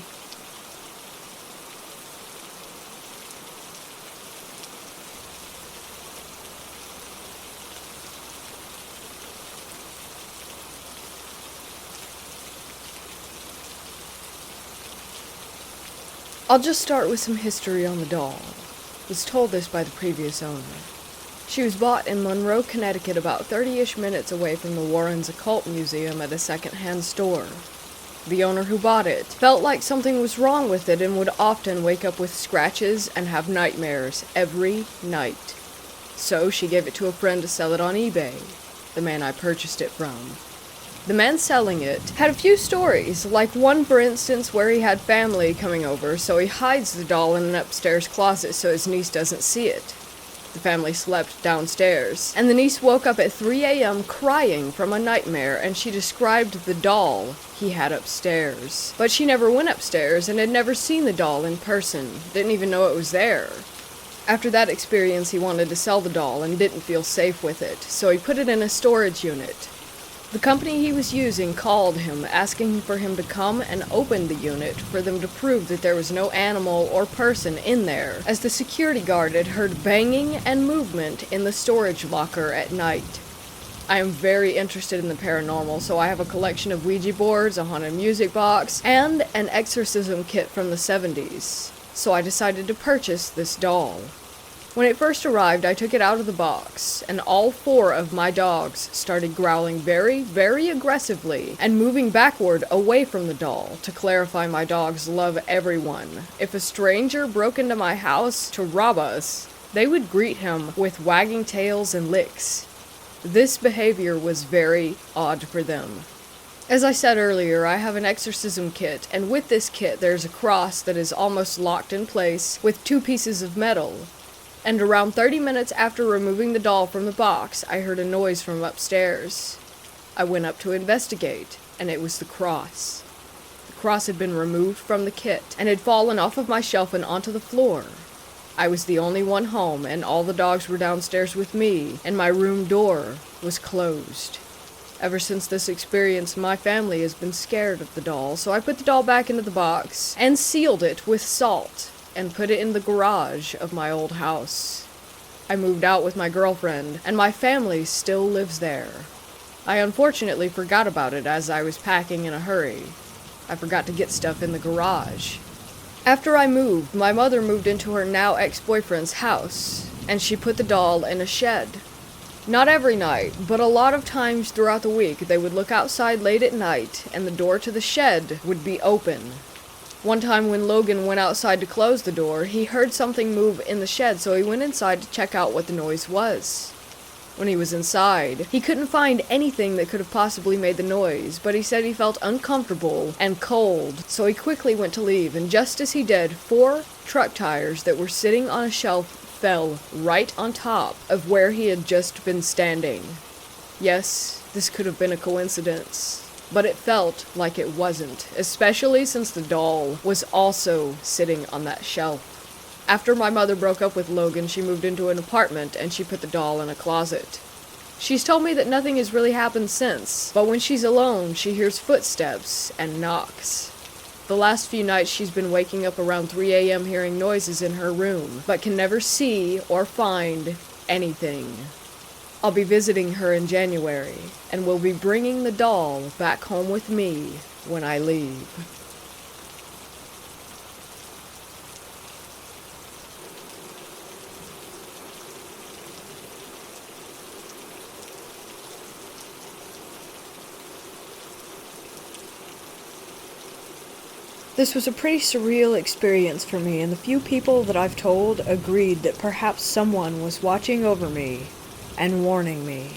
I'll just start with some history on the doll. I was told this by the previous owner. She was bought in Monroe, Connecticut, about 30-ish minutes away from the Warrens Occult Museum at a second-hand store. The owner who bought it felt like something was wrong with it and would often wake up with scratches and have nightmares every night. So she gave it to a friend to sell it on eBay, the man I purchased it from. The man selling it had a few stories, like one for instance where he had family coming over, so he hides the doll in an upstairs closet so his niece doesn't see it. The family slept downstairs, and the niece woke up at 3 a.m. crying from a nightmare, and she described the doll he had upstairs. But she never went upstairs and had never seen the doll in person, didn't even know it was there. After that experience, he wanted to sell the doll and didn't feel safe with it, so he put it in a storage unit. The company he was using called him, asking for him to come and open the unit for them to prove that there was no animal or person in there, as the security guard had heard banging and movement in the storage locker at night. I am very interested in the paranormal, so I have a collection of Ouija boards, a haunted music box, and an exorcism kit from the 70s, so I decided to purchase this doll. When it first arrived, I took it out of the box, and all 4 of my dogs started growling very, very aggressively and moving backward away from the doll. To clarify, my dogs love everyone. If a stranger broke into my house to rob us, they would greet him with wagging tails and licks. This behavior was very odd for them. As I said earlier, I have an exorcism kit, and with this kit there's a cross that is almost locked in place with 2 pieces of metal. And around 30 minutes after removing the doll from the box, I heard a noise from upstairs. I went up to investigate, and it was the cross. The cross had been removed from the kit, and had fallen off of my shelf and onto the floor. I was the only one home, and all the dogs were downstairs with me, and my room door was closed. Ever since this experience, my family has been scared of the doll, so I put the doll back into the box, and sealed it with salt, and put it in the garage of my old house. I moved out with my girlfriend, and my family still lives there. I unfortunately forgot about it as I was packing in a hurry. I forgot to get stuff in the garage. After I moved, my mother moved into her now ex-boyfriend's house, and she put the doll in a shed. Not every night, but a lot of times throughout the week, they would look outside late at night, and the door to the shed would be open. One time when Logan went outside to close the door, he heard something move in the shed, so he went inside to check out what the noise was. When he was inside, he couldn't find anything that could have possibly made the noise, but he said he felt uncomfortable and cold, so he quickly went to leave, and just as he did, 4 truck tires that were sitting on a shelf fell right on top of where he had just been standing. Yes, this could have been a coincidence, but it felt like it wasn't, especially since the doll was also sitting on that shelf. After my mother broke up with Logan, she moved into an apartment and she put the doll in a closet. She's told me that nothing has really happened since, but when she's alone, she hears footsteps and knocks. The last few nights she's been waking up around 3 a.m. hearing noises in her room, but can never see or find anything. I'll be visiting her in January, and will be bringing the doll back home with me when I leave. This was a pretty surreal experience for me, and the few people that I've told agreed that perhaps someone was watching over me and warning me.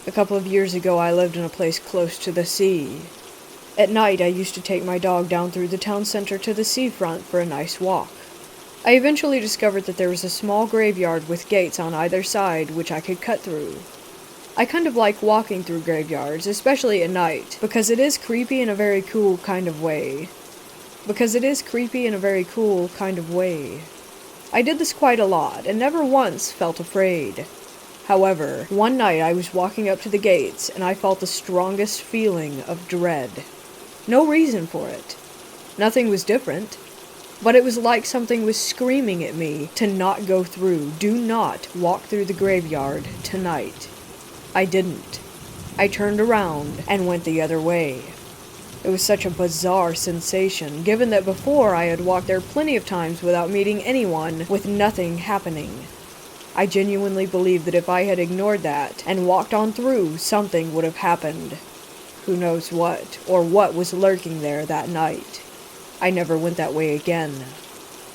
A couple of years ago, I lived in a place close to the sea. At night, I used to take my dog down through the town center to the seafront for a nice walk. I eventually discovered that there was a small graveyard with gates on either side which I could cut through. I kind of like walking through graveyards, especially at night, because it is creepy in a very cool kind of way. I did this quite a lot, and never once felt afraid. However, one night I was walking up to the gates, and I felt the strongest feeling of dread. No reason for it. Nothing was different. But it was like something was screaming at me to not go through. Do not walk through the graveyard tonight. I didn't. I turned around and went the other way. It was such a bizarre sensation, given that before I had walked there plenty of times without meeting anyone, with nothing happening. I genuinely believe that if I had ignored that and walked on through, something would have happened. Who knows what, or what was lurking there that night. I never went that way again.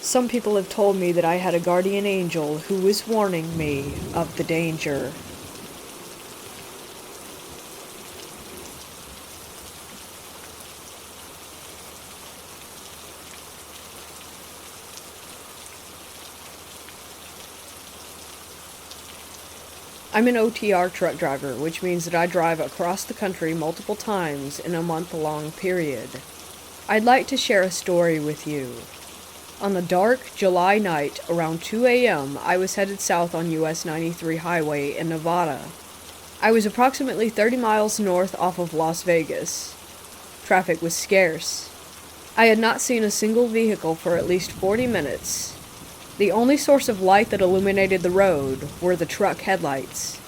Some people have told me that I had a guardian angel who was warning me of the danger. I'm an OTR truck driver, which means that I drive across the country multiple times in a month-long period. I'd like to share a story with you. On a dark July night around 2 a.m., I was headed south on US 93 highway in Nevada. I was approximately 30 miles north off of Las Vegas. Traffic was scarce. I had not seen a single vehicle for at least 40 minutes. The only source of light that illuminated the road were the truck headlights.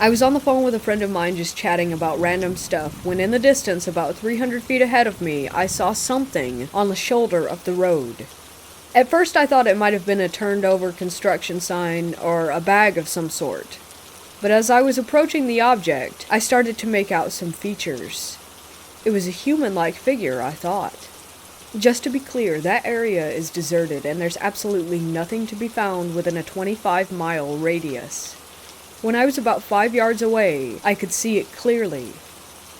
I was on the phone with a friend of mine just chatting about random stuff when in the distance, about 300 feet ahead of me, I saw something on the shoulder of the road. At first I thought it might have been a turned over construction sign or a bag of some sort. But as I was approaching the object, I started to make out some features. It was a human-like figure, I thought. Just to be clear, that area is deserted and there's absolutely nothing to be found within a 25-mile radius. When I was about 5 yards away, I could see it clearly.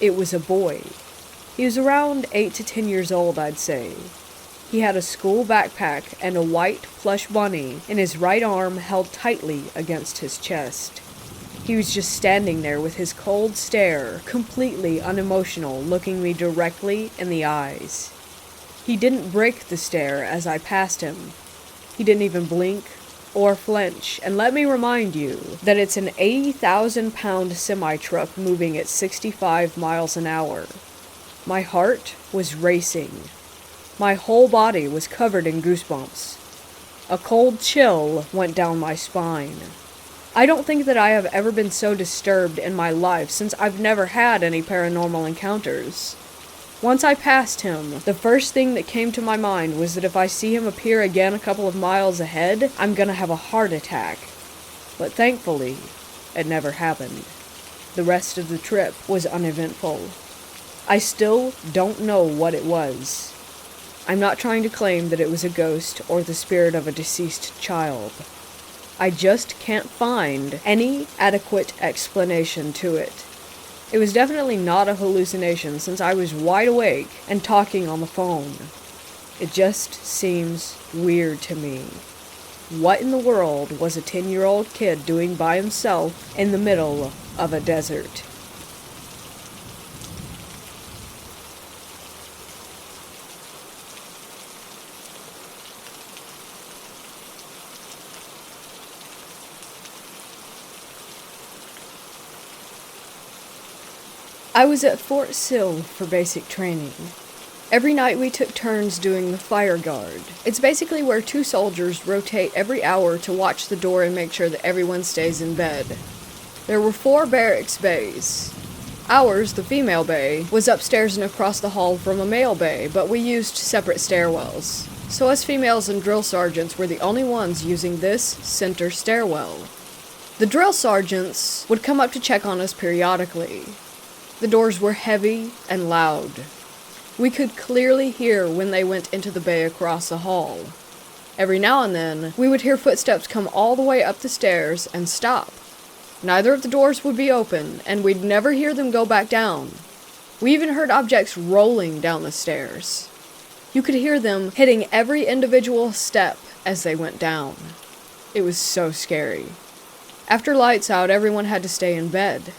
It was a boy. He was around 8 to 10 years old, I'd say. He had a school backpack and a white plush bunny in his right arm held tightly against his chest. He was just standing there with his cold stare, completely unemotional, looking me directly in the eyes. He didn't break the stare as I passed him. He didn't even blink or flinch, and let me remind you that it's an 80,000-pound semi-truck moving at 65 miles an hour. My heart was racing. My whole body was covered in goosebumps. A cold chill went down my spine. I don't think that I have ever been so disturbed in my life since I've never had any paranormal encounters. Once I passed him, the first thing that came to my mind was that if I see him appear again a couple of miles ahead, I'm gonna have a heart attack. But thankfully, it never happened. The rest of the trip was uneventful. I still don't know what it was. I'm not trying to claim that it was a ghost or the spirit of a deceased child. I just can't find any adequate explanation to it. It was definitely not a hallucination since I was wide awake and talking on the phone. It just seems weird to me. What in the world was a 10-year-old kid doing by himself in the middle of a desert? I was at Fort Sill for basic training. Every night we took turns doing the fire guard. It's basically where 2 soldiers rotate every hour to watch the door and make sure that everyone stays in bed. There were 4 barracks bays. Ours, the female bay, was upstairs and across the hall from a male bay, but we used separate stairwells. So us females and drill sergeants were the only ones using this center stairwell. The drill sergeants would come up to check on us periodically. The doors were heavy and loud. We could clearly hear when they went into the bay across the hall. Every now and then, we would hear footsteps come all the way up the stairs and stop. Neither of the doors would be open, and we'd never hear them go back down. We even heard objects rolling down the stairs. You could hear them hitting every individual step as they went down. It was so scary. After lights out, everyone had to stay in bed.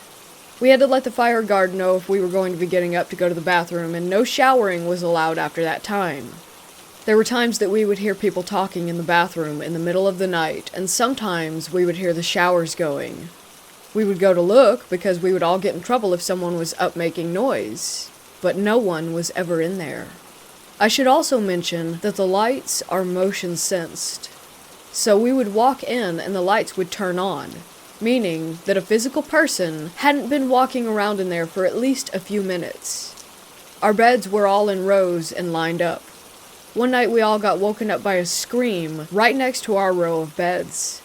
We had to let the fire guard know if we were going to be getting up to go to the bathroom, and no showering was allowed after that time. There were times that we would hear people talking in the bathroom in the middle of the night, and sometimes we would hear the showers going. We would go to look because we would all get in trouble if someone was up making noise, but no one was ever in there. I should also mention that the lights are motion sensed. So we would walk in and the lights would turn on, meaning that a physical person hadn't been walking around in there for at least a few minutes. Our beds were all in rows and lined up. One night we all got woken up by a scream right next to our row of beds.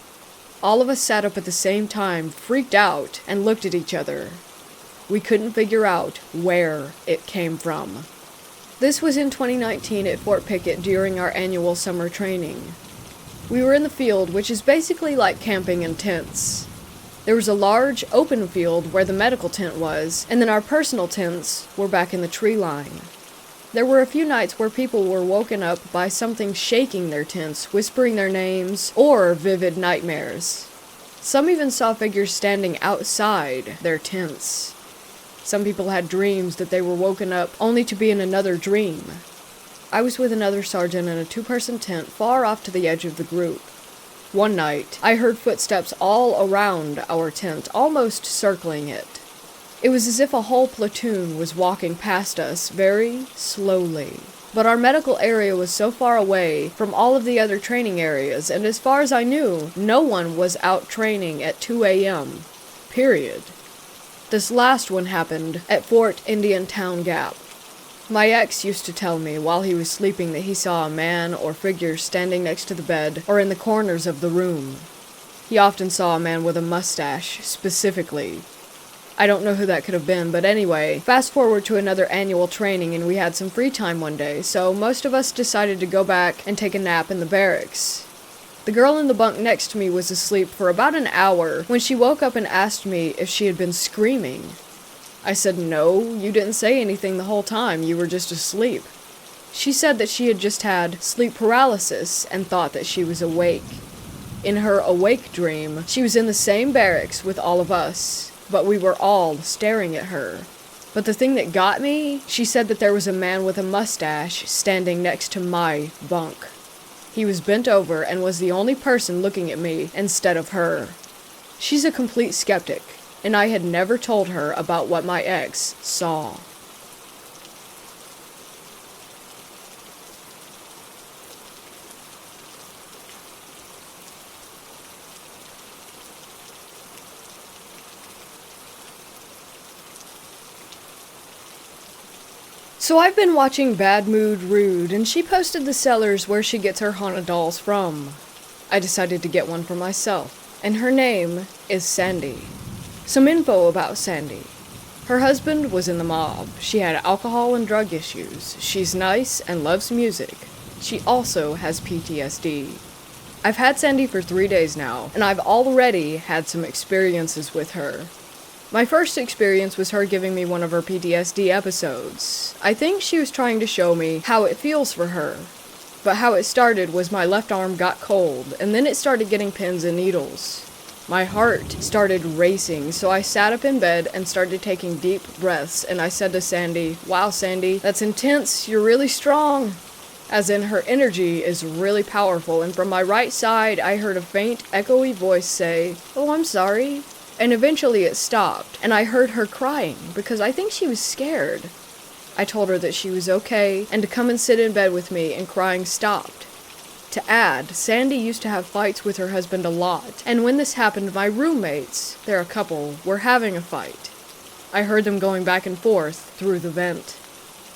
All of us sat up at the same time, freaked out, and looked at each other. We couldn't figure out where it came from. This was in 2019 at Fort Pickett during our annual summer training. We were in the field, which is basically like camping in tents. There was a large, open field where the medical tent was, and then our personal tents were back in the tree line. There were a few nights where people were woken up by something shaking their tents, whispering their names, or vivid nightmares. Some even saw figures standing outside their tents. Some people had dreams that they were woken up only to be in another dream. I was with another sergeant in a 2-person tent far off to the edge of the group. One night, I heard footsteps all around our tent, almost circling it. It was as if a whole platoon was walking past us very slowly. But our medical area was so far away from all of the other training areas, and as far as I knew, no one was out training at 2 a.m. Period. This last one happened at Fort Indian Town Gap. My ex used to tell me while he was sleeping that he saw a man or figure standing next to the bed or in the corners of the room. He often saw a man with a mustache, specifically. I don't know who that could have been, but anyway, fast forward to another annual training and we had some free time one day, so most of us decided to go back and take a nap in the barracks. The girl in the bunk next to me was asleep for about an hour when she woke up and asked me if she had been screaming. I said, "No, you didn't say anything the whole time, you were just asleep." She said that she had just had sleep paralysis and thought that she was awake. In her awake dream, she was in the same barracks with all of us, but we were all staring at her. But the thing that got me, she said that there was a man with a mustache standing next to my bunk. He was bent over and was the only person looking at me instead of her. She's a complete skeptic, and I had never told her about what my ex saw. So I've been watching Bad Mood Rude, and she posted the sellers where she gets her haunted dolls from. I decided to get one for myself, and her name is Sandy. Some info about Sandy. Her husband was in the mob. She had alcohol and drug issues. She's nice and loves music. She also has PTSD. I've had Sandy for 3 days now, and I've already had some experiences with her. My first experience was her giving me one of her PTSD episodes. I think she was trying to show me how it feels for her. But how it started was my left arm got cold, and then it started getting pins and needles. My heart started racing, so I sat up in bed and started taking deep breaths, and I said to Sandy, "Wow, Sandy, that's intense, you're really strong." As in, her energy is really powerful, and from my right side, I heard a faint, echoey voice say, "Oh, I'm sorry." And eventually it stopped, and I heard her crying, because I think she was scared. I told her that she was okay, and to come and sit in bed with me, and crying stopped. To add, Sandy used to have fights with her husband a lot, and when this happened, my roommates, they're a couple, were having a fight. I heard them going back and forth through the vent.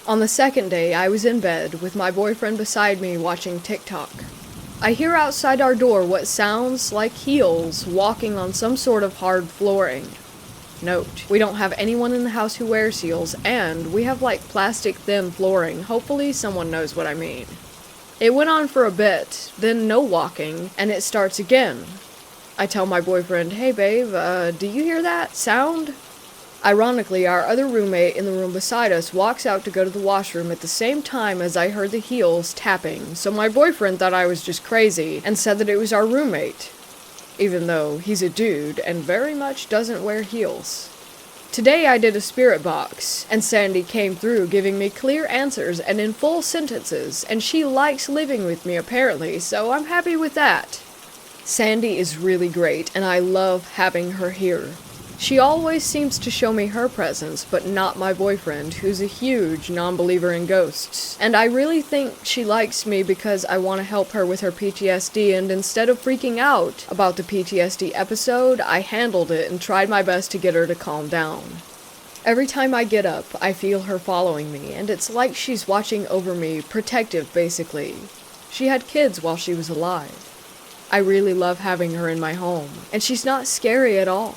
On the second day, I was in bed with my boyfriend beside me watching TikTok. I hear outside our door what sounds like heels walking on some sort of hard flooring. Note, we don't have anyone in the house who wears heels, and we have like plastic thin flooring. Hopefully someone knows what I mean. It went on for a bit, then no walking, and it starts again. I tell my boyfriend, "Hey babe, do you hear that sound?" Ironically, our other roommate in the room beside us walks out to go to the washroom at the same time as I heard the heels tapping, so my boyfriend thought I was just crazy and said that it was our roommate, even though he's a dude and very much doesn't wear heels. Today I did a spirit box, and Sandy came through giving me clear answers and in full sentences, and she likes living with me apparently, so I'm happy with that. Sandy is really great, and I love having her here. She always seems to show me her presence, but not my boyfriend, who's a huge non-believer in ghosts. And I really think she likes me because I want to help her with her PTSD, and instead of freaking out about the PTSD episode, I handled it and tried my best to get her to calm down. Every time I get up, I feel her following me, and it's like she's watching over me, protective basically. She had kids while she was alive. I really love having her in my home, and she's not scary at all.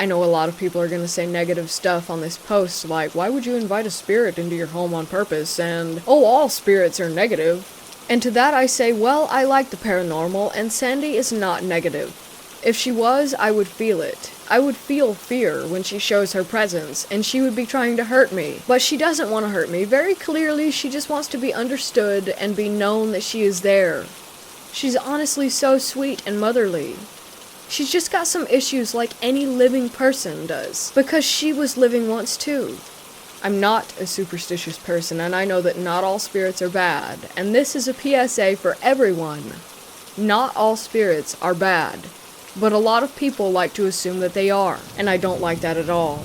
I know a lot of people are going to say negative stuff on this post, like, why would you invite a spirit into your home on purpose, and, oh, all spirits are negative. And to that I say, well, I like the paranormal, and Sandy is not negative. If she was, I would feel it. I would feel fear when she shows her presence, and she would be trying to hurt me. But she doesn't want to hurt me. Very clearly, she just wants to be understood and be known that she is there. She's honestly so sweet and motherly. She's just got some issues like any living person does, because she was living once too. I'm not a superstitious person, and I know that not all spirits are bad, and this is a PSA for everyone. Not all spirits are bad, but a lot of people like to assume that they are, and I don't like that at all.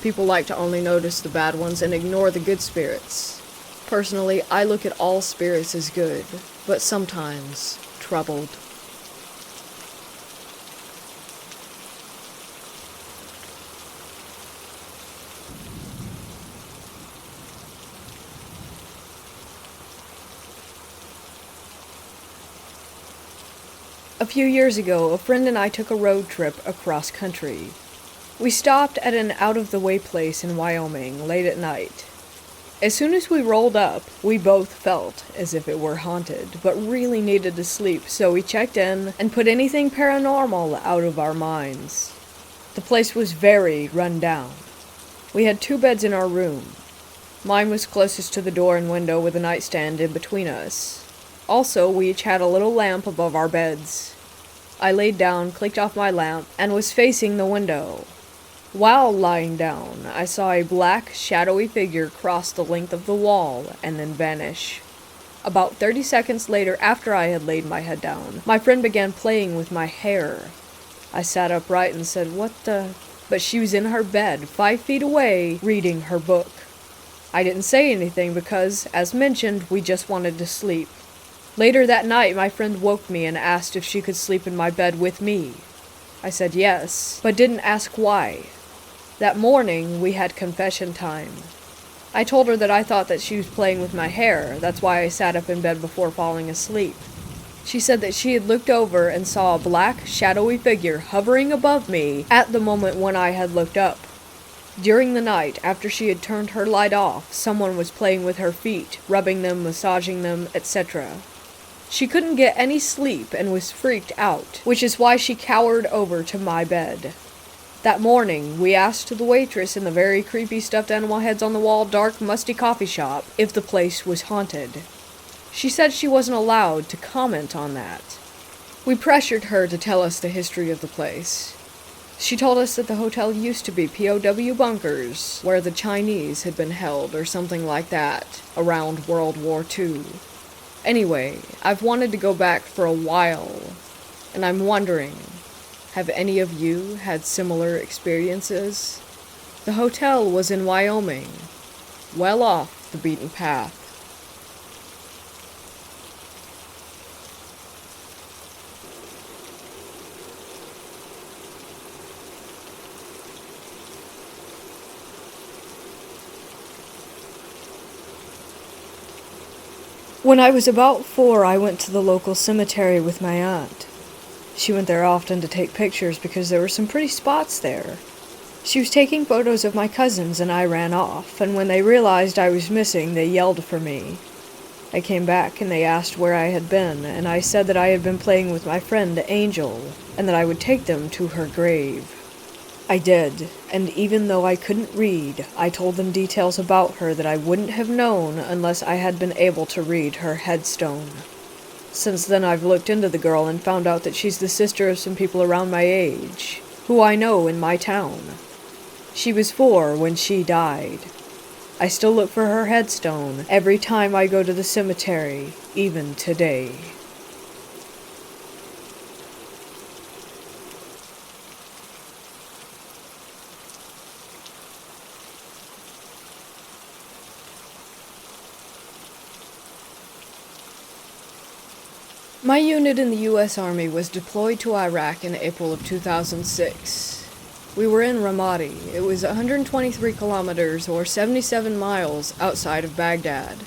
People like to only notice the bad ones and ignore the good spirits. Personally, I look at all spirits as good, but sometimes troubled. A few years ago, a friend and I took a road trip across country. We stopped at an out-of-the-way place in Wyoming late at night. As soon as we rolled up, we both felt as if it were haunted, but really needed to sleep, so we checked in and put anything paranormal out of our minds. The place was very run down. We had 2 beds in our room. Mine was closest to the door and window with a nightstand in between us. Also, we each had a little lamp above our beds. I laid down, clicked off my lamp, and was facing the window. While lying down, I saw a black, shadowy figure cross the length of the wall and then vanish. About 30 seconds later, after I had laid my head down, my friend began playing with my hair. I sat upright and said, "What the?" But she was in her bed, 5 feet away, reading her book. I didn't say anything because, as mentioned, we just wanted to sleep. Later that night, my friend woke me and asked if she could sleep in my bed with me. I said yes, but didn't ask why. That morning, we had confession time. I told her that I thought that she was playing with my hair. That's why I sat up in bed before falling asleep. She said that she had looked over and saw a black, shadowy figure hovering above me at the moment when I had looked up. During the night, after she had turned her light off, someone was playing with her feet, rubbing them, massaging them, etc. She couldn't get any sleep and was freaked out, which is why she cowered over to my bed. That morning, we asked the waitress in the very creepy stuffed animal heads on the wall, dark, musty coffee shop if the place was haunted. She said she wasn't allowed to comment on that. We pressured her to tell us the history of the place. She told us that the hotel used to be POW bunkers, where the Chinese had been held or something like that, around World War II. Anyway, I've wanted to go back for a while, and I'm wondering, have any of you had similar experiences? The hotel was in Wyoming, well off the beaten path. When I was about 4, I went to the local cemetery with my aunt. She went there often to take pictures because there were some pretty spots there. She was taking photos of my cousins and I ran off, and when they realized I was missing, they yelled for me. I came back and they asked where I had been, and I said that I had been playing with my friend Angel, and that I would take them to her grave. I did, and even though I couldn't read, I told them details about her that I wouldn't have known unless I had been able to read her headstone. Since then I've looked into the girl and found out that she's the sister of some people around my age, who I know in my town. She was 4 when she died. I still look for her headstone every time I go to the cemetery, even today. My unit in the U.S. Army was deployed to Iraq in April of 2006. We were in Ramadi. It was 123 kilometers or 77 miles outside of Baghdad.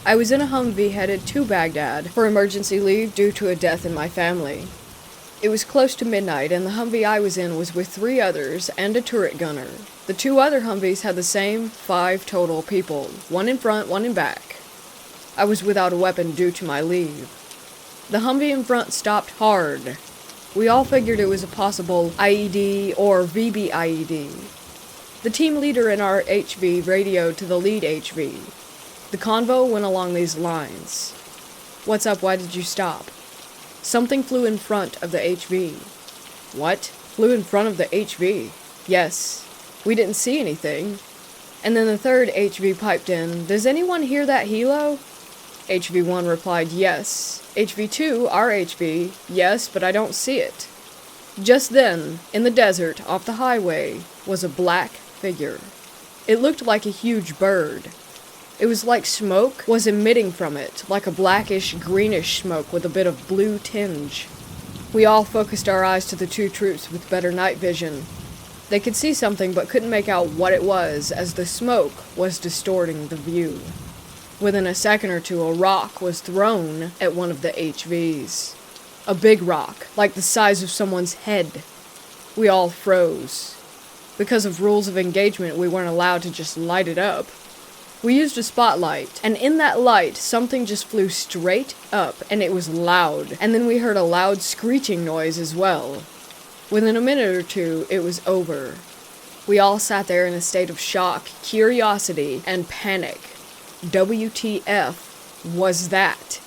I was in a Humvee headed to Baghdad for emergency leave due to a death in my family. It was close to midnight and the Humvee I was in was with 3 others and a turret gunner. The 2 other Humvees had the same 5 total people, 1 in front, 1 in back. I was without a weapon due to my leave. The Humvee in front stopped hard. We all figured it was a possible IED or VBIED. The team leader in our HV radioed to the lead HV. The convo went along these lines. "What's up? Why did you stop?" "Something flew in front of the HV." "What? Flew in front of the HV?" "Yes. We didn't see anything." And then the third HV piped in, "Does anyone hear that helo?" HV1 replied, "Yes." HV2, our HV, "Yes, but I don't see it." Just then, in the desert off the highway, was a black figure. It looked like a huge bird. It was like smoke was emitting from it, like a blackish, greenish smoke with a bit of blue tinge. We all focused our eyes to the 2 troops with better night vision. They could see something but couldn't make out what it was, as the smoke was distorting the view. Within a second or two, a rock was thrown at one of the HVs. A big rock, like the size of someone's head. We all froze. Because of rules of engagement, we weren't allowed to just light it up. We used a spotlight, and in that light, something just flew straight up, and it was loud. And then we heard a loud screeching noise as well. Within a minute or two, it was over. We all sat there in a state of shock, curiosity, and panic. WTF was that?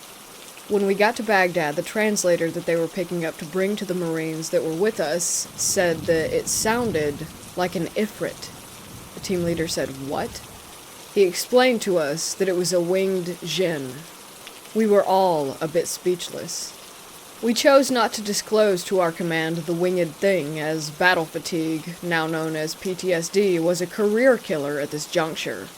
When we got to Baghdad, the translator that they were picking up to bring to the Marines that were with us said that it sounded like an ifrit. The team leader said, "What?" He explained to us that it was a winged jinn. We were all a bit speechless. We chose not to disclose to our command the winged thing, as battle fatigue, now known as PTSD, was a career killer at this juncture.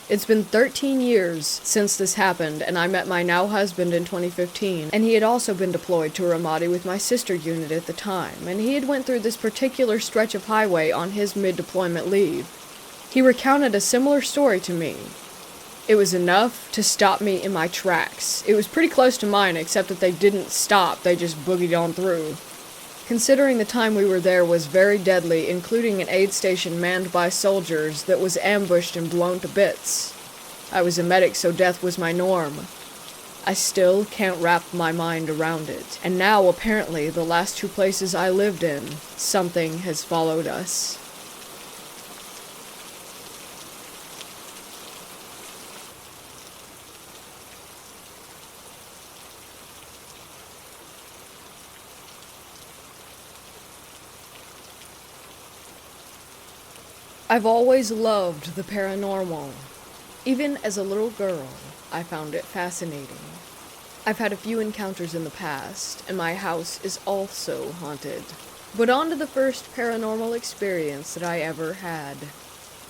It's been 13 years since this happened, and I met my now husband in 2015, and he had also been deployed to Ramadi with my sister unit at the time, and he had went through this particular stretch of highway on his mid-deployment leave. He recounted a similar story to me. It was enough to stop me in my tracks. It was pretty close to mine, except that they didn't stop, they just boogied on through. Considering the time we were there was very deadly, including an aid station manned by soldiers that was ambushed and blown to bits. I was a medic, so death was my norm. I still can't wrap my mind around it. And now, apparently, the last 2 places I lived in, something has followed us. I've always loved the paranormal. Even as a little girl, I found it fascinating. I've had a few encounters in the past, and my house is also haunted. But on to the first paranormal experience that I ever had.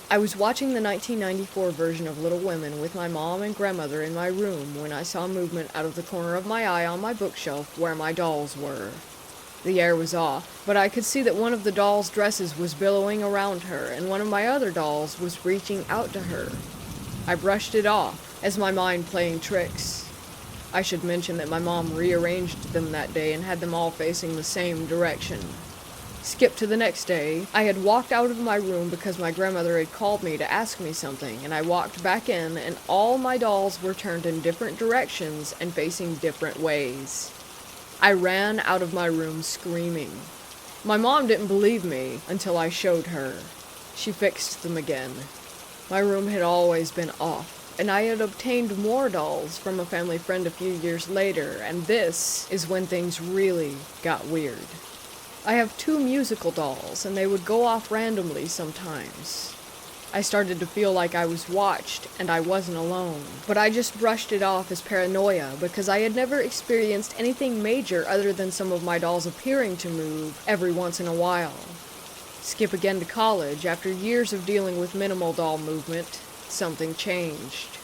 I was watching the 1994 version of Little Women with my mom and grandmother in my room when I saw movement out of the corner of my eye on my bookshelf where my dolls were. The air was off, but I could see that one of the doll's dresses was billowing around her, and one of my other dolls was reaching out to her. I brushed it off, as my mind playing tricks. I should mention that my mom rearranged them that day and had them all facing the same direction. Skip to the next day. I had walked out of my room because my grandmother had called me to ask me something, and I walked back in, and all my dolls were turned in different directions and facing different ways. I ran out of my room screaming. My mom didn't believe me until I showed her. She fixed them again. My room had always been off, and I had obtained more dolls from a family friend a few years later, and this is when things really got weird. I have 2 musical dolls, and they would go off randomly sometimes. I started to feel like I was watched, and I wasn't alone. But I just brushed it off as paranoia, because I had never experienced anything major other than some of my dolls appearing to move every once in a while. Skip again to college. After years of dealing with minimal doll movement, something changed.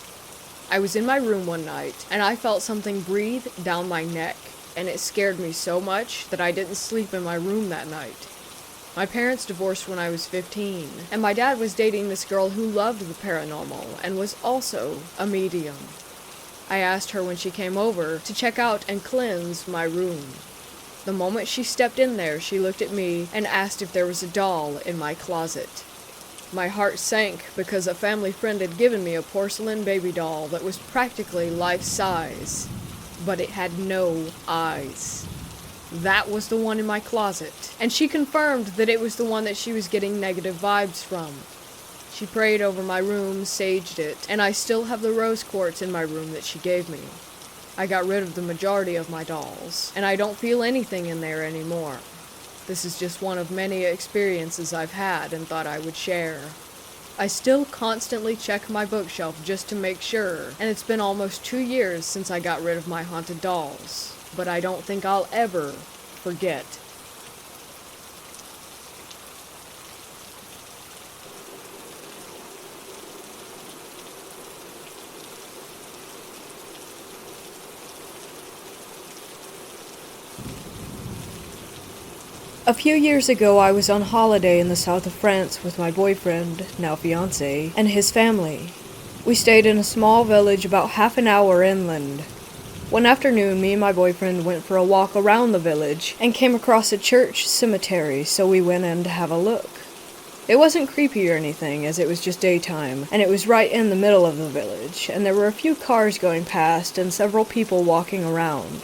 I was in my room one night, and I felt something breathe down my neck. And it scared me so much that I didn't sleep in my room that night. My parents divorced when I was 15, and my dad was dating this girl who loved the paranormal and was also a medium. I asked her when she came over to check out and cleanse my room. The moment she stepped in there, she looked at me and asked if there was a doll in my closet. My heart sank because a family friend had given me a porcelain baby doll that was practically life-size. But it had no eyes. That was the one in my closet, and she confirmed that it was the one that she was getting negative vibes from. She prayed over my room, saged it, and I still have the rose quartz in my room that she gave me. I got rid of the majority of my dolls, and I don't feel anything in there anymore. This is just one of many experiences I've had and thought I would share. I still constantly check my bookshelf just to make sure, and it's been almost 2 years since I got rid of my haunted dolls, but I don't think I'll ever forget. A few years ago, I was on holiday in the south of France with my boyfriend, now fiancé, and his family. We stayed in a small village about half an hour inland. One afternoon, me and my boyfriend went for a walk around the village and came across a church cemetery, so we went in to have a look. It wasn't creepy or anything, as it was just daytime, and it was right in the middle of the village, and there were a few cars going past and several people walking around.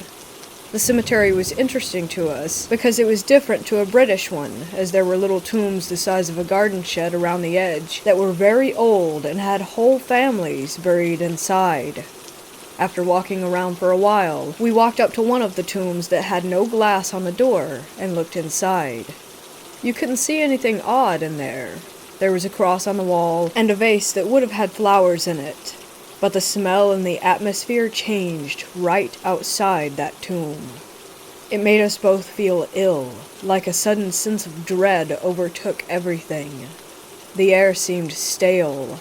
The cemetery was interesting to us because it was different to a British one, as there were little tombs the size of a garden shed around the edge that were very old and had whole families buried inside. After walking around for a while, we walked up to one of the tombs that had no glass on the door and looked inside. You couldn't see anything odd in there. There was a cross on the wall and a vase that would have had flowers in it. But the smell and the atmosphere changed right outside that tomb. It made us both feel ill, like a sudden sense of dread overtook everything. The air seemed stale.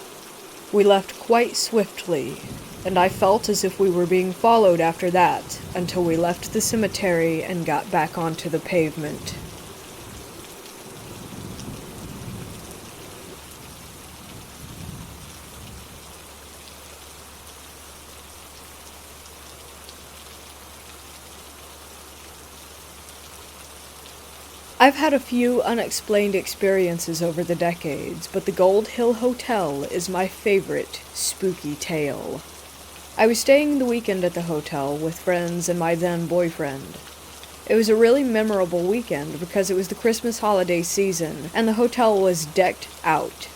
We left quite swiftly, and I felt as if we were being followed after that, until we left the cemetery and got back onto the pavement. I've had a few unexplained experiences over the decades, but the Gold Hill Hotel is my favorite spooky tale. I was staying the weekend at the hotel with friends and my then boyfriend. It was a really memorable weekend because it was the Christmas holiday season, and the hotel was decked out.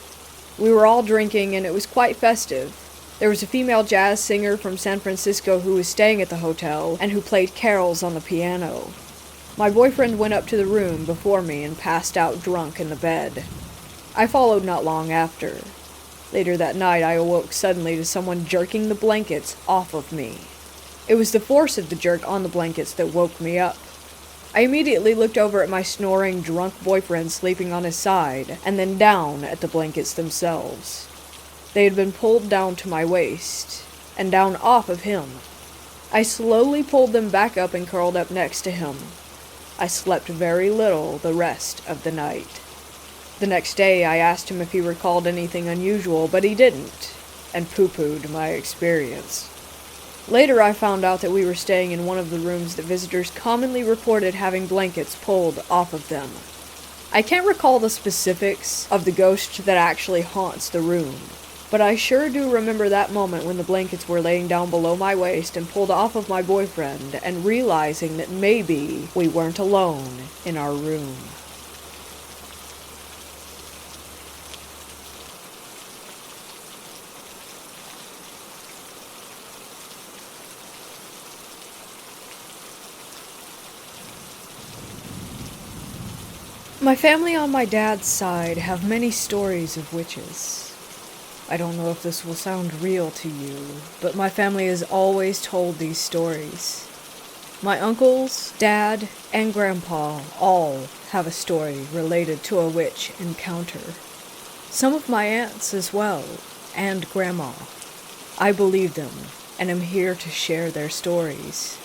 We were all drinking, and it was quite festive. There was a female jazz singer from San Francisco who was staying at the hotel, and who played carols on the piano. My boyfriend went up to the room before me and passed out drunk in the bed. I followed not long after. Later that night, I awoke suddenly to someone jerking the blankets off of me. It was the force of the jerk on the blankets that woke me up. I immediately looked over at my snoring, drunk boyfriend sleeping on his side, and then down at the blankets themselves. They had been pulled down to my waist, and down off of him. I slowly pulled them back up and curled up next to him. I slept very little the rest of the night. The next day, I asked him if he recalled anything unusual, but he didn't, and poo-pooed my experience. Later, I found out that we were staying in one of the rooms that visitors commonly reported having blankets pulled off of them. I can't recall the specifics of the ghost that actually haunts the room, but I sure do remember that moment when the blankets were laying down below my waist and pulled off of my boyfriend, and realizing that maybe we weren't alone in our room. My family on my dad's side have many stories of witches. I don't know if this will sound real to you, but my family has always told these stories. My uncles, dad, and grandpa all have a story related to a witch encounter. Some of my aunts as well, and grandma. I believe them, and am here to share their stories.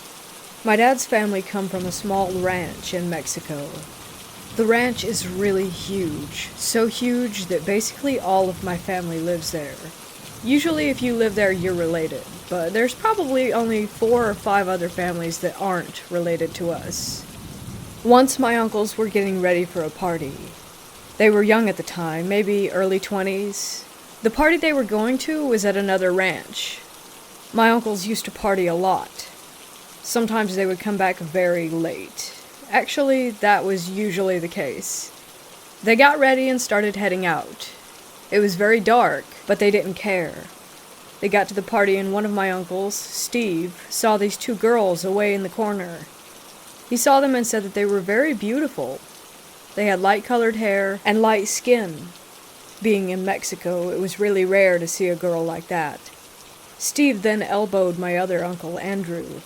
My dad's family come from a small ranch in Mexico. The ranch is really huge, so huge that basically all of my family lives there. Usually if you live there, you're related, but there's probably only 4 or 5 other families that aren't related to us. Once my uncles were getting ready for a party. They were young at the time, maybe early 20s. The party they were going to was at another ranch. My uncles used to party a lot. Sometimes they would come back very late. Actually, that was usually the case. They got ready and started heading out. It was very dark, but they didn't care. They got to the party and one of my uncles, Steve, saw these 2 girls away in the corner. He saw them and said that they were very beautiful. They had light-colored hair and light skin. Being in Mexico, it was really rare to see a girl like that. Steve then elbowed my other uncle, Andrew.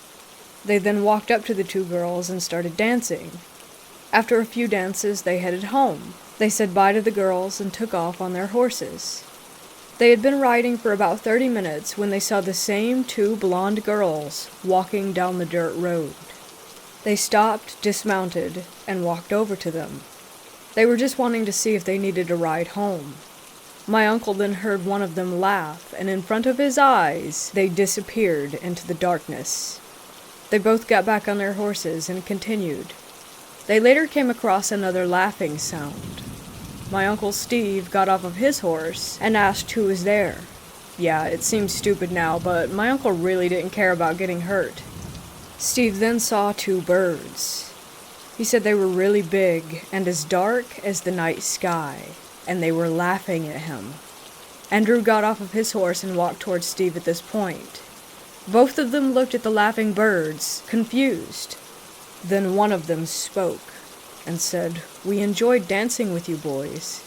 They then walked up to the 2 girls and started dancing. After a few dances, they headed home. They said bye to the girls and took off on their horses. They had been riding for about 30 minutes when they saw the same 2 blonde girls walking down the dirt road. They stopped, dismounted, and walked over to them. They were just wanting to see if they needed a ride home. My uncle then heard one of them laugh, and in front of his eyes, they disappeared into the darkness. They both got back on their horses and continued. They later came across another laughing sound. My uncle Steve got off of his horse and asked who was there. Yeah, it seems stupid now, but my uncle really didn't care about getting hurt. Steve then saw 2 birds. He said they were really big and as dark as the night sky, and they were laughing at him. Andrew got off of his horse and walked towards Steve at this point. Both of them looked at the laughing birds, confused. Then one of them spoke and said, "We enjoyed dancing with you boys."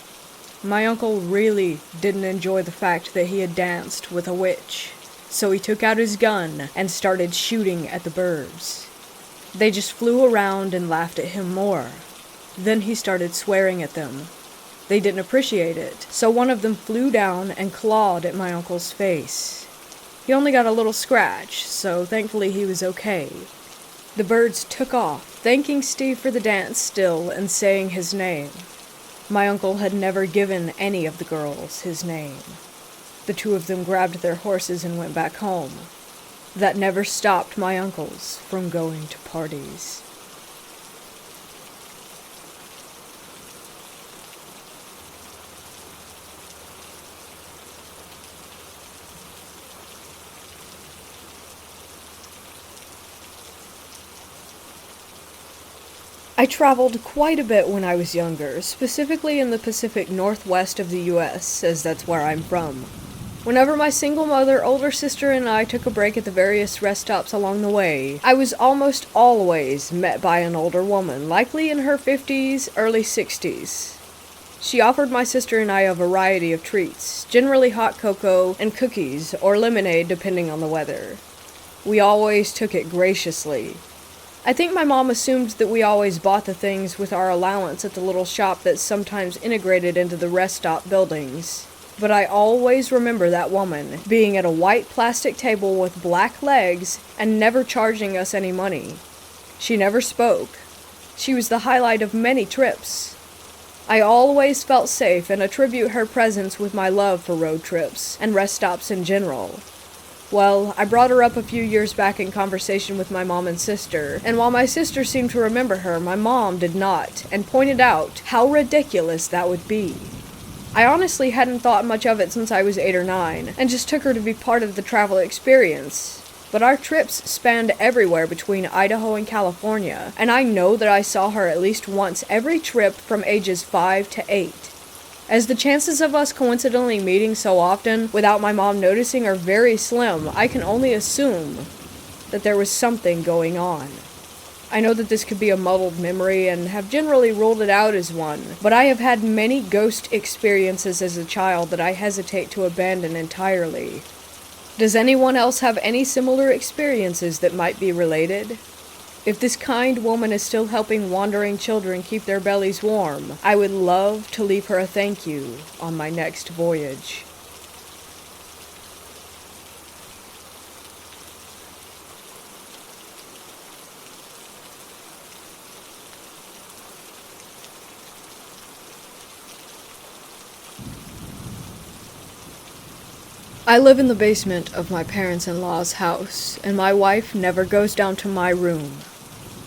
My uncle really didn't enjoy the fact that he had danced with a witch, so he took out his gun and started shooting at the birds. They just flew around and laughed at him more. Then he started swearing at them. They didn't appreciate it, so one of them flew down and clawed at my uncle's face. He only got a little scratch, so thankfully he was okay. The birds took off, thanking Steve for the dance still and saying his name. My uncle had never given any of the girls his name. The 2 of them grabbed their horses and went back home. That never stopped my uncles from going to parties. I traveled quite a bit when I was younger, specifically in the Pacific Northwest of the US, as that's where I'm from. Whenever my single mother, older sister, and I took a break at the various rest stops along the way, I was almost always met by an older woman, likely in her 50s, early 60s. She offered my sister and I a variety of treats, generally hot cocoa and cookies, or lemonade depending on the weather. We always took it graciously. I think my mom assumed that we always bought the things with our allowance at the little shop that's sometimes integrated into the rest stop buildings. But I always remember that woman being at a white plastic table with black legs and never charging us any money. She never spoke. She was the highlight of many trips. I always felt safe and attribute her presence with my love for road trips and rest stops in general. Well, I brought her up a few years back in conversation with my mom and sister, and while my sister seemed to remember her, my mom did not, and pointed out how ridiculous that would be. I honestly hadn't thought much of it since I was 8 or 9, and just took her to be part of the travel experience. But our trips spanned everywhere between Idaho and California, and I know that I saw her at least once every trip from ages 5 to 8. As the chances of us coincidentally meeting so often without my mom noticing are very slim, I can only assume that there was something going on. I know that this could be a muddled memory and have generally ruled it out as one, but I have had many ghost experiences as a child that I hesitate to abandon entirely. Does anyone else have any similar experiences that might be related? If this kind woman is still helping wandering children keep their bellies warm, I would love to leave her a thank you on my next voyage. I live in the basement of my parents-in-law's house, and my wife never goes down to my room.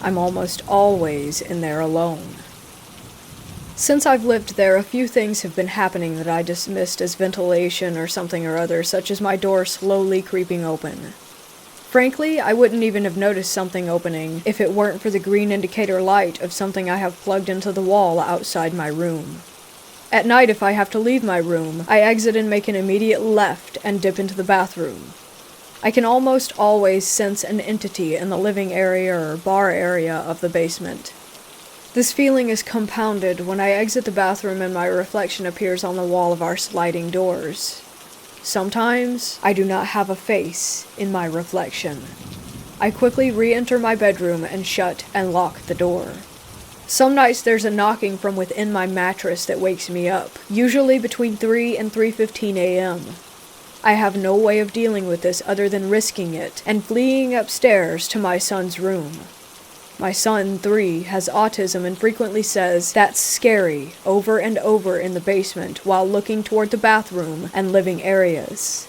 I'm almost always in there alone. Since I've lived there, a few things have been happening that I dismissed as ventilation or something or other, such as my door slowly creeping open. Frankly, I wouldn't even have noticed something opening if it weren't for the green indicator light of something I have plugged into the wall outside my room. At night, if I have to leave my room, I exit and make an immediate left and dip into the bathroom. I can almost always sense an entity in the living area or bar area of the basement. This feeling is compounded when I exit the bathroom and my reflection appears on the wall of our sliding doors. Sometimes, I do not have a face in my reflection. I quickly re-enter my bedroom and shut and lock the door. Some nights there's a knocking from within my mattress that wakes me up, usually between 3 and 3:15 a.m. I have no way of dealing with this other than risking it and fleeing upstairs to my son's room. My son, 3, has autism and frequently says, "That's scary," over and over in the basement while looking toward the bathroom and living areas.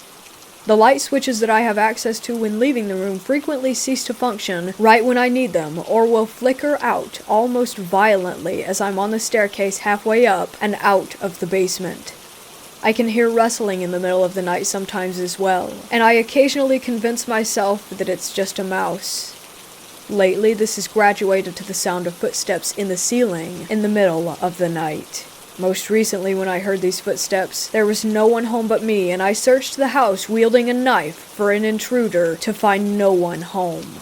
The light switches that I have access to when leaving the room frequently cease to function right when I need them, or will flicker out almost violently as I'm on the staircase halfway up and out of the basement. I can hear rustling in the middle of the night sometimes as well, and I occasionally convince myself that it's just a mouse. Lately, this has graduated to the sound of footsteps in the ceiling in the middle of the night. Most recently, when I heard these footsteps, there was no one home but me, and I searched the house wielding a knife for an intruder to find no one home.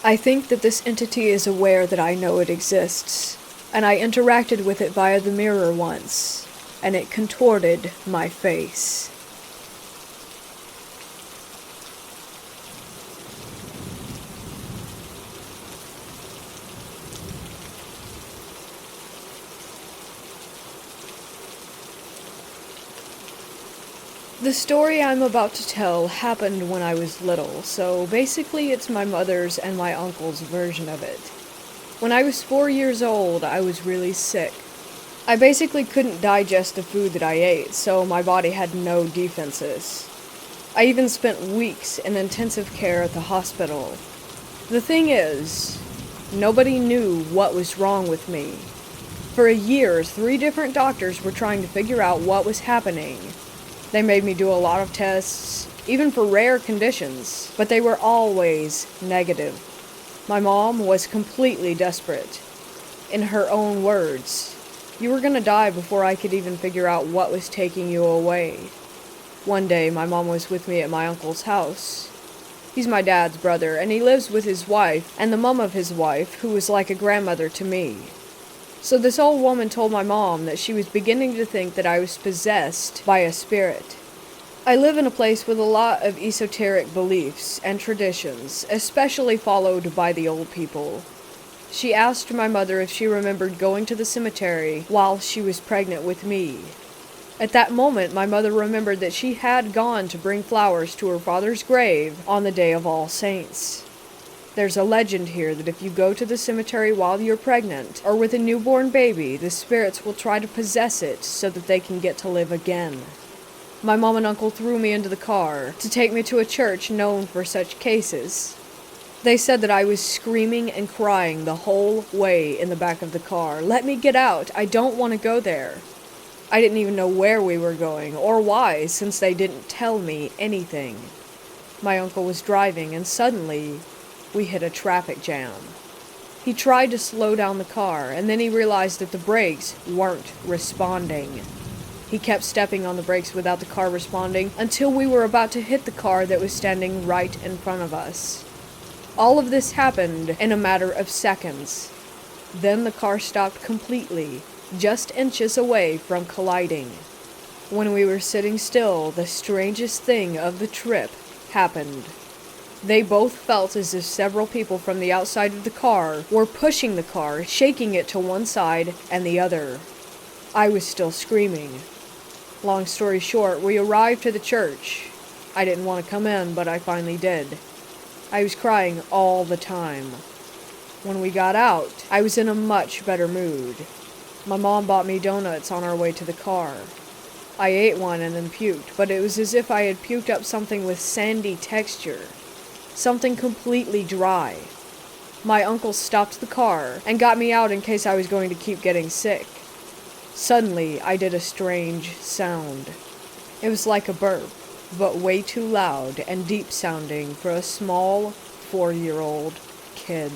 I think that this entity is aware that I know it exists, and I interacted with it via the mirror once, and it contorted my face. The story I'm about to tell happened when I was little, so basically it's my mother's and my uncle's version of it. When I was 4 years old, I was really sick. I basically couldn't digest the food that I ate, so my body had no defenses. I even spent weeks in intensive care at the hospital. The thing is, nobody knew what was wrong with me. For a year, 3 different doctors were trying to figure out what was happening. They made me do a lot of tests, even for rare conditions, but they were always negative. My mom was completely desperate. In her own words, "You were gonna die before I could even figure out what was taking you away." One day, my mom was with me at my uncle's house. He's my dad's brother, and he lives with his wife and the mom of his wife, who was like a grandmother to me. So this old woman told my mom that she was beginning to think that I was possessed by a spirit. I live in a place with a lot of esoteric beliefs and traditions, especially followed by the old people. She asked my mother if she remembered going to the cemetery while she was pregnant with me. At that moment, my mother remembered that she had gone to bring flowers to her father's grave on the day of All Saints. There's a legend here that if you go to the cemetery while you're pregnant, or with a newborn baby, the spirits will try to possess it so that they can get to live again. My mom and uncle threw me into the car to take me to a church known for such cases. They said that I was screaming and crying the whole way in the back of the car. Let me get out. I don't want to go there. I didn't even know where we were going or why, since they didn't tell me anything. My uncle was driving and suddenly we hit a traffic jam. He tried to slow down the car and then he realized that the brakes weren't responding. He kept stepping on the brakes without the car responding until we were about to hit the car that was standing right in front of us. All of this happened in a matter of seconds. Then the car stopped completely, just inches away from colliding. When we were sitting still, the strangest thing of the trip happened. They both felt as if several people from the outside of the car were pushing the car, shaking it to one side and the other. I was still screaming. Long story short, we arrived to the church. I didn't want to come in, but I finally did. I was crying all the time. When we got out, I was in a much better mood. My mom bought me donuts on our way to the car. I ate one and then puked, but it was as if I had puked up something with sandy texture. Something completely dry. My uncle stopped the car and got me out in case I was going to keep getting sick. Suddenly, I did a strange sound. It was like a burp, but way too loud and deep sounding for a small 4-year-old kid.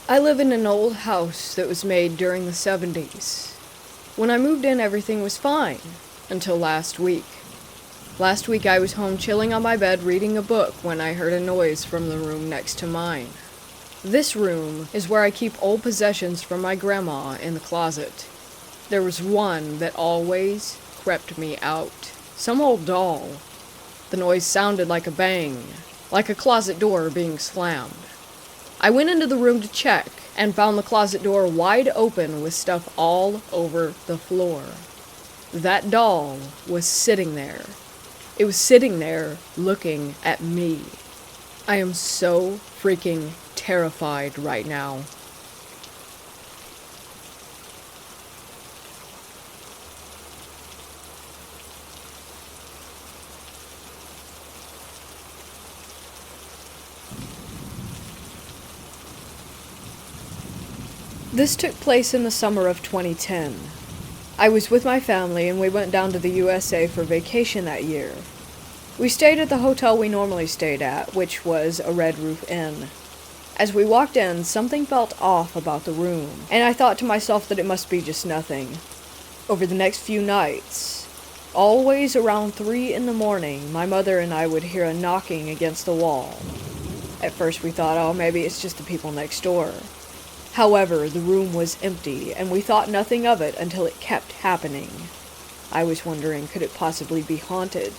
I live in an old house that was made during the 70s. When I moved in, everything was fine, until last week. Last week I was home chilling on my bed reading a book when I heard a noise from the room next to mine. This room is where I keep old possessions from my grandma in the closet. There was one that always crept me out. Some old doll. The noise sounded like a bang, like a closet door being slammed. I went into the room to check and found the closet door wide open with stuff all over the floor. That doll was sitting there. It was sitting there looking at me. I am so freaking terrified right now. This took place in the summer of 2010. I was with my family and we went down to the USA for vacation that year. We stayed at the hotel we normally stayed at, which was a Red Roof Inn. As we walked in, something felt off about the room, and I thought to myself that it must be just nothing. Over the next few nights, always around 3 in the morning, my mother and I would hear a knocking against the wall. At first we thought, oh, maybe it's just the people next door. However, the room was empty, and we thought nothing of it until it kept happening. I was wondering, could it possibly be haunted?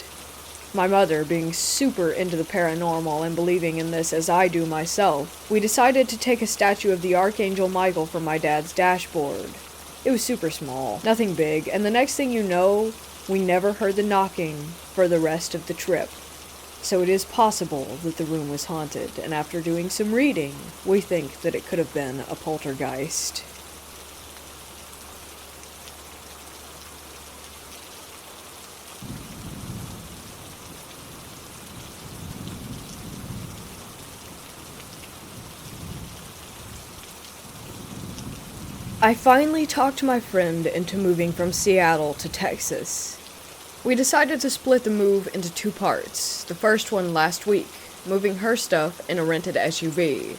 My mother, being super into the paranormal and believing in this as I do myself, we decided to take a statue of the Archangel Michael from my dad's dashboard. It was super small, nothing big, and the next thing you know, we never heard the knocking for the rest of the trip. So it is possible that the room was haunted, and after doing some reading, we think that it could have been a poltergeist. I finally talked my friend into moving from Seattle to Texas. We decided to split the move into 2 parts. The first one last week, moving her stuff in a rented SUV.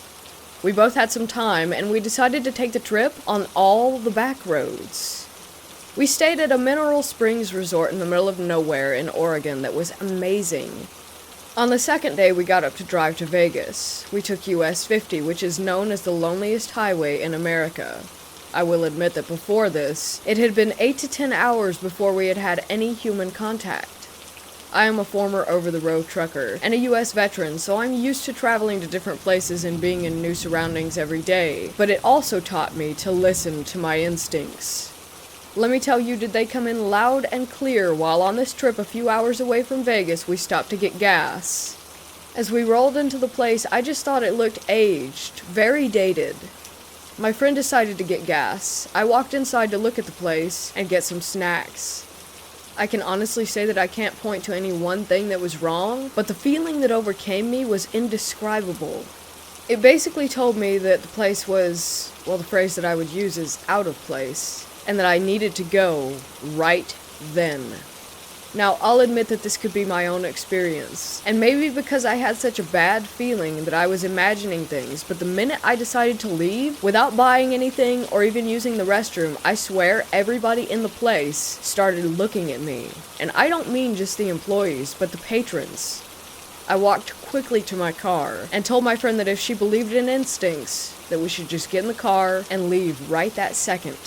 We both had some time, and we decided to take the trip on all the back roads. We stayed at a mineral springs resort in the middle of nowhere in Oregon that was amazing. On the second day, we got up to drive to Vegas. We took US 50, which is known as the loneliest highway in America. I will admit that before this, it had been 8 to 10 hours before we had had any human contact. I am a former over-the-road trucker and a US veteran, so I'm used to traveling to different places and being in new surroundings every day, but it also taught me to listen to my instincts. Let me tell you, did they come in loud and clear while on this trip a few hours away from Vegas we stopped to get gas. As we rolled into the place, I just thought it looked aged, very dated. My friend decided to get gas. I walked inside to look at the place and get some snacks. I can honestly say that I can't point to any one thing that was wrong, but the feeling that overcame me was indescribable. It basically told me that the place was, well, the phrase that I would use is out of place, and that I needed to go right then. Now, I'll admit that this could be my own experience, and maybe because I had such a bad feeling that I was imagining things, but the minute I decided to leave, without buying anything or even using the restroom, I swear everybody in the place started looking at me. And I don't mean just the employees, but the patrons. I walked quickly to my car and told my friend that if she believed in instincts, that we should just get in the car and leave right that second.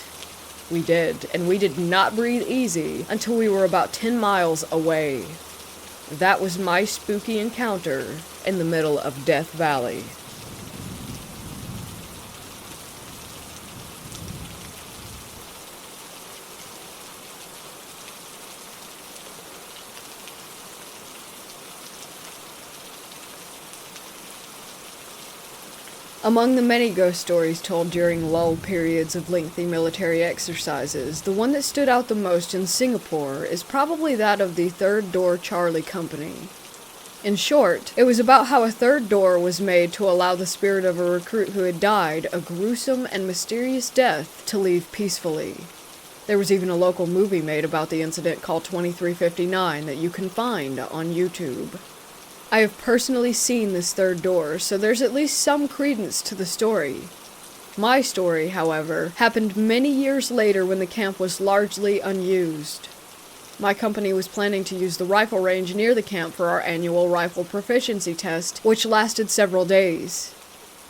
We did, and we did not breathe easy until we were about 10 miles away. That was my spooky encounter in the middle of Death Valley. Among the many ghost stories told during lull periods of lengthy military exercises, the one that stood out the most in Singapore is probably that of the Third Door Charlie Company. In short, it was about how a third door was made to allow the spirit of a recruit who had died a gruesome and mysterious death to leave peacefully. There was even a local movie made about the incident called 2359 that you can find on YouTube. I have personally seen this third door, so there's at least some credence to the story. My story, however, happened many years later when the camp was largely unused. My company was planning to use the rifle range near the camp for our annual rifle proficiency test, which lasted several days.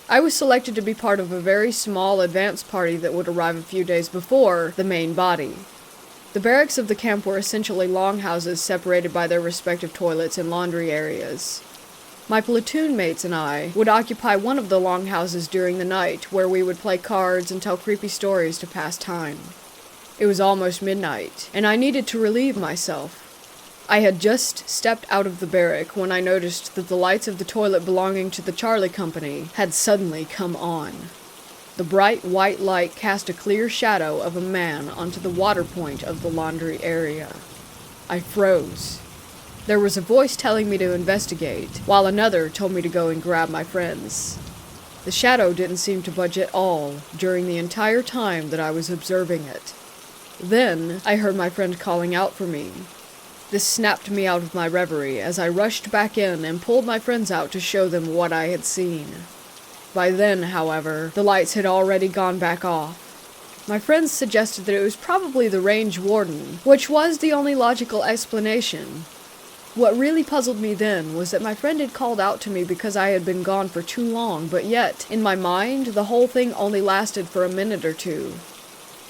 I was selected to be part of a very small advance party that would arrive a few days before the main body. The barracks of the camp were essentially longhouses separated by their respective toilets and laundry areas. My platoon mates and I would occupy one of the longhouses during the night, where we would play cards and tell creepy stories to pass time. It was almost midnight, and I needed to relieve myself. I had just stepped out of the barrack when I noticed that the lights of the toilet belonging to the Charlie Company had suddenly come on. The bright white light cast a clear shadow of a man onto the water point of the laundry area. I froze. There was a voice telling me to investigate, while another told me to go and grab my friends. The shadow didn't seem to budge at all during the entire time that I was observing it. Then I heard my friend calling out for me. This snapped me out of my reverie as I rushed back in and pulled my friends out to show them what I had seen. By then, however, the lights had already gone back off. My friends suggested that it was probably the range warden, which was the only logical explanation. What really puzzled me then was that my friend had called out to me because I had been gone for too long, but yet, in my mind, the whole thing only lasted for a minute or two.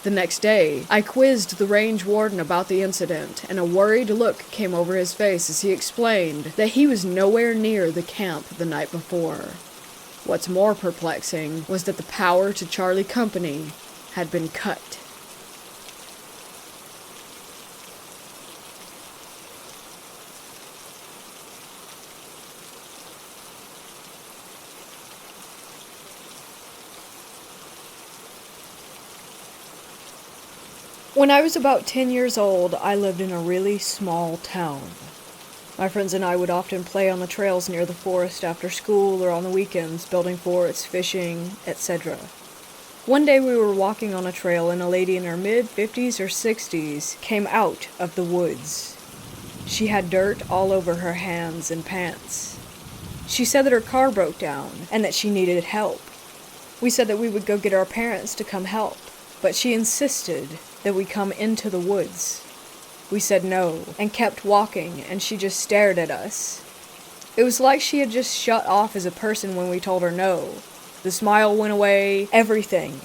The next day, I quizzed the range warden about the incident, and a worried look came over his face as he explained that he was nowhere near the camp the night before. What's more perplexing was that the power to Charlie Company had been cut. When I was about 10 years old, I lived in a really small town. My friends and I would often play on the trails near the forest after school or on the weekends, building forts, fishing, etc. One day we were walking on a trail and a lady in her mid-50s or 60s came out of the woods. She had dirt all over her hands and pants. She said that her car broke down and that she needed help. We said that we would go get our parents to come help, but she insisted that we come into the woods. We said no, and kept walking, and she just stared at us. It was like she had just shut off as a person when we told her no. The smile went away, everything.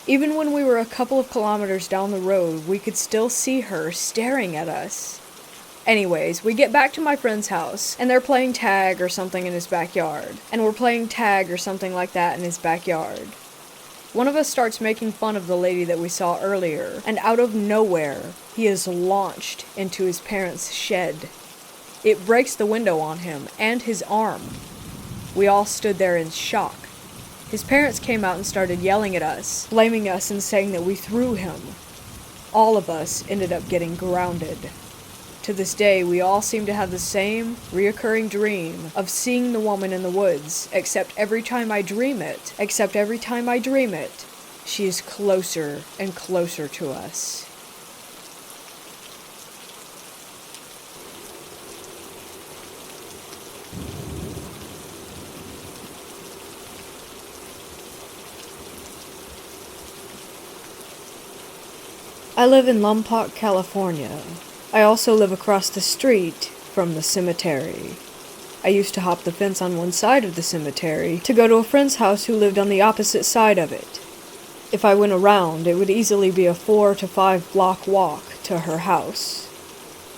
Even when we were a couple of kilometers down the road, we could still see her staring at us. Anyways, we get back to my friend's house, and they're playing tag or something in his backyard. And we're playing tag or something like that in his backyard. One of us starts making fun of the lady that we saw earlier, and out of nowhere, he is launched into his parents' shed. It breaks the window on him and his arm. We all stood there in shock. His parents came out and started yelling at us, blaming us and saying that we threw him. All of us ended up getting grounded. To this day, we all seem to have the same reoccurring dream of seeing the woman in the woods, except every time I dream it, she is closer and closer to us. I live in Lompoc, California. I also live across the street from the cemetery. I used to hop the fence on one side of the cemetery to go to a friend's house who lived on the opposite side of it. If I went around, it would easily be a 4 to 5 block walk to her house.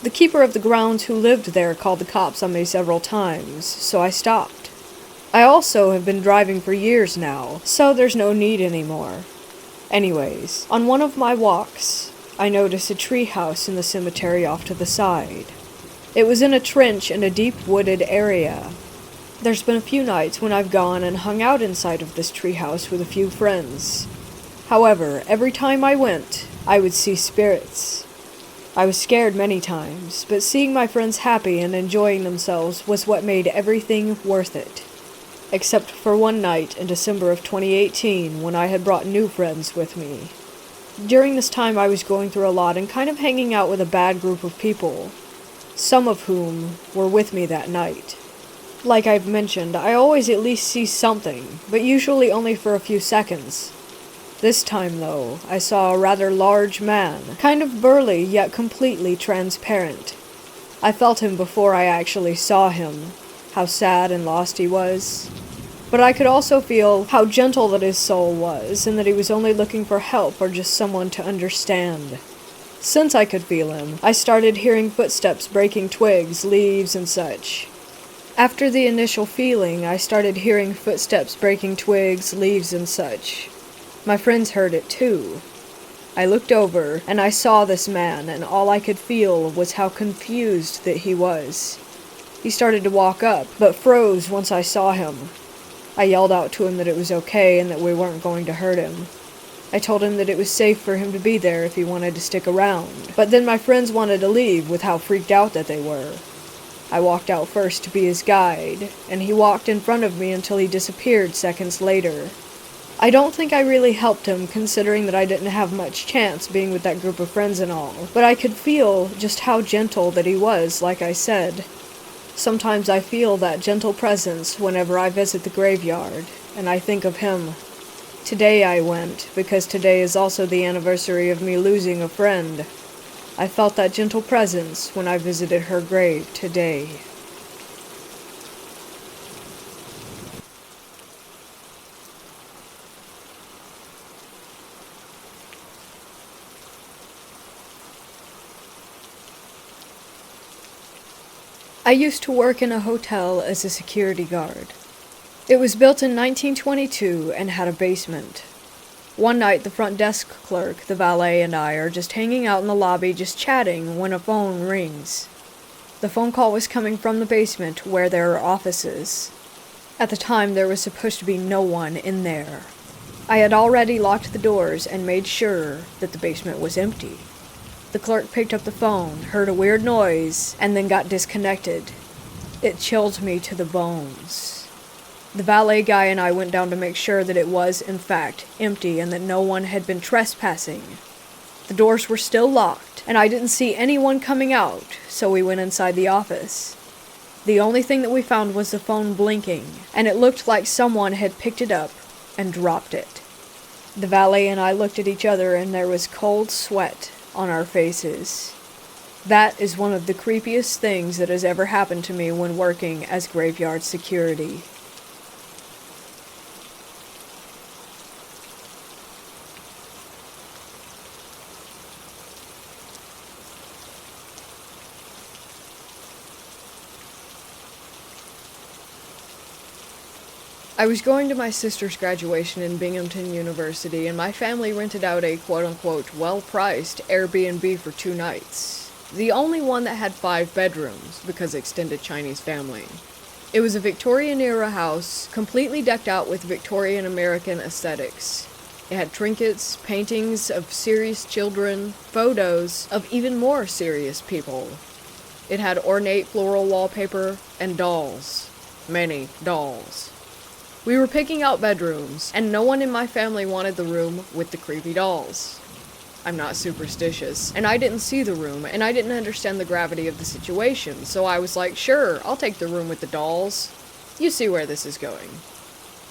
The keeper of the grounds who lived there called the cops on me several times, so I stopped. I also have been driving for years now, so there's no need anymore. Anyways, on one of my walks, I noticed a tree house in the cemetery off to the side. It was in a trench in a deep wooded area. There's been a few nights when I've gone and hung out inside of this tree house with a few friends. However, every time I went, I would see spirits. I was scared many times, but seeing my friends happy and enjoying themselves was what made everything worth it. Except for one night in December of 2018 when I had brought new friends with me. During this time I was going through a lot and kind of hanging out with a bad group of people, some of whom were with me that night. Like I've mentioned, I always at least see something, but usually only for a few seconds. This time, though, I saw a rather large man, kind of burly yet completely transparent. I felt him before I actually saw him, how sad and lost he was. But I could also feel how gentle that his soul was, and that he was only looking for help or just someone to understand. Since I could feel him, I started hearing footsteps breaking twigs, leaves, and such. After the initial feeling, I started hearing footsteps breaking twigs, leaves, and such. My friends heard it too. I looked over, and I saw this man, and all I could feel was how confused that he was. He started to walk up, but froze once I saw him. I yelled out to him that it was okay and that we weren't going to hurt him. I told him that it was safe for him to be there if he wanted to stick around, but then my friends wanted to leave with how freaked out that they were. I walked out first to be his guide, and he walked in front of me until he disappeared seconds later. I don't think I really helped him, considering that I didn't have much chance being with that group of friends and all, but I could feel just how gentle that he was, like I said. Sometimes I feel that gentle presence whenever I visit the graveyard, and I think of him. Today I went, because today is also the anniversary of me losing a friend. I felt that gentle presence when I visited her grave today. I used to work in a hotel as a security guard. It was built in 1922 and had a basement. One night, the front desk clerk, the valet, and I are just hanging out in the lobby just chatting when a phone rings. The phone call was coming from the basement where there are offices. At the time, there was supposed to be no one in there. I had already locked the doors and made sure that the basement was empty. The clerk picked up the phone, heard a weird noise, and then got disconnected. It chilled me to the bones. The valet guy and I went down to make sure that it was, in fact, empty and that no one had been trespassing. The doors were still locked, and I didn't see anyone coming out, so we went inside the office. The only thing that we found was the phone blinking, and it looked like someone had picked it up and dropped it. The valet and I looked at each other, and there was cold sweat on our faces. That is one of the creepiest things that has ever happened to me when working as graveyard security. I was going to my sister's graduation in Binghamton University, and my family rented out a quote-unquote well-priced Airbnb for 2 nights. The only one that had 5 bedrooms, because extended Chinese family. It was a Victorian-era house, completely decked out with Victorian-American aesthetics. It had trinkets, paintings of serious children, photos of even more serious people. It had ornate floral wallpaper and dolls. Many dolls. We were picking out bedrooms, and no one in my family wanted the room with the creepy dolls. I'm not superstitious, and I didn't see the room, and I didn't understand the gravity of the situation, so I was like, sure, I'll take the room with the dolls. You see where this is going.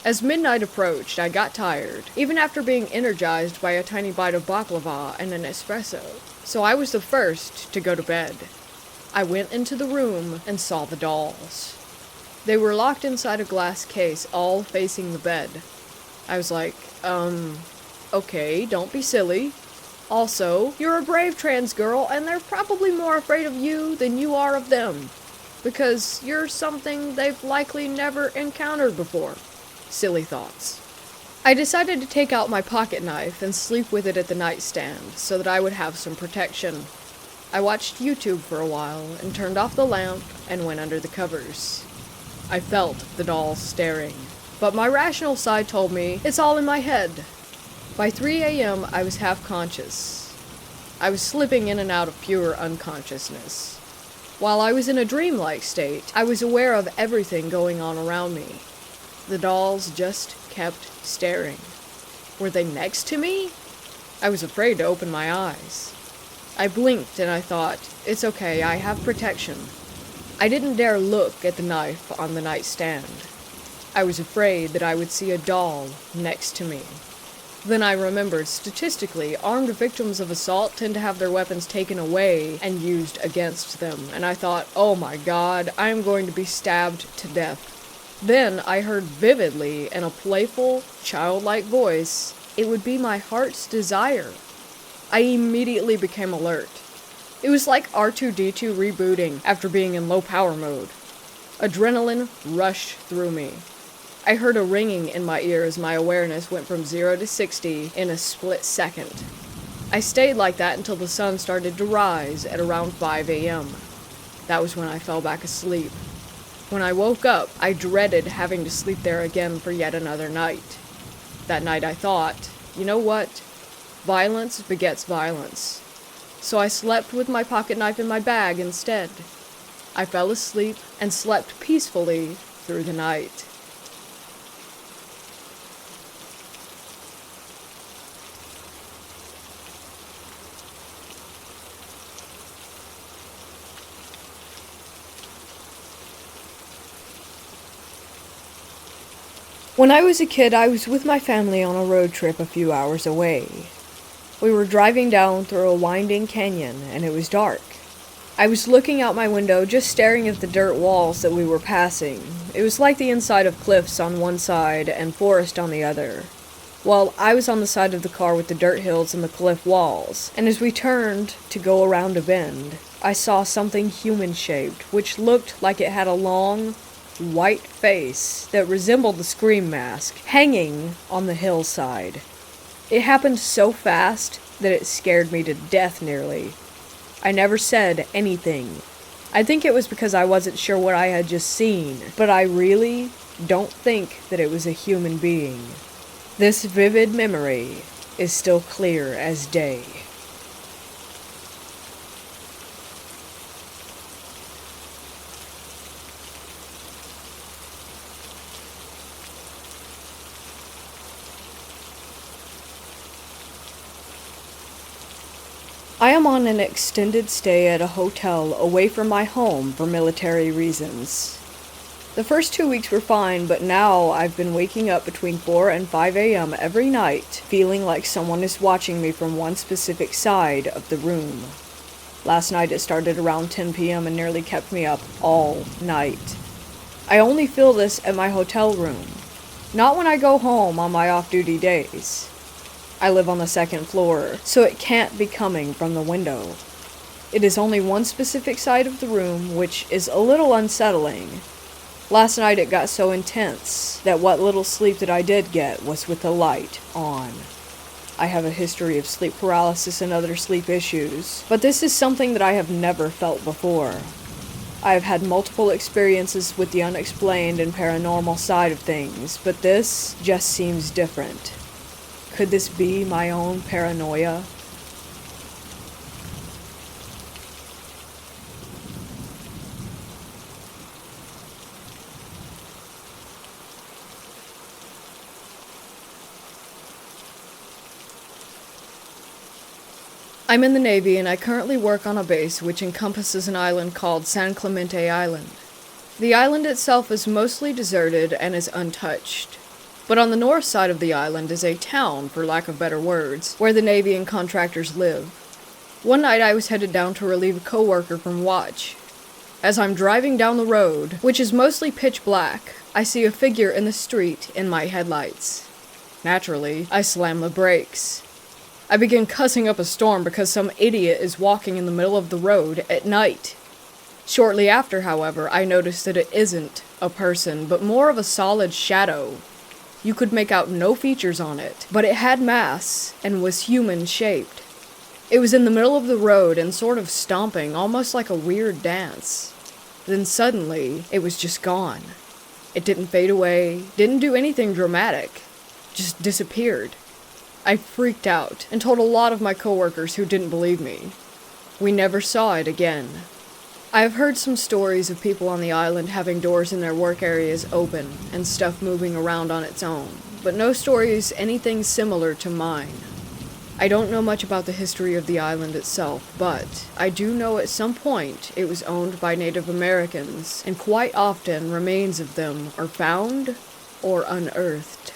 As midnight approached, I got tired, even after being energized by a tiny bite of baklava and an espresso, so I was the first to go to bed. I went into the room and saw the dolls. They were locked inside a glass case, all facing the bed. I was like, okay, don't be silly. Also, you're a brave trans girl, and they're probably more afraid of you than you are of them. Because you're something they've likely never encountered before. Silly thoughts. I decided to take out my pocket knife and sleep with it at the nightstand, so that I would have some protection. I watched YouTube for a while, and turned off the lamp, and went under the covers. I felt the dolls staring, but my rational side told me it's all in my head. By 3 a.m., I was half conscious. I was slipping in and out of pure unconsciousness. While I was in a dreamlike state, I was aware of everything going on around me. The dolls just kept staring. Were they next to me? I was afraid to open my eyes. I blinked and I thought, it's okay, I have protection. I didn't dare look at the knife on the nightstand. I was afraid that I would see a doll next to me. Then I remembered, statistically, armed victims of assault tend to have their weapons taken away and used against them, and I thought, oh my god, I am going to be stabbed to death. Then I heard vividly, in a playful, childlike voice, it would be my heart's desire. I immediately became alert. It was like R2-D2 rebooting after being in low power mode. Adrenaline rushed through me. I heard a ringing in my ear as my awareness went from 0 to 60 in a split second. I stayed like that until the sun started to rise at around 5 a.m. That was when I fell back asleep. When I woke up, I dreaded having to sleep there again for yet another night. That night I thought, you know what? Violence begets violence. So I slept with my pocket knife in my bag instead. I fell asleep and slept peacefully through the night. When I was a kid, I was with my family on a road trip a few hours away. We were driving down through a winding canyon, and it was dark. I was looking out my window, just staring at the dirt walls that we were passing. It was like the inside of cliffs on one side and forest on the other. Well, I was on the side of the car with the dirt hills and the cliff walls, and as we turned to go around a bend, I saw something human-shaped, which looked like it had a long, white face that resembled the Scream mask, hanging on the hillside. It happened so fast that it scared me to death nearly. I never said anything. I think it was because I wasn't sure what I had just seen, but I really don't think that it was a human being. This vivid memory is still clear as day. I am on an extended stay at a hotel away from my home for military reasons. The first 2 weeks were fine, but now I've been waking up between 4 and 5 a.m. every night, feeling like someone is watching me from one specific side of the room. Last night it started around 10 p.m. and nearly kept me up all night. I only feel this at my hotel room, not when I go home on my off-duty days. I live on the second floor, so it can't be coming from the window. It is only one specific side of the room, which is a little unsettling. Last night it got so intense that what little sleep that I did get was with the light on. I have a history of sleep paralysis and other sleep issues, but this is something that I have never felt before. I have had multiple experiences with the unexplained and paranormal side of things, but this just seems different. Could this be my own paranoia? I'm in the Navy and I currently work on a base which encompasses an island called San Clemente Island. The island itself is mostly deserted and is untouched. But on the north side of the island is a town, for lack of better words, where the Navy and contractors live. One night I was headed down to relieve a coworker from watch. As I'm driving down the road, which is mostly pitch black, I see a figure in the street in my headlights. Naturally, I slam the brakes. I begin cussing up a storm because some idiot is walking in the middle of the road at night. Shortly after, however, I notice that it isn't a person, but more of a solid shadow. You could make out no features on it, but it had mass and was human-shaped. It was in the middle of the road and sort of stomping, almost like a weird dance. Then suddenly, it was just gone. It didn't fade away, didn't do anything dramatic, just disappeared. I freaked out and told a lot of my coworkers who didn't believe me. We never saw it again. I have heard some stories of people on the island having doors in their work areas open and stuff moving around on its own, but no stories anything similar to mine. I don't know much about the history of the island itself, but I do know at some point it was owned by Native Americans, and quite often remains of them are found or unearthed.